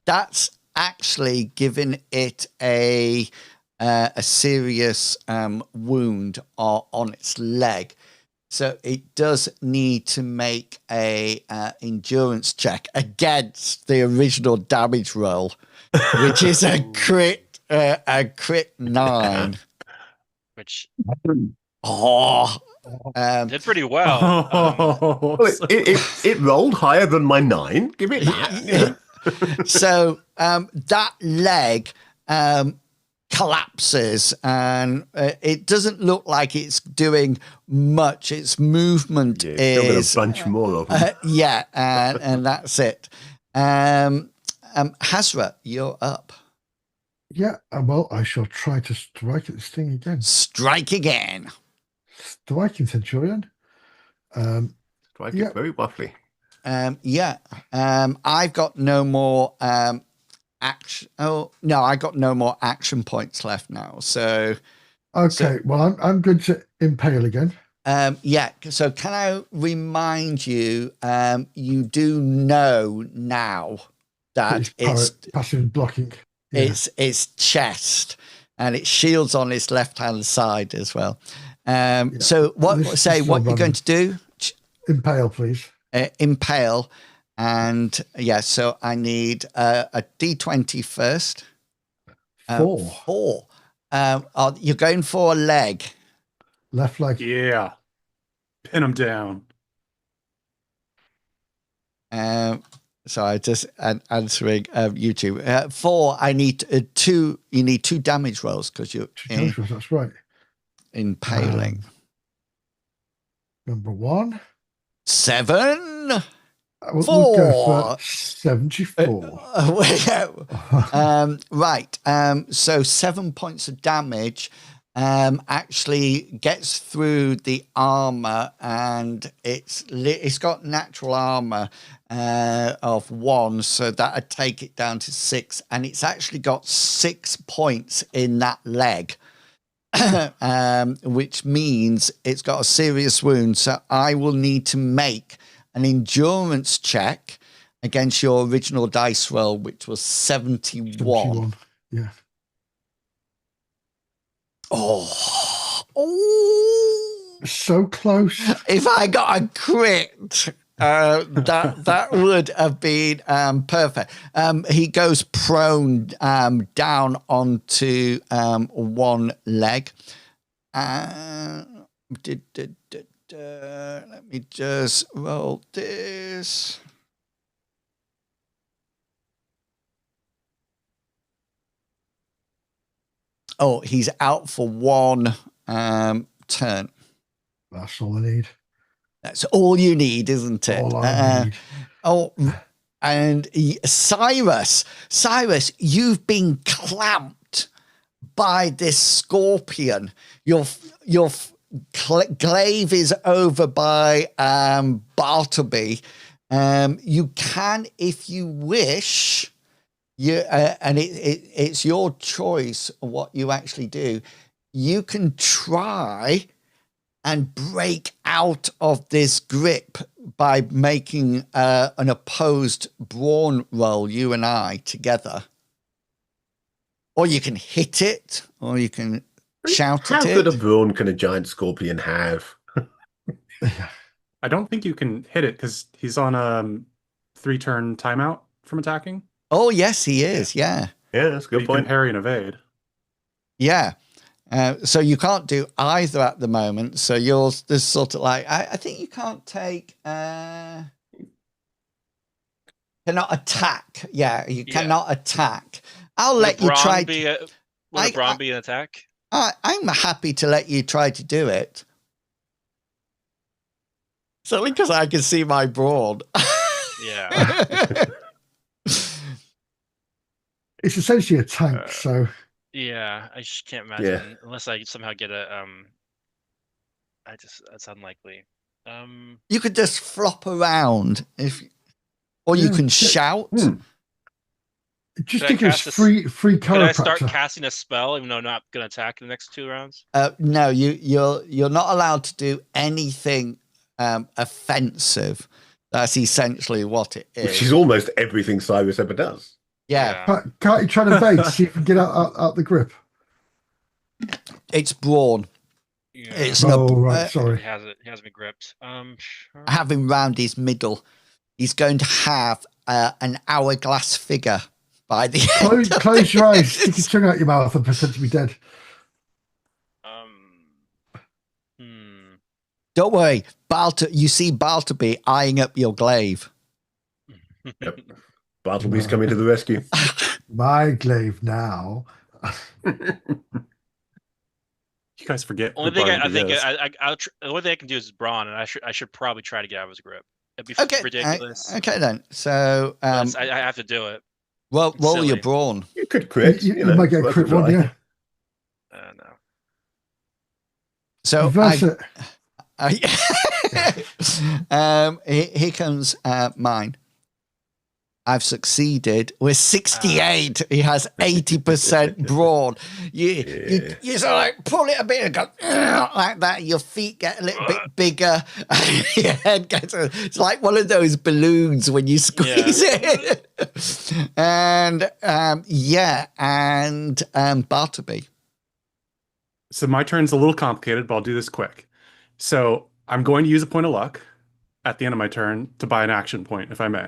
That's actually given it a serious wound on its leg, so it does need to make a endurance check against the original damage roll, which is a crit 9. Which did pretty well. Well, it rolled higher than my 9. Give it that. So that leg collapses, and it doesn't look like it's doing much. Its movement is a bunch more of them. And that's it. Hazra, you're up. Yeah, well, I shall try to strike at this thing again. Strike again. Striking Centurion. Strike it very roughly. I've got no more action. Oh no, I got no more action points left now. So well, I'm going to impale again. So can I remind you? You do know now that it's passive blocking. Yeah. It's chest, and it's shields on its left hand side as well. So what you're going to do? Impale, please. Impale, and so I need a d20 first. 4. 4. You're going for a leg. Left leg. Yeah. Pin him down. So I just answering YouTube. 4. I need 2. You need 2 damage rolls because you're that's right. Impaling. Number 1. 7. We'll 4. go for 74. Right. So 7 points of damage actually gets through the armor, and it's got natural armor of 1, so that'd take it down to 6, and it's actually got 6 points in that leg. Which means it's got a serious wound. So I will need to make an endurance check against your original dice roll, which was 71. Yeah. Oh, so close. If I got a crit, that would have been perfect. He goes prone down onto one leg. Let me just roll this. Oh, he's out for 1 turn. That's all I need. That's all you need, isn't it? All I need. Oh, and Cyrus, you've been clamped by this scorpion. Your glaive is over by Bartleby. You can, if you wish, and it's your choice what you actually do. You can try and break out of this grip by making an opposed brawn roll, you and I together. Or you can hit it, or you can shout How at good a it. brawn can a giant scorpion have? I don't think you can hit it because he's on a 3-turn timeout from attacking. Oh, yes, he is. Yeah. Yeah, that's a But good you point. can parry and evade. Yeah. So you can't do either at the moment. So yours, there's sort of like, I think you can't take, cannot attack. Yeah, you cannot attack. I'll let you try. Would a brawn be an attack? I'm happy to let you try to do it. It's only because I can see my brawn. Yeah. It's essentially a tank, so Yeah, I just can't imagine unless I somehow get a that's unlikely. You could just flop around or you can shout. Just Could I think it's cast free Can I start chiropractor. casting a spell even though I'm not gonna attack in the next 2 rounds? No, you're not allowed to do anything offensive. That's essentially what it is. Which is almost everything Cyrus ever does. Yeah. Can't you try to evade to see if you can get out the grip? It's brawn. Yeah. It's right, sorry. He has me gripped. Sure. Having round his middle. He's going to have an hourglass figure by the end. Close your eyes, stick your tongue out your mouth, and pretend to be dead. Don't worry, you see Bartleby eyeing up your glaive. Yep. Bartleby's coming to the rescue. My glaive now. You guys forget. The only thing I can do is brawn, and I should probably try to get out of his grip. It'd be ridiculous. Okay then. So I have to do it. Well, roll silly. your brawn. You could crit. You might get a crit one, yeah. No. So Reverse it. Here comes mine. I've succeeded with 68. He has 80% brawn. You sort of like pull it a bit and go like that. Your feet get a little bit bigger. Your head gets. It's like one of those balloons when you squeeze it. And Bartleby. So my turn's a little complicated, but I'll do this quick. So I'm going to use a point of luck at the end of my turn to buy an action point, if I may.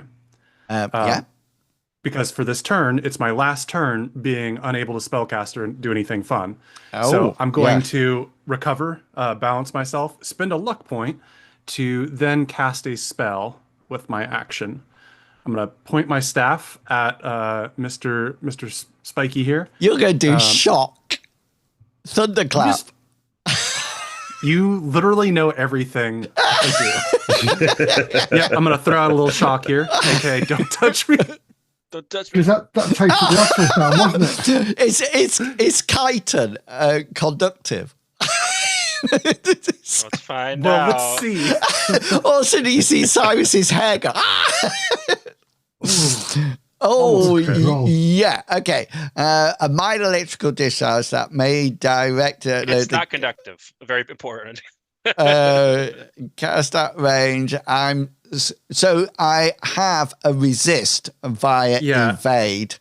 Because for this turn, it's my last turn being unable to spellcaster and do anything fun. So I'm going to recover, balance myself, spend a luck point to then cast a spell with my action. I'm going to point my staff at Mr. Spiky here. You're going to do shock. Thunderclap. You literally know everything I do. Yeah, I'm going to throw out a little shock here. Okay, don't touch me. Don't touch me. Because that takes the office down, wasn't it? It's chitin, conductive. It's fine Well, now. let's see. All of a sudden you see Cyrus's hair go. Oh, yeah. Okay. A minor electrical discharge that may direct. It's not conductive. Very important. Cast at range. So I have a resist via evade.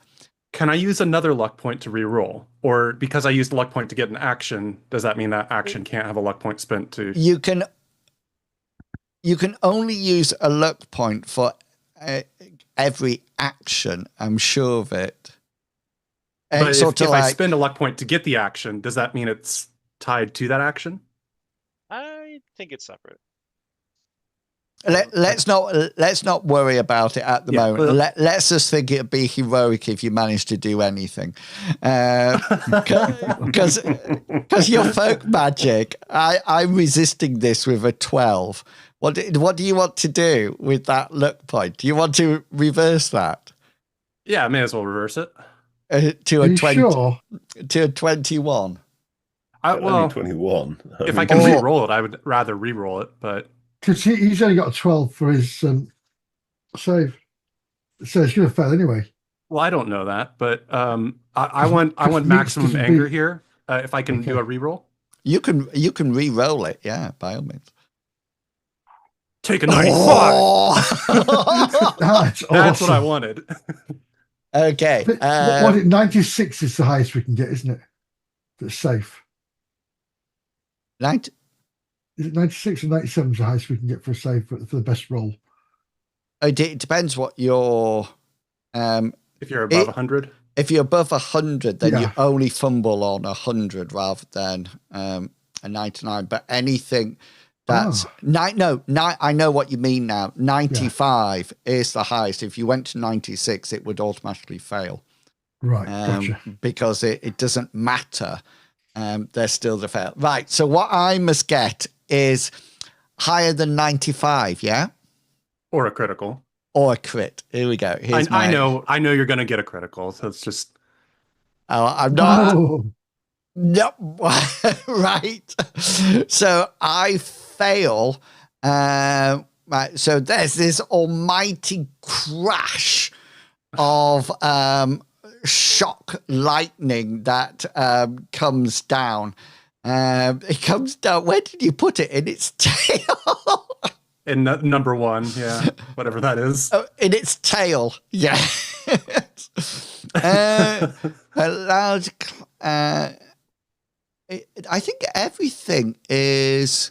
Can I use another luck point to reroll? Or because I used a luck point to get an action, does that mean that action can't have a luck point spent to... You can only use a luck point for every action, I'm sure of it. But if I spend a luck point to get the action, does that mean it's tied to that action? I think it's separate. Let's not worry about it at the moment. Let's just think it'd be heroic if you managed to do anything, because your folk magic. I'm resisting this with a 12. What do you want to do with that luck point? Do you want to reverse that? Yeah, I may as well reverse it to a 20 sure? to a 21. Only 21. If I can re-roll it, I would rather re-roll it, but. Because he's only got a 12 for his save. So it's going to fail anyway. Well, I don't know that, but I want maximum anger here. If I can do a re-roll. You can re-roll it, yeah, by all means. Take a 95. Oh! That's awesome. That's what I wanted. Okay. What 96 is the highest we can get, isn't it? That's safe. 90, Is it 96 or 97 is the highest we can get for a save for the best roll? it depends what your... If you're above 100. If you're above 100, then Yeah. you only fumble on 100 rather than a 99. But anything that's... I know what you mean now. 95 is the highest. If you went to 96, it would automatically fail. Right, gotcha. Because it doesn't matter. There's still the fail. Right, so what I must get is higher than 95, yeah? Or a critical. Or a crit. Here we go. I know you're going to get a critical. So it's just... Oh, I'm not... Oh, Nope. Right. So I fail. Right. So there's this almighty crash of shock lightning that comes down. It comes down. Where did you put it? In its tail. In number 1, yeah, whatever that is. Oh, in its tail. Yeah. A large. I think everything is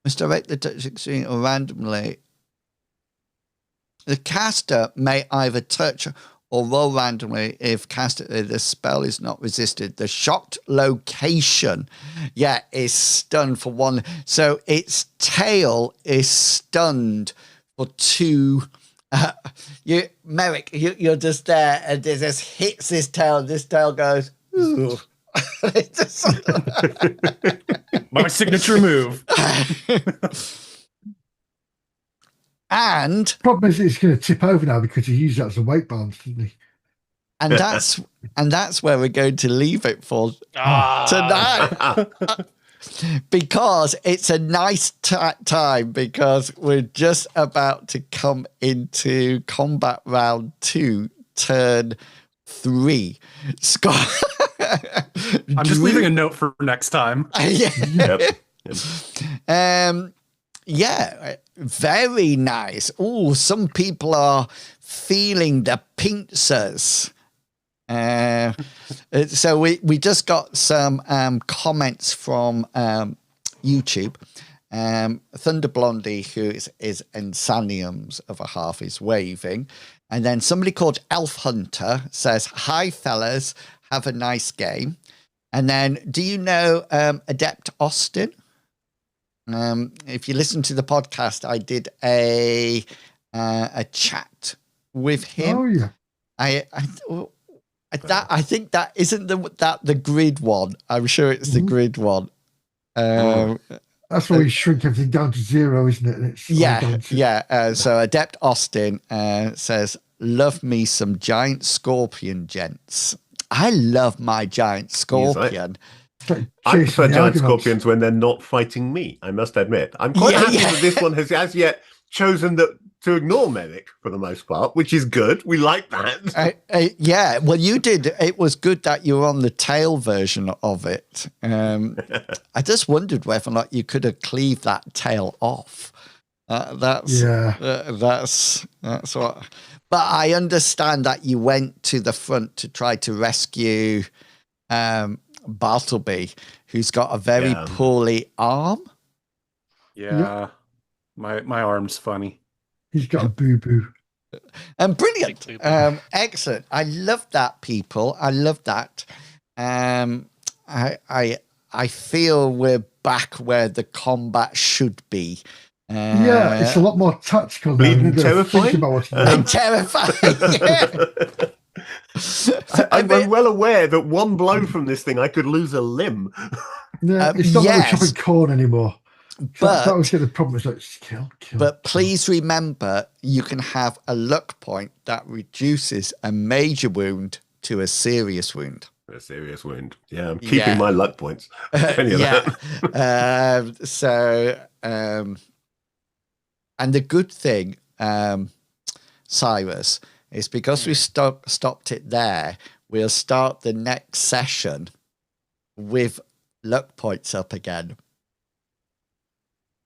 misdirect the touch extreme or randomly. The caster may either touch or roll randomly if the spell is not resisted. The shocked location, is stunned for 1. So its tail is stunned for 2. Merrick, you're just there, and it just hits this tail. This tail goes. Ooh. My signature move. And problem is it's going to tip over now because he used that as a weight balance, didn't he? and that's where we're going to leave it for tonight. Because it's a nice time because we're just about to come into combat round 2, turn 3. Scott, I'm just leaving a note for next time. Very nice. Oh, some people are feeling the pincers. So we just got some comments from YouTube. Thunder Blondie, who is Insaniums of a half, is waving. And then somebody called Elf Hunter says, "Hi, fellas. Have a nice game." And then, do you know Adept Austin? If you listen to the podcast, I did a chat with him. Oh yeah. I think that isn't the grid one. I'm sure it's the grid one. That's where we shrink everything down to 0, isn't it? And it's So Adept Austin says, "Love me some giant scorpion, gents." I love my giant scorpion. I prefer giant scorpions when they're not fighting me, I must admit. I'm quite happy that this one has as yet chosen to ignore Merrick for the most part, which is good. We like that. Well, you did. It was good that you were on the tail version of it. I just wondered whether or not you could have cleaved that tail off. That's what. But I understand that you went to the front to try to rescue Bartleby, who's got a very poorly arm. Yeah. My arm's funny. He's got a boo-boo. Brilliant. Excellent. I love that, people. I love that. I feel we're back where the combat should be. It's a lot more tactical. Bleeding terrifying. Terrifying. I'm well aware that one blow from this thing, I could lose a limb. Yeah, it's not like chopping corn anymore. But that was the problem. It's like kill. But please remember, you can have a luck point that reduces a major wound to a serious wound. A serious wound. Yeah, I'm keeping my luck points. And the good thing, Cyrus, is because we stopped it there, we'll start the next session with luck points up again.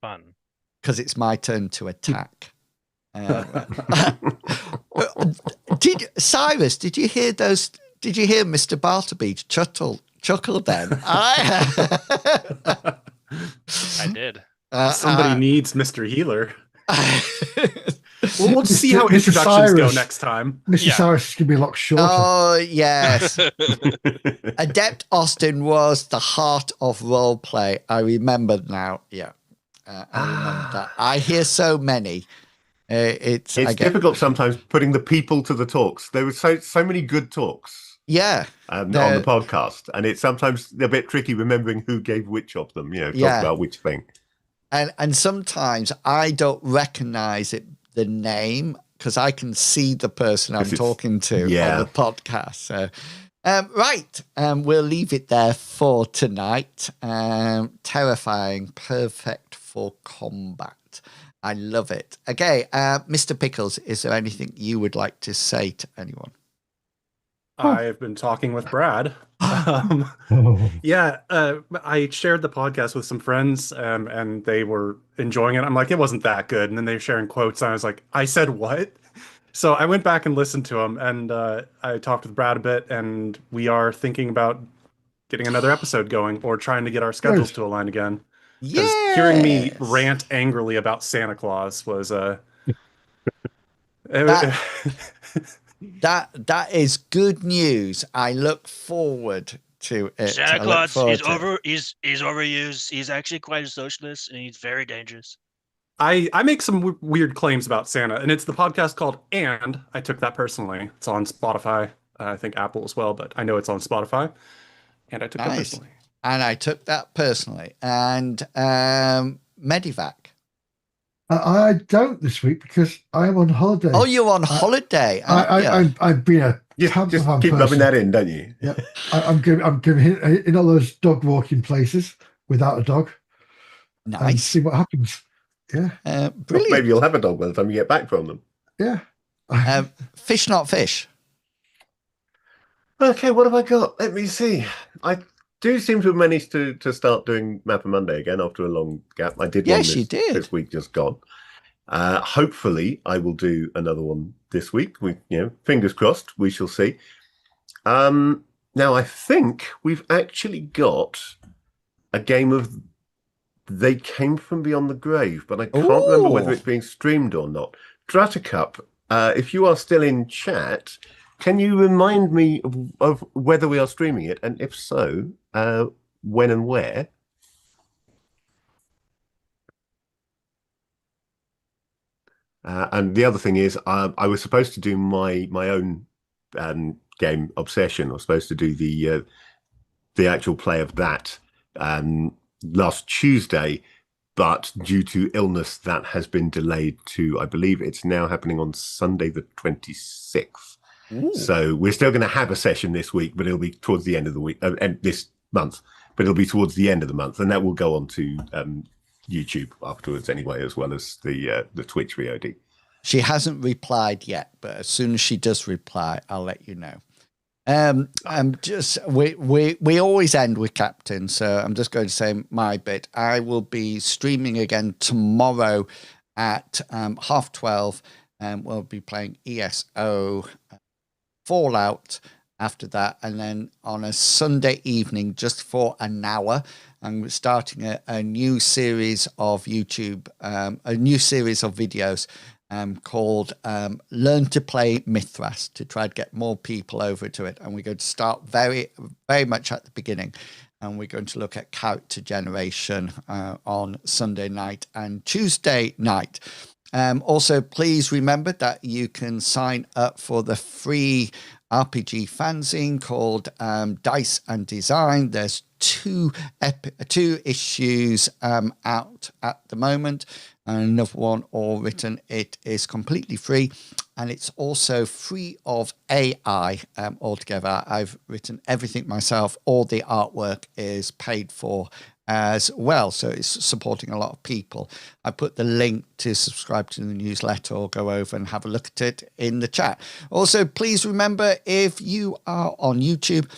Fun. because it's my turn to attack. Cyrus, did you hear those? Did you hear Mr. Bartleby chuckle then? I did. Somebody needs Mr. Healer. Well, we'll see how Mr. introductions go Cyrus. next time. Mr. Cyrus is going to be a lot shorter. Oh, yes. Adept Austin was the heart of roleplay. I remember now. Yeah. I remember that. I hear so many. It's difficult sometimes putting the people to the talks. There were so many good talks. Yeah. On the podcast. And it's sometimes a bit tricky remembering who gave which of them, talk about which thing. And sometimes I don't recognize the name because I can see the person I'm talking to on the podcast. So, right. We'll leave it there for tonight. Terrifying, perfect for combat. I love it. Okay, Mr. Pickles, is there anything you would like to say to anyone? I've been talking with Brad. I shared the podcast with some friends and they were enjoying it. I'm like, it wasn't that good. And then they were sharing quotes. And I was like, I said what? So I went back and listened to them. And I talked with Brad a bit. And we are thinking about getting another episode going or trying to get our schedules to align again. Because hearing me rant angrily about Santa Claus was... That is good news. I look forward to it. Santa Claus is overused. He's actually quite a socialist, and he's very dangerous. I make some weird claims about Santa, and it's the podcast called And. I took that personally. It's on Spotify. I think Apple as well, but I know it's on Spotify. And I took that personally. And I took that personally. And Medivac. I don't this week because I am on holiday. Oh, you're on holiday. I've been a just keep rubbing that in, don't you? Yeah, I'm going in all those dog walking places without a dog. Nice. And see what happens. Yeah, brilliant. Well, maybe you'll have a dog by the time you get back from them. Yeah. Fish not fish. Okay, what have I got? Let me see. I do seem to have managed to start doing Mapper Monday again after a long gap. I did one this week just gone. Hopefully I will do another one this week. Fingers crossed, we shall see. Now I think we've actually got a game of They Came From Beyond the Grave, but I can't remember whether it's being streamed or not. Dratacup, if you are still in chat, can you remind me of whether we are streaming it? And if so, when and where? And the other thing is, I was supposed to do my own game, Obsession. I was supposed to do the actual play of that last Tuesday, but due to illness, that has been delayed to, I believe it's now happening on Sunday the 26th. Ooh. So we're still going to have a session this week, but it'll be towards the end of the week, and this month, but it'll be towards the end of the month, and that will go on to YouTube afterwards anyway, as well as the Twitch VOD. She hasn't replied yet, but as soon as she does reply, I'll let you know. We always end with Captain, so I'm just going to say my bit. I will be streaming again tomorrow at 12:30, and we'll be playing ESO Fallout after that, and then on a Sunday evening, just for an hour, I'm starting a new series of YouTube, a new series of videos called Learn to Play Mythras, to try to get more people over to it. And we're going to start very, very much at the beginning. And we're going to look at character generation on Sunday night and Tuesday night. Also, please remember that you can sign up for the free RPG fanzine called Dice and Design. There's two issues out at the moment, and another one all written. It is completely free, and it's also free of AI altogether. I've written everything myself. All the artwork is paid for as well, so it's supporting a lot of people. I put the link to subscribe to the newsletter or go over and have a look at it in the chat. Also, please remember, if you are on YouTube,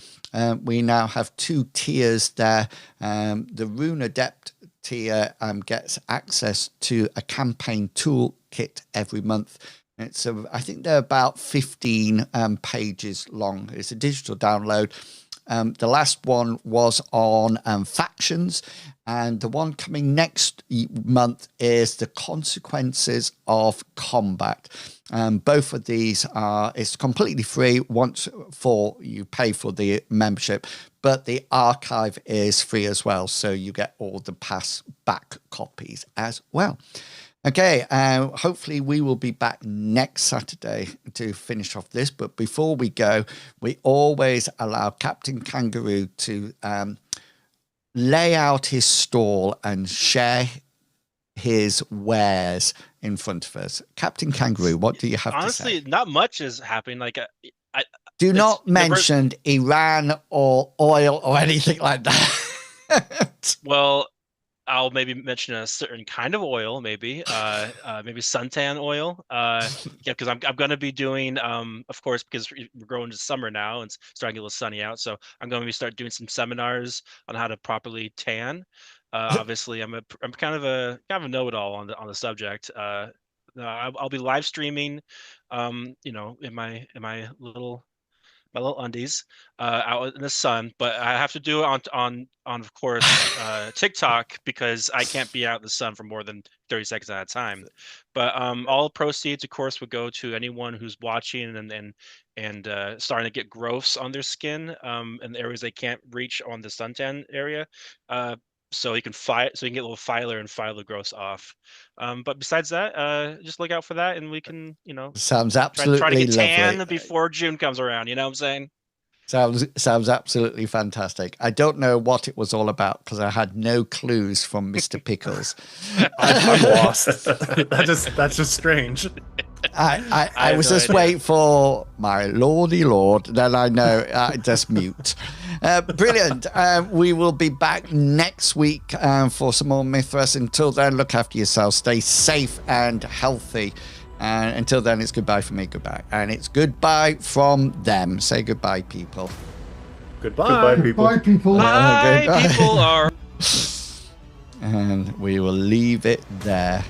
we now have 2 tiers there. The Rune Adept tier gets access to a campaign toolkit every month. It's I think they're about 15 pages long. It's a digital download. The last one was on factions, and the one coming next month is the consequences of combat. Both of these it's completely free once for you pay for the membership, but the archive is free as well, so you get all the back copies as well. Okay, hopefully we will be back next Saturday to finish off this. But before we go, we always allow Captain Kangaroo to lay out his stall and share his wares in front of us. Captain Kangaroo, what do you have to say? Honestly, not much is happening. Like, Do not mention Iran or oil or anything like that. Well, I'll maybe mention a certain kind of oil, maybe suntan oil. Yeah, because I'm going to be doing, of course, because we're going to summer now and it's starting to get a little sunny out. So I'm going to start doing some seminars on how to properly tan. Obviously, I'm kind of a know-it-all on the subject. I'll be live streaming, in my little undies out in the sun, but I have to do it on of course TikTok, because I can't be out in the sun for more than 30 seconds at a time. But all proceeds, of course, would go to anyone who's watching and starting to get growths on their skin in the areas they can't reach on the suntan area. So you can get a little filer and file the growths off. But besides that, just look out for that, and we can, sounds absolutely try to get tan lovely before June comes around. You know what I'm saying? Sounds absolutely fantastic. I don't know what it was all about because I had no clues from Mr. Pickles. I'm lost. That's just strange. I was just waiting for my lordy lord. Then I know I just mute. Brilliant. We will be back next week for some more Mythras. Until then, look after yourselves. Stay safe and healthy. And until then, it's goodbye from me. Goodbye. And it's goodbye from them. Say goodbye, people. Goodbye. Goodbye, people. Bye, people. Bye, people are. And we will leave it there.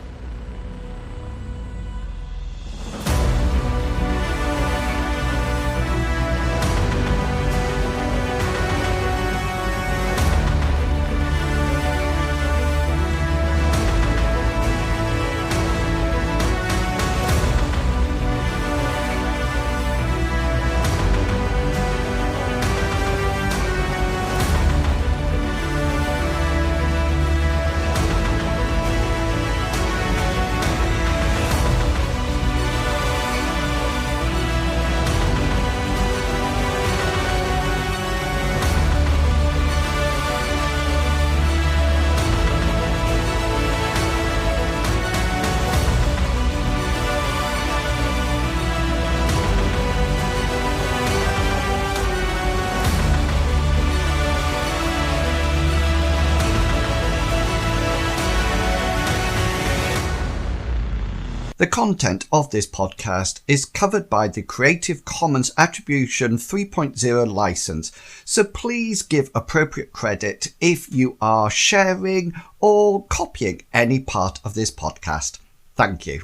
The content of this podcast is covered by the Creative Commons Attribution 3.0 license, so please give appropriate credit if you are sharing or copying any part of this podcast. Thank you.